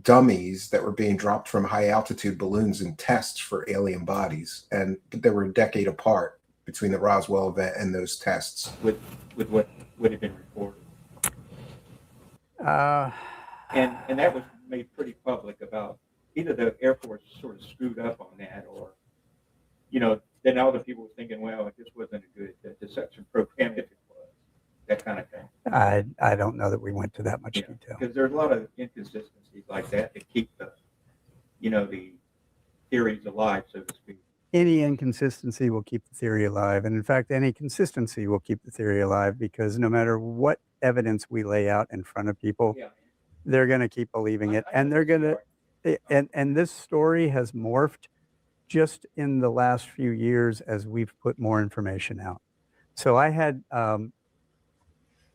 dummies that were being dropped from high altitude balloons in tests for alien bodies, and they were a decade apart between the Roswell event and those tests. With what would have been reported. And that was made pretty public about either the Air Force sort of screwed up on that, or, then other people were thinking, well, this wasn't a good deception program if it was, that kind of thing. I don't know that we went to that much detail. Because there's a lot of inconsistencies like that to keep the theories alive, so to speak. Any inconsistency will keep the theory alive. And in fact, any consistency will keep the theory alive, because no matter what evidence we lay out in front of people, Yeah. they're going to keep believing it. And they're going to, and this story has morphed just in the last few years as we've put more information out. So I had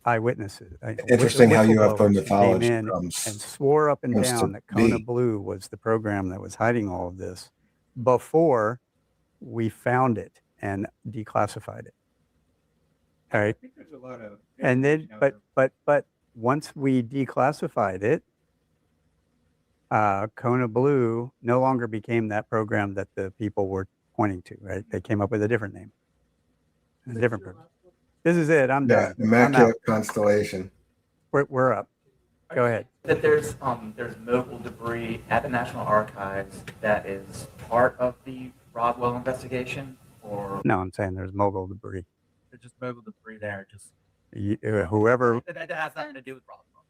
eyewitnesses. Interesting how UFO whistleblowers who mythology came in comes. and swore up and comes to down that Kona be. Blue was the program that was hiding all of this before we found it and declassified it. All right. I think there's a lot of. And then, information out but once we declassified it, Kona Blue no longer became that program that the people were pointing to, right? They came up with a different name. A different program. This is it. I'm Yeah, done. I'm out. Immaculate Constellation. We're up. Go ahead. That there's mobile debris at the National Archives that is part of the Rodwell investigation, or No, I'm saying there's mobile debris. there's just mobile debris there, just Whoever, that has nothing to do with Rodwell.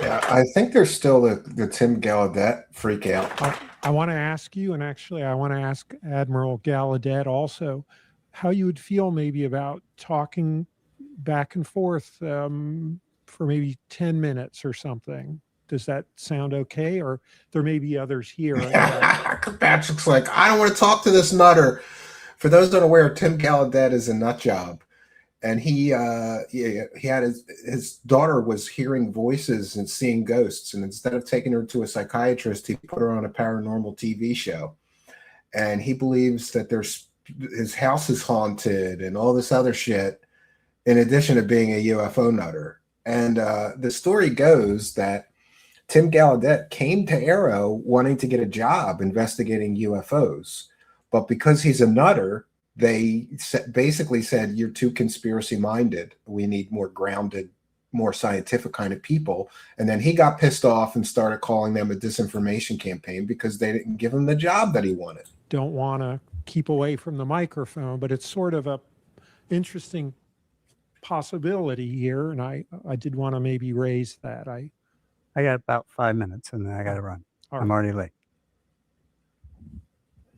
Yeah, I think there's still the Tim Gallaudet freak out. I want to ask you, and actually, I want to ask Admiral Gallaudet also, how you would feel maybe about talking back and forth for maybe 10 minutes or something. Does that sound okay? Or there may be others here. Kirkpatrick's like, I don't want to talk to this nutter. For those unaware, Tim Gallaudet is a nut job. And he had his daughter was hearing voices and seeing ghosts. And instead of taking her to a psychiatrist, he put her on a paranormal TV show. And he believes that his house is haunted and all this other shit, in addition to being a UFO nutter. And the story goes that Tim Gallaudet came to Aero wanting to get a job investigating UFOs. But because he's a nutter, they basically said, you're too conspiracy minded. We need more grounded, more scientific kind of people. And then he got pissed off and started calling them a disinformation campaign because they didn't give him the job that he wanted. Don't want to keep away from the microphone, but it's sort of a interesting possibility here. And I did want to maybe raise that. I I got about 5 minutes and then I got to run. All I'm right. already late.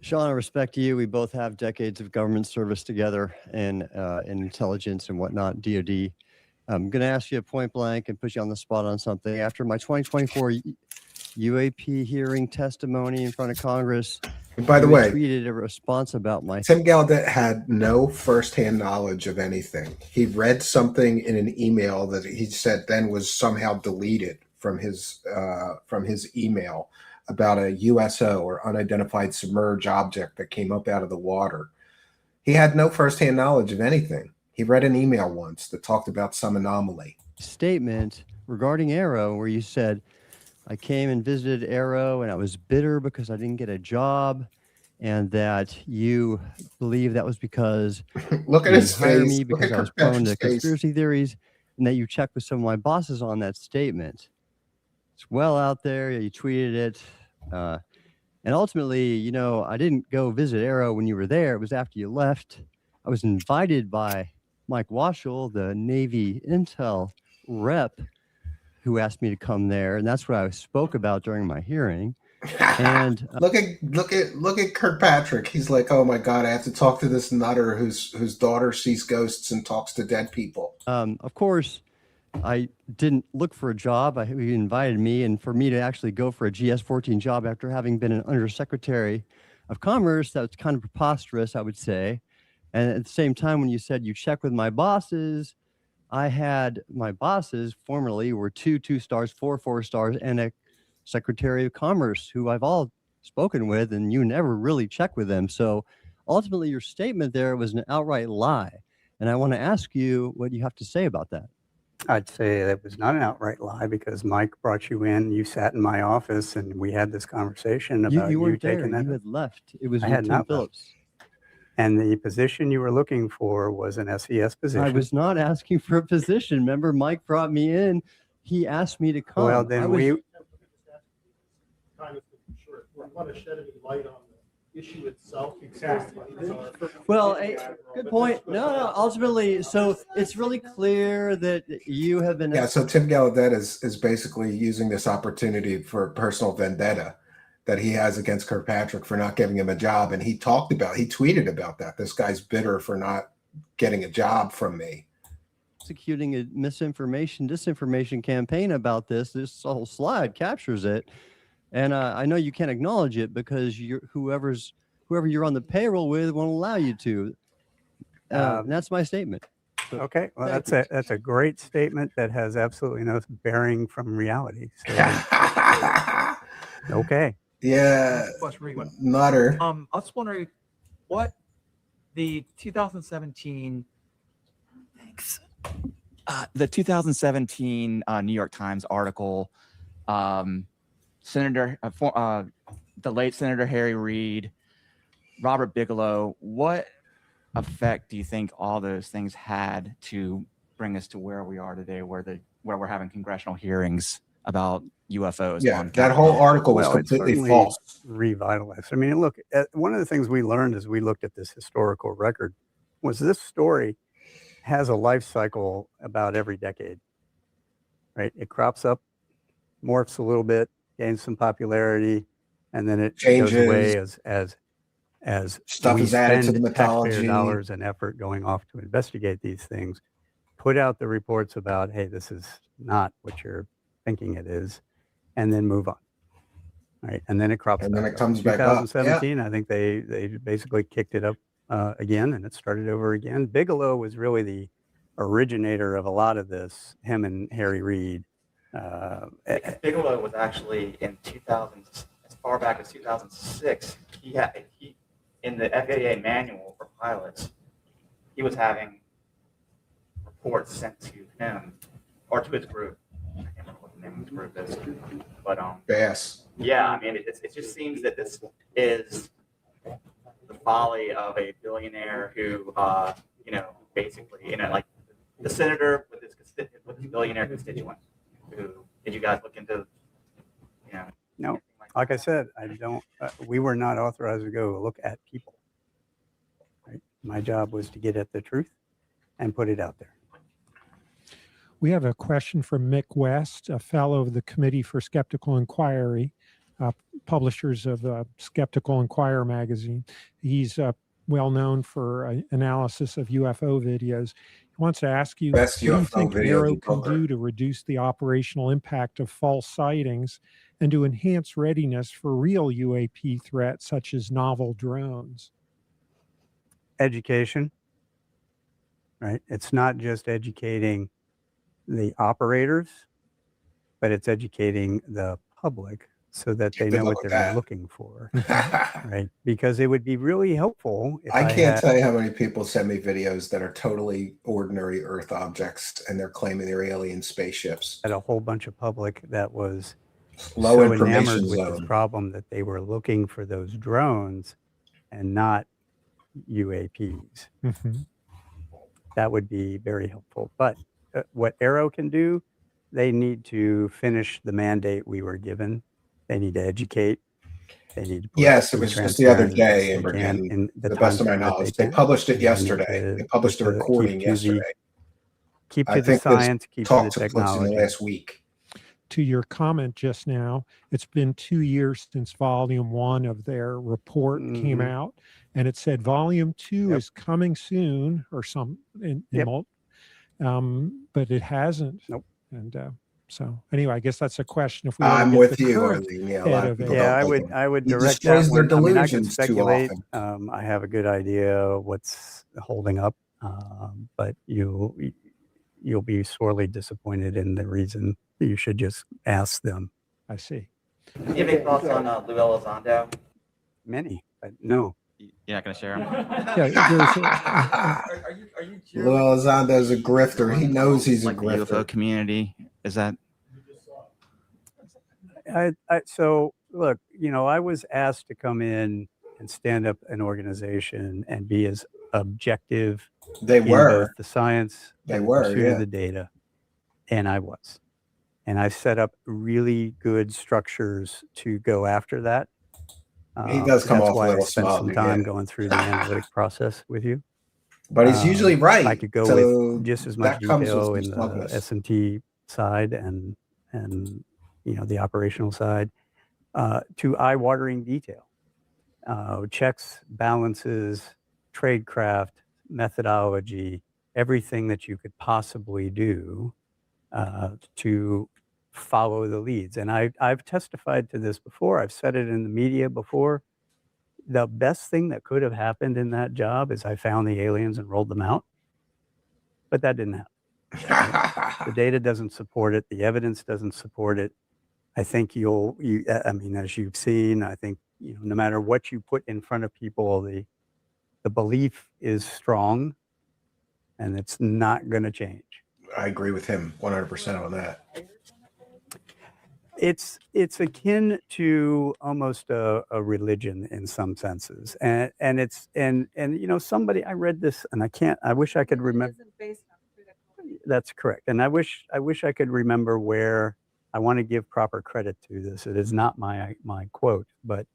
Sean, I respect you. We both have decades of government service together and in intelligence and whatnot, DOD. I'm going to ask you a point blank and put you on the spot on something. After my 2024 UAP hearing testimony in front of Congress, And by the you way, tweeted a response about my Tim Gallaudet had no firsthand knowledge of anything. He read something in an email that he said then was somehow deleted from his email about a USO or unidentified submerged object that came up out of the water. He had no firsthand knowledge of anything. He read an email once that talked about some anomaly. statement regarding Aero where you said, I came and visited Aero and I was bitter because I didn't get a job, and that you believe that was because Look at you his didn't hire face. me Look because at I was prone to Kirkpatrick's face. conspiracy theories, and that you checked with some of my bosses on that statement. It's well out there. You tweeted it. And ultimately, you know, I didn't go visit Aero when you were there. It was after you left. I was invited by Mike Waschel, the Navy Intel rep, who asked me to come there. And that's what I spoke about during my hearing. And look at Kirkpatrick. He's like, oh my God, I have to talk to this nutter whose daughter sees ghosts and talks to dead people. of course, I didn't look for a job. He invited me, and for me to actually go for a GS-14 job after having been an undersecretary of Commerce, that was kind of preposterous, I would say. And at the same time, when you said you check with my bosses, I had my bosses formerly were 2 stars, 4 stars, and a Secretary of Commerce who I've all spoken with, and you never really check with them. So ultimately, your statement there was an outright lie. And I want to ask you what you have to say about that. I'd say that was not an outright lie because Mike brought you in, you sat in my office, and we had this conversation about You weren't there. taking that. You had left. It was I with had Tim not left. Phillips. And the position you were looking for was an SES position. I was not asking for a position. Remember, Mike brought me in. He asked me to come. Well, I then was- we, kind of short. Do you want to shed any light on the issue itself? Exactly. Well, good point. No, ultimately, so it's really clear that you have been. Yeah, so Tim Gallaudet is basically using this opportunity for personal vendetta that he has against Kirkpatrick for not giving him a job. And he tweeted about that. This guy's bitter for not getting a job from me. Executing a disinformation campaign about this. This whole slide captures it. And I know you can't acknowledge it because whoever you're on the payroll with won't allow you to. And that's my statement. So, okay, well, thank that's a great statement that has absolutely no bearing from reality. So, okay. Yeah, Question for you. Nutter. I was wondering what the 2017 New York Times article, the late Senator Harry Reid, Robert Bigelow, what effect do you think all those things had to bring us to where we are today, where we're having congressional hearings about UFOs? Yeah, on that Capitol whole article was Well, it's completely certainly false. revitalized. I mean, look, one of the things we learned as we looked at this historical record was this story has a life cycle about every decade, right? It crops up, morphs a little bit, gains some popularity, and then it goes away Changes. as Stuff we is added to spend the taxpayer mythology. dollars and effort going off to investigate these things, put out the reports about, hey, this is not what you're thinking it is, and then move on. Right, and then it crops And then back it up. comes back up. 2017, I think they basically kicked it up again, and it started over again. Bigelow was really the originator of a lot of this. Him and Harry Reid. Bigelow was actually in 2000, as far back as 2006. He in the FAA manual for pilots, he was having reports sent to him or to his group. I can't remember what the name of his group is, but Bass. yeah, I mean, it just seems that this is the folly of a billionaire who, basically, like the senator with his billionaire constituent. Who did you guys look into? No, like I said, I don't. We were not authorized to go look at people. Right? My job was to get at the truth and put it out there. We have a question from Mick West, a fellow of the Committee for Skeptical Inquiry, publishers of Skeptical Inquirer magazine. He's well known for analysis of UFO videos. He wants to ask you, Best what do you UFO think video Aero in can poker. do to reduce the operational impact of false sightings and to enhance readiness for real UAP threats such as novel drones? Education, right? It's not just educating the operators, but it's educating the public so that they know what they're looking for, right? Because it would be really helpful if I can't tell you how many people send me videos that are totally ordinary Earth objects, and they're claiming they're alien spaceships. Had a whole bunch of public that was Low so information enamored with zone. this problem that they were looking for those drones and not UAPs. That would be very helpful. But what Aero can do, they need to finish the mandate we were given. They need to educate. They need to put Yes, it was just the other day, in the best of my knowledge. They published it yesterday. They published a recording yesterday. Keep to the science, keep to the in the technology. last week. To your comment just now, it's been 2 years since volume 1 of their report came out, and it said volume 2 is coming soon or but it hasn't. Nope. And so anyway, I guess that's a question. If we I'm with you, Arlene. I would direct that one. I mean, I can speculate. I have a good idea what's holding up, but you'll be sorely disappointed in the reason. You should just ask them. I see. Do you have any thoughts on Lou Elizondo? Many, but no. You're not going to share them? Lou Elizondo's a grifter. He knows he's a grifter. The UFO community, is that? So look, I was asked to come in and stand up an organization and be as objective. They were both the science. They were the data, and I was. And I set up really good structures to go after that. He does come off a little I spent some time going through the analytic process with you. But he's usually right. I could go with just as much detail in the S&T side and the operational side to eye-watering detail. Checks, balances, tradecraft, methodology, everything that you could possibly do to follow the leads. And I've testified to this before. I've said it in the media before. The best thing that could have happened in that job is I found the aliens and rolled them out. But that didn't happen. The data doesn't support it. The evidence doesn't support it. I think I mean, as you've seen, I think, no matter what you put in front of people, the belief is strong and it's not going to change. I agree with him 100% on that. It's akin to almost a religion in some senses. And somebody, I read this and I wish I could remember. That's correct. And I wish I could remember where. I want to give proper credit to this. It is not my quote, but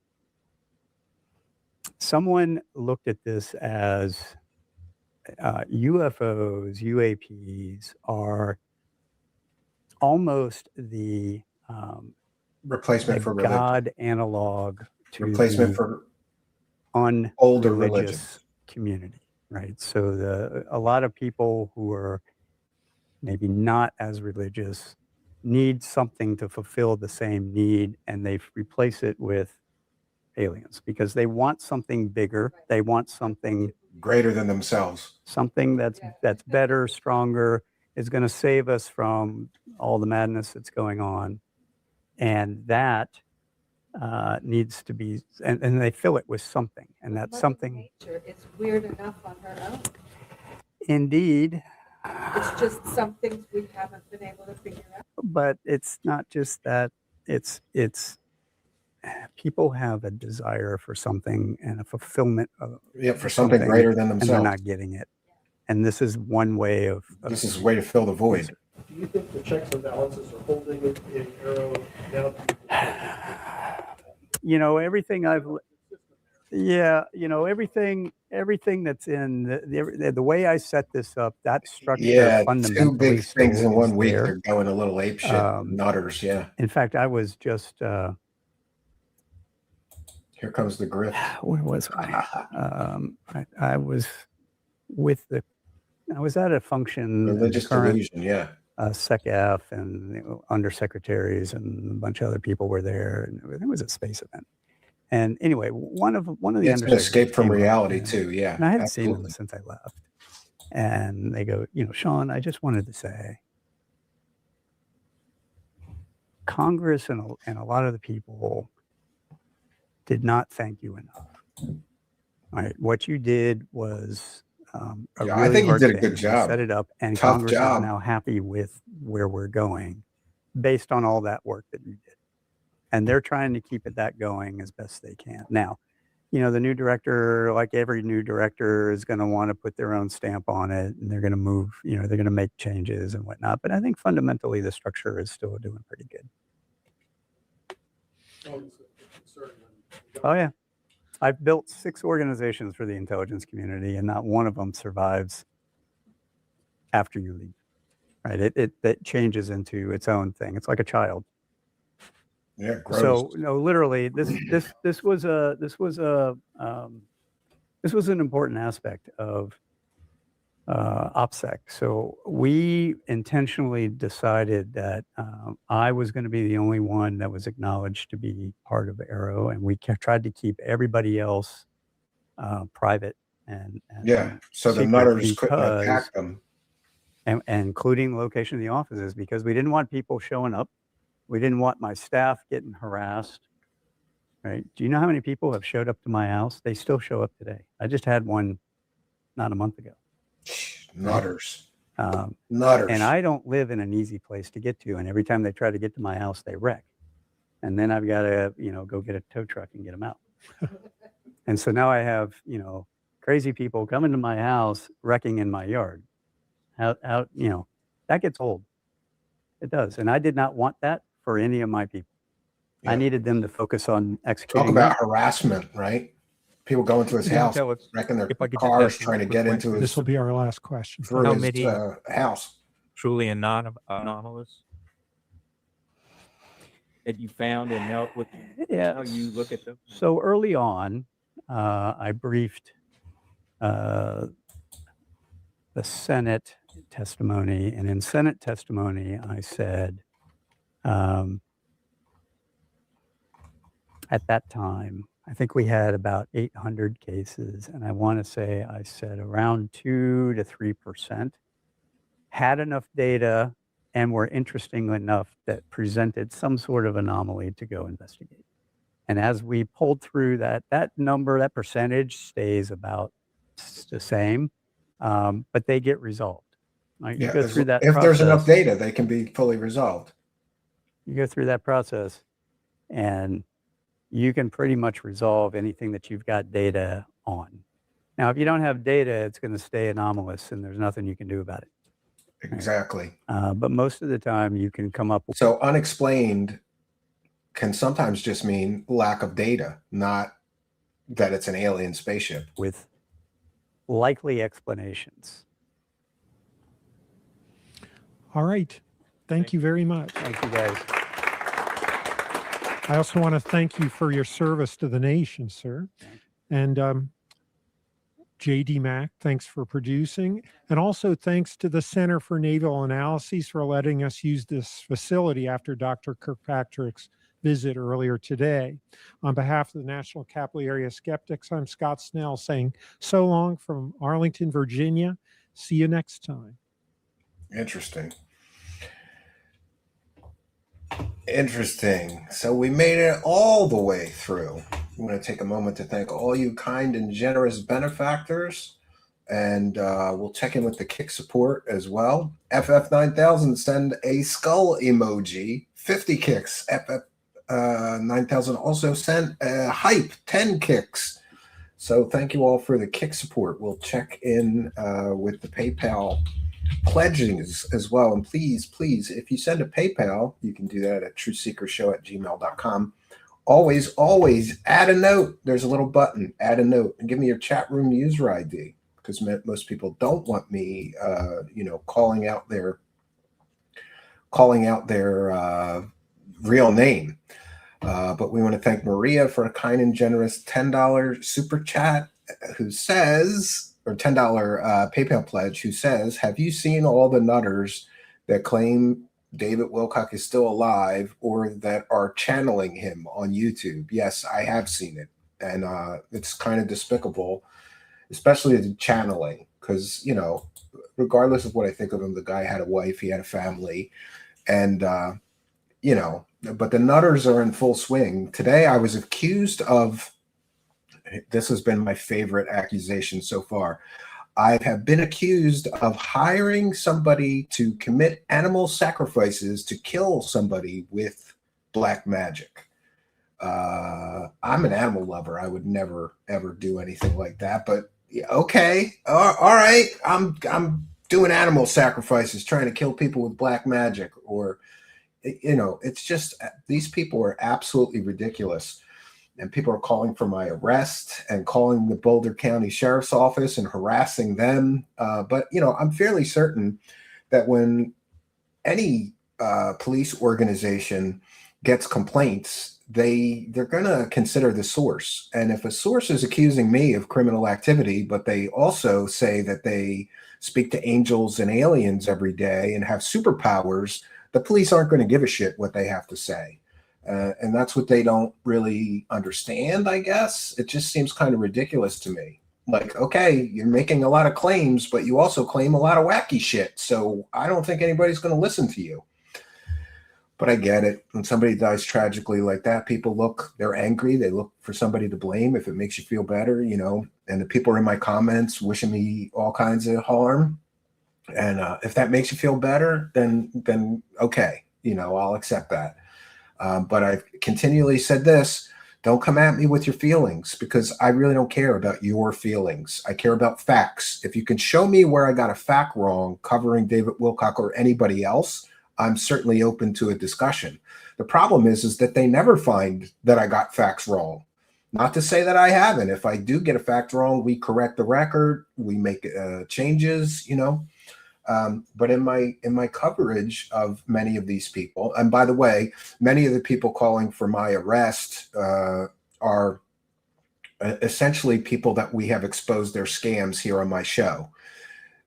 someone looked at this as UFOs, UAPs are almost the replacement for religion. God analog to replacement for older religious community, right? So a lot of people who are maybe not as religious need something to fulfill the same need, and they replace it with aliens because they want something bigger. They want something greater than themselves, something that's better, stronger, is going to save us from all the madness that's going on. And that needs to be, and they fill it with something, and that's something. Nature is weird enough on her own. Indeed. It's just some things we haven't been able to figure out. But it's not just that. It's people have a desire for something and a fulfillment of for something greater than themselves, and they're not getting it. And this is one way of this is a way to fill the void. Do you think the checks and balances are holding it in Arrow now? Everything I've everything that's in the way I set this up, that structure fundamentally 2 big things in 1 week. There. They're going a little ape shit. Nutters, yeah. In fact, I was just here comes the grift. Where was I? I was I was at a function. Religious delusion, yeah. SecF and undersecretaries and a bunch of other people were there, and it was a space event. And anyway, one of the it's an escape from reality too, yeah. And I hadn't seen them since I left. And they go, Sean, I just wanted to say, Congress and a lot of the people did not thank you enough. All right, what you did was really I think you did a good you job. set it up, and Tough Congress job. is now happy with where we're going based on all that work that you did. And they're trying to keep that going as best they can. Now, the new director, like every new director, is going to want to put their own stamp on it, and they're going to move, they're going to make changes and whatnot. But I think fundamentally the structure is still doing pretty good. Oh, yeah. I've built 6 organizations for the intelligence community, and not one of them survives after you leave, right? It changes into its own thing. It's like a child. Yeah, gross. So no, literally, this was an important aspect of OPSEC. So we intentionally decided that I was going to be the only one that was acknowledged to be part of Arrow, and we tried to keep everybody else private and so the nutters couldn't attack them, and including location of the offices, because we didn't want people showing up. We didn't want my staff getting harassed, right? Do you know how many people have showed up to my house? They still show up today. I just had one not a month ago. Nutters. Nutters. And I don't live in an easy place to get to. And every time they try to get to my house, they wreck. And then I've got to, go get a tow truck and get them out. And so now I have, crazy people coming to my house, wrecking in my yard. How that gets old. It does. And I did not want that for any of my people. Yeah. I needed them to focus on executing. Talk about harassment, right? People going to his house, wrecking their cars, trying to get into his. This will be our last question. Through How his many house. Truly anomalous that you found and helped with how you look at them? So early on, I briefed the Senate testimony, and in Senate testimony, I said, at that time, I think we had about 800 cases, and I want to say I said around 2 to 3% had enough data and were interesting enough that presented some sort of anomaly to go investigate. And as we pulled through that number, that percentage stays about the same, but they get resolved. Right? You Yeah, go through that if process. there's enough data, they can be fully resolved. You go through that process, and you can pretty much resolve anything that you've got data on. Now, if you don't have data, it's going to stay anomalous, and there's nothing you can do about it. Exactly. But most of the time, you can come up with. So unexplained can sometimes just mean lack of data, not that it's an alien spaceship. With likely explanations. All right. Thank you very much. Thank you, guys. I also want to thank you for your service to the nation, sir. And JD Mack, thanks for producing. And also thanks to the Center for Naval Analyses for letting us use this facility after Dr. Kirkpatrick's visit earlier today. On behalf of the National Capital Area Skeptics, I'm Scott Snell saying so long from Arlington, Virginia. See you next time. Interesting. Interesting. So we made it all the way through. I'm going to take a moment to thank all you kind and generous benefactors, and we'll check in with the kick support as well. FF9000 send a skull emoji, 50 kicks. FF9000 also sent a hype, 10 kicks. So thank you all for the kick support. We'll check in with the PayPal pledgings as well. And please, if you send a PayPal, you can do that at truthseekershow@gmail.com. Always add a note. There's a little button, add a note, and give me your chat room user ID, because most people don't want me, calling out their real name. But we want to thank Maria for a kind and generous $10 super chat, who says, or $10 PayPal pledge, who says, have you seen all the nutters that claim David Wilcock is still alive or that are channeling him on YouTube? Yes, I have seen it. And it's kind of despicable, especially the channeling, because, regardless of what I think of him, the guy had a wife, he had a family, and, but the nutters are in full swing. Today I was accused of, this has been my favorite accusation so far. I have been accused of hiring somebody to commit animal sacrifices to kill somebody with black magic. I'm an animal lover. I would never, ever do anything like that. But okay, all right. I'm doing animal sacrifices, trying to kill people with black magic. Or, it's just, these people are absolutely ridiculous. And people are calling for my arrest and calling the Boulder County Sheriff's Office and harassing them. But I'm fairly certain that when any police organization gets complaints, they're going to consider the source. And if a source is accusing me of criminal activity, but they also say that they speak to angels and aliens every day and have superpowers, the police aren't going to give a shit what they have to say. And that's what they don't really understand, I guess. It just seems kind of ridiculous to me. Like, okay, you're making a lot of claims, but you also claim a lot of wacky shit. So I don't think anybody's going to listen to you. But I get it. When somebody dies tragically like that, they're angry. They look for somebody to blame if it makes you feel better, and the people are in my comments wishing me all kinds of harm. And if that makes you feel better, then okay, I'll accept that. But I've continually said this: don't come at me with your feelings, because I really don't care about your feelings. I care about facts. If you can show me where I got a fact wrong covering David Wilcock or anybody else, I'm certainly open to a discussion. The problem is that they never find that I got facts wrong. Not to say that I haven't. If I do get a fact wrong, we correct the record, we make changes, But in my coverage of many of these people, and by the way, many of the people calling for my arrest are essentially people that we have exposed their scams here on my show.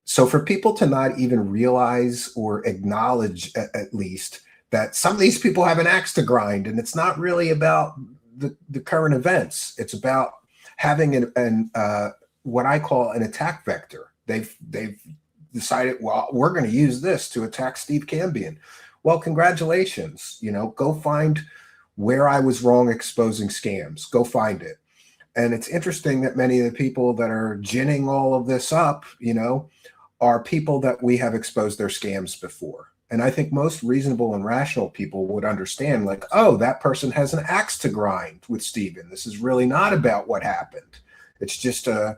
So for people to not even realize or acknowledge, at least, that some of these people have an axe to grind, and it's not really about the current events. It's about having an what I call an attack vector. They've decided, well, we're going to use this to attack Steve Cambion. Well, congratulations. Go find where I was wrong exposing scams. Go find it. And it's interesting that many of the people that are ginning all of this up, are people that we have exposed their scams before. And I think most reasonable and rational people would understand, like, oh, that person has an axe to grind with Steven. This is really not about what happened. It's just a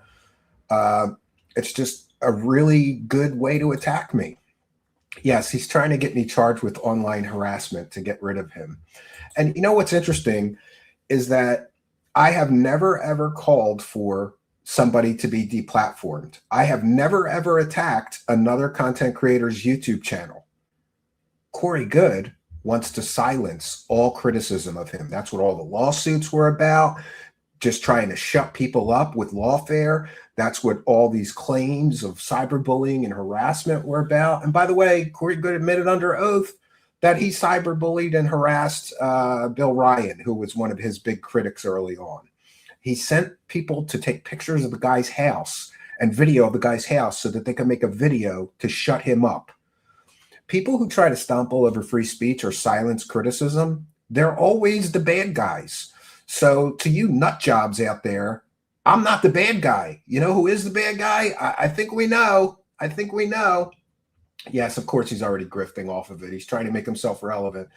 really good way to attack me. Yes, he's trying to get me charged with online harassment to get rid of him. And what's interesting is that I have never, ever called for somebody to be deplatformed. I have never, ever attacked another content creator's YouTube channel. Corey Good wants to silence all criticism of him. That's what all the lawsuits were about, just trying to shut people up with lawfare. That's what all these claims of cyberbullying and harassment were about. And by the way, Corey Good admitted under oath that he cyberbullied and harassed Bill Ryan, who was one of his big critics early on. He sent people to take pictures of the guy's house and video of the guy's house so that they could make a video to shut him up. People who try to stomp all over free speech or silence criticism, they're always the bad guys. So to you nut jobs out there, I'm not the bad guy. You know who is the bad guy? I think we know. Yes, of course, he's already grifting off of it. He's trying to make himself relevant.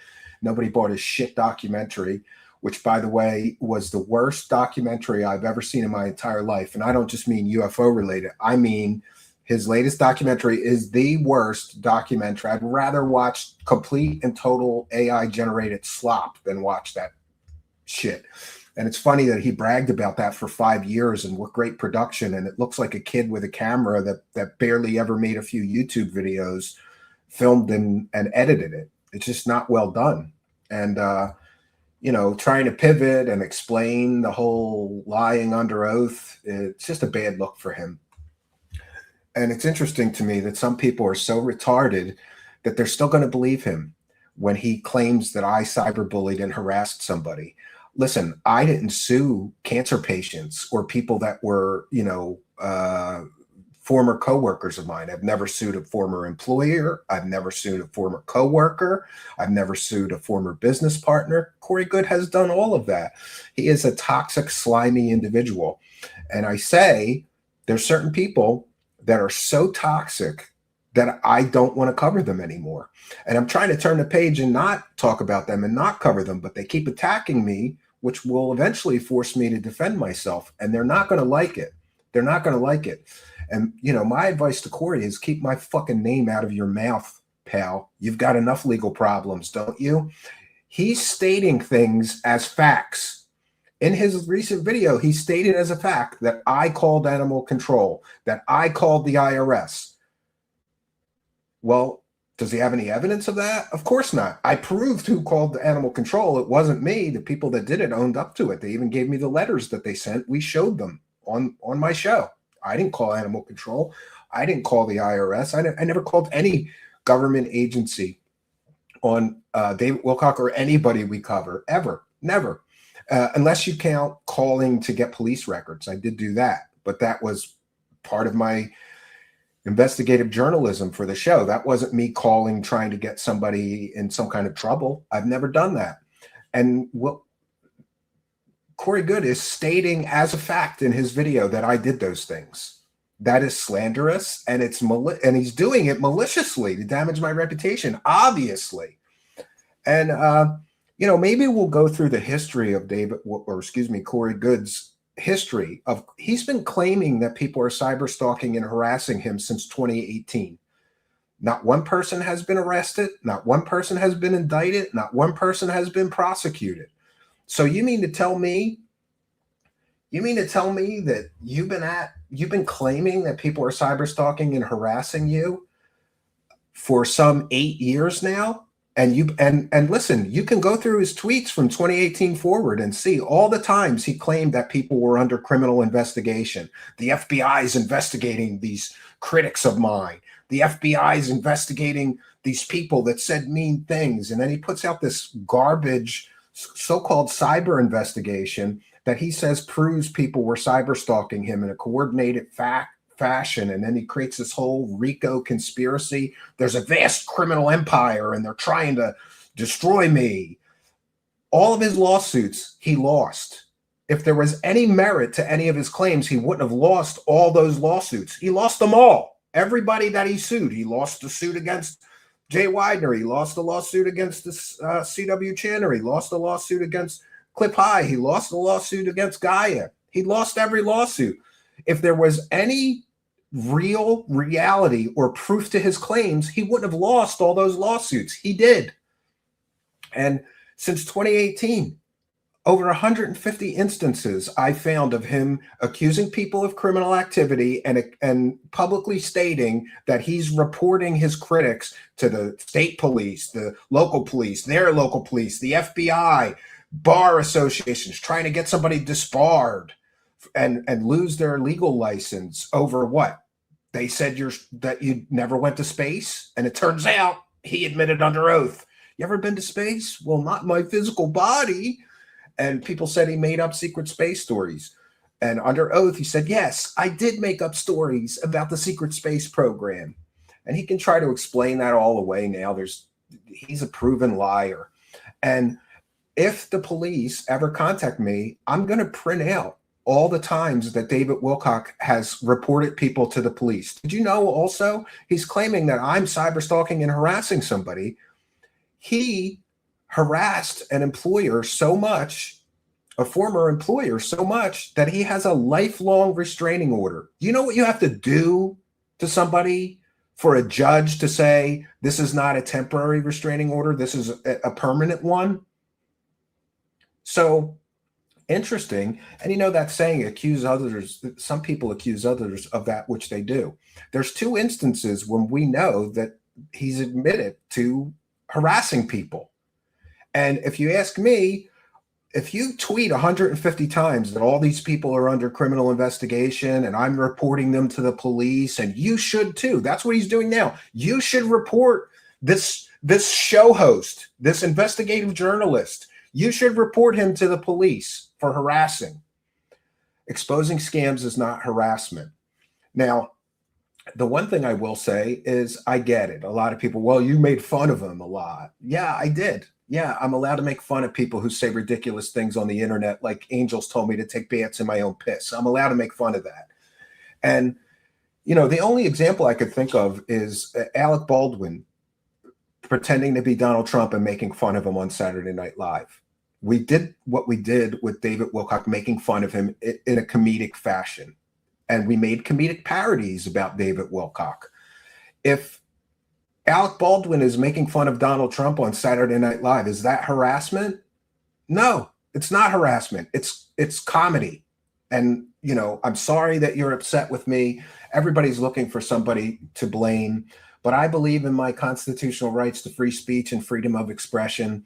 Nobody bought his shit documentary, which, by the way, was the worst documentary I've ever seen in my entire life. And I don't just mean UFO related. I mean, his latest documentary is the worst documentary. I'd rather watch complete and total AI generated slop than watch that shit. And it's funny that he bragged about that for 5 years and what great production. And it looks like a kid with a camera that barely ever made a few YouTube videos, filmed and edited it. It's just not well done. And, trying to pivot and explain the whole lying under oath, it's just a bad look for him. And it's interesting to me that some people are so retarded that they're still going to believe him when he claims that I cyberbullied and harassed somebody. Listen, I didn't sue cancer patients or people that were, former coworkers of mine. I've never sued a former employer. I've never sued a former coworker. I've never sued a former business partner. Corey Good has done all of that. He is a toxic, slimy individual. And I say there's certain people that are so toxic that I don't want to cover them anymore. And I'm trying to turn the page and not talk about them and not cover them, but they keep attacking me, which will eventually force me to defend myself. And they're not going to like it. They're not going to like it. And, my advice to Corey is keep my fucking name out of your mouth, pal. You've got enough legal problems, don't you? He's stating things as facts. In his recent video, he stated as a fact that I called animal control, that I called the IRS. Well, does he have any evidence of that? Of course not. I proved who called the animal control. It wasn't me. The people that did it owned up to it. They even gave me the letters that they sent. We showed them on my show. I didn't call animal control. I didn't call the IRS. I never called any government agency on David Wilcock or anybody we cover, ever, never. Unless you count calling to get police records. I did do that, but that was part of my investigative journalism for the show. That wasn't me calling, trying to get somebody in some kind of trouble. I've never done that. And what Corey Good is stating as a fact in his video that I did those things. That is slanderous, and and he's doing it maliciously to damage my reputation, obviously. And maybe we'll go through the history of Corey Good's history of. He's been claiming that people are cyber stalking and harassing him since 2018. Not one person has been arrested. Not one person has been indicted. Not one person has been prosecuted. So you mean to tell me that you've been claiming that people are cyber stalking and harassing you for some 8 years now? And listen, you can go through his tweets from 2018 forward and see all the times he claimed that people were under criminal investigation. The FBI is investigating these critics of mine. The FBI is investigating these people that said mean things. And then he puts out this garbage so-called cyber investigation that he says proves people were cyber stalking him in a coordinated fashion, and then he creates this whole RICO conspiracy. There's a vast criminal empire and they're trying to destroy me. All of his lawsuits he lost. If there was any merit to any of his claims, he wouldn't have lost all those lawsuits. He lost them all. Everybody that he sued. He lost the suit against Jay Widener. He lost the lawsuit against the C.W. Channer. He lost the lawsuit against Cliff High. He lost the lawsuit against Gaia. He lost every lawsuit. If there was any real reality or proof to his claims, he wouldn't have lost all those lawsuits. He did. And since 2018, over 150 instances I found of him accusing people of criminal activity and publicly stating that he's reporting his critics to the state police, the local police, their local police, the FBI, bar associations, trying to get somebody disbarred and lose their legal license over what? They said that you never went to space, and it turns out he admitted under oath. You ever been to space? Well, not my physical body. And people said he made up secret space stories. And under oath, he said, yes, I did make up stories about the secret space program. And he can try to explain that all away now. He's a proven liar. And if the police ever contact me, I'm going to print out all the times that David Wilcock has reported people to the police. Did you know also he's claiming that I'm cyber stalking and harassing somebody? He harassed an employer so much, a former employer so much, that he has a lifelong restraining order. You know what you have to do to somebody for a judge to say, this is not a temporary restraining order, this is a permanent one? So interesting. And you know that saying, accuse others, some people accuse others of that which they do. There's two instances when we know that he's admitted to harassing people. And if you ask me, if you tweet 150 times that all these people are under criminal investigation and I'm reporting them to the police, and you should too, that's what he's doing now. You should report this show host, this investigative journalist. You should report him to the police for harassing. Exposing scams is not harassment. Now, the one thing I will say is I get it. A lot of people, well, you made fun of him a lot. Yeah, I did. Yeah, I'm allowed to make fun of people who say ridiculous things on the internet, like angels told me to take baths in my own piss. I'm allowed to make fun of that. And, you know, the only example I could think of is Alec Baldwin pretending to be Donald Trump and making fun of him on Saturday Night Live. We did what we did with David Wilcock, making fun of him in a comedic fashion. And we made comedic parodies about David Wilcock. If Alec Baldwin is making fun of Donald Trump on Saturday Night Live, is that harassment? No, it's not harassment. It's comedy. And, you know, I'm sorry that you're upset with me. Everybody's looking for somebody to blame. But I believe in my constitutional rights to free speech and freedom of expression.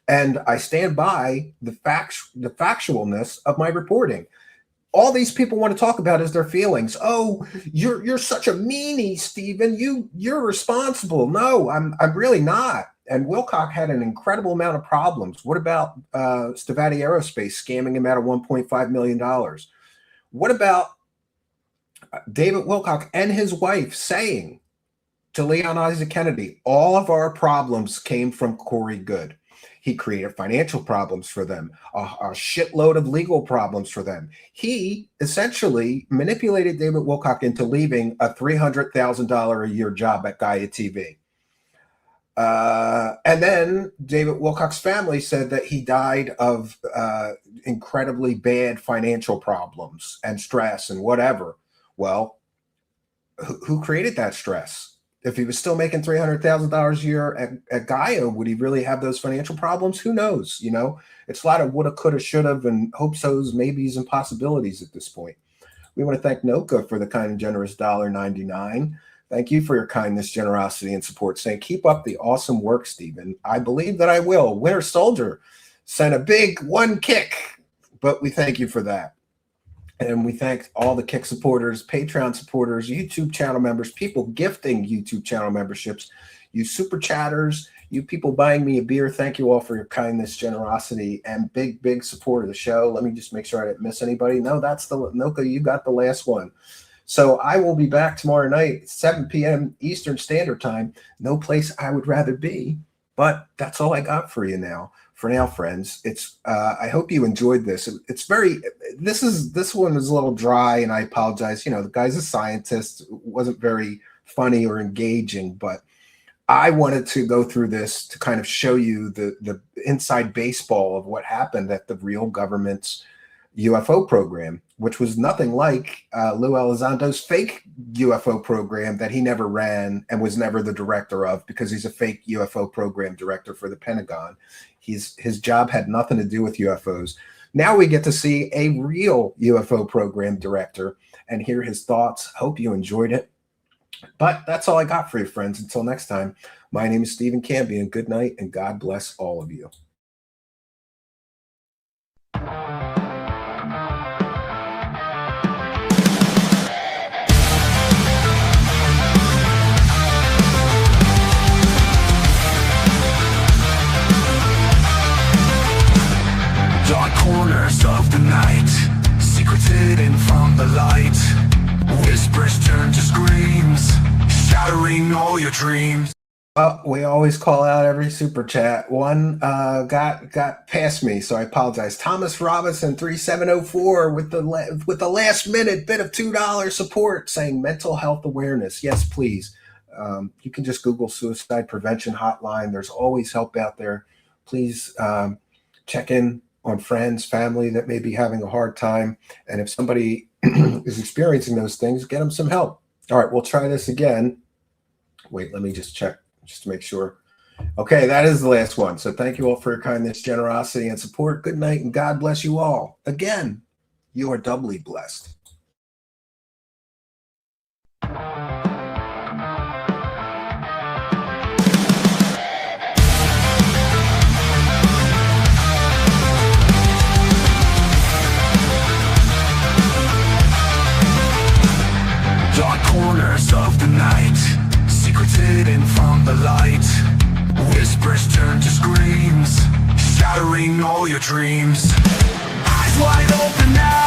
And I stand by the factualness of my reporting. All these people want to talk about is their feelings. Oh, you're such a meanie, Stephen. You're responsible. No, I'm really not. And Wilcock had an incredible amount of problems. What about Stavati Aerospace scamming him out of $1.5 million? What about David Wilcock and his wife saying to Leon Isaac Kennedy, all of our problems came from Corey Good. He created financial problems for them, a shitload of legal problems for them. He essentially manipulated David Wilcock into leaving a $300,000 a year job at Gaia TV. And then David Wilcock's family said that he died of incredibly bad financial problems and stress and whatever. Well, who created that stress? If he was still making $300,000 a year at Gaia, would he really have those financial problems? Who knows? You know, it's a lot of woulda, coulda, shoulda, and hope-sos, maybes, and possibilities at this point. We want to thank Noka for the kind and generous $1.99. Thank you for your kindness, generosity, and support. Saying, keep up the awesome work, Stephen. I believe that I will. Winter Soldier sent a big one kick, but we thank you for that. And we thank all the Kick supporters, Patreon supporters, YouTube channel members, people gifting YouTube channel memberships, you super chatters, you people buying me a beer. Thank you all for your kindness, generosity, and big support of the show. Let me just make sure I didn't miss anybody. No, that's the Noka. You got the last one. So I will be back tomorrow night, 7 p.m. Eastern Standard Time. No place I would rather be. But that's all I got for you now. For now, friends, it's. I hope you enjoyed this. It's very. This one was a little dry, and I apologize. You know, the guy's a scientist. It wasn't very funny or engaging, but I wanted to go through this to kind of show you the inside baseball of what happened at the real government's UFO program, which was nothing like Lou Elizondo's fake UFO program that he never ran and was never the director of, because he's a fake UFO program director for the Pentagon. His job had nothing to do with UFOs. Now we get to see a real UFO program director and hear his thoughts. Hope you enjoyed it. But that's all I got for you, friends. Until next time, my name is Stephen Cambion. Good night, and God bless all of you. Dark corners of the night, secrets hidden from the light. Whispers turn to screams, shattering all your dreams. We always call out every super chat. One got past me, so I apologize. Thomas Robinson 3704 with the last minute bit of $2 support, saying mental health awareness. Yes, please. You can just Google suicide prevention hotline. There's always help out there. Please check in on friends, family that may be having a hard time, and if somebody is experiencing those things, get them some help. All right, we'll try this again. Wait, let me just check just to make sure. Okay, that is the last one. So thank you all for your kindness, generosity, and support. Good night, and God bless you all. Again, you are doubly blessed. Dark corners of the night, secrets hidden from the light. Whispers turn to screams, shattering all your dreams. Eyes wide open now.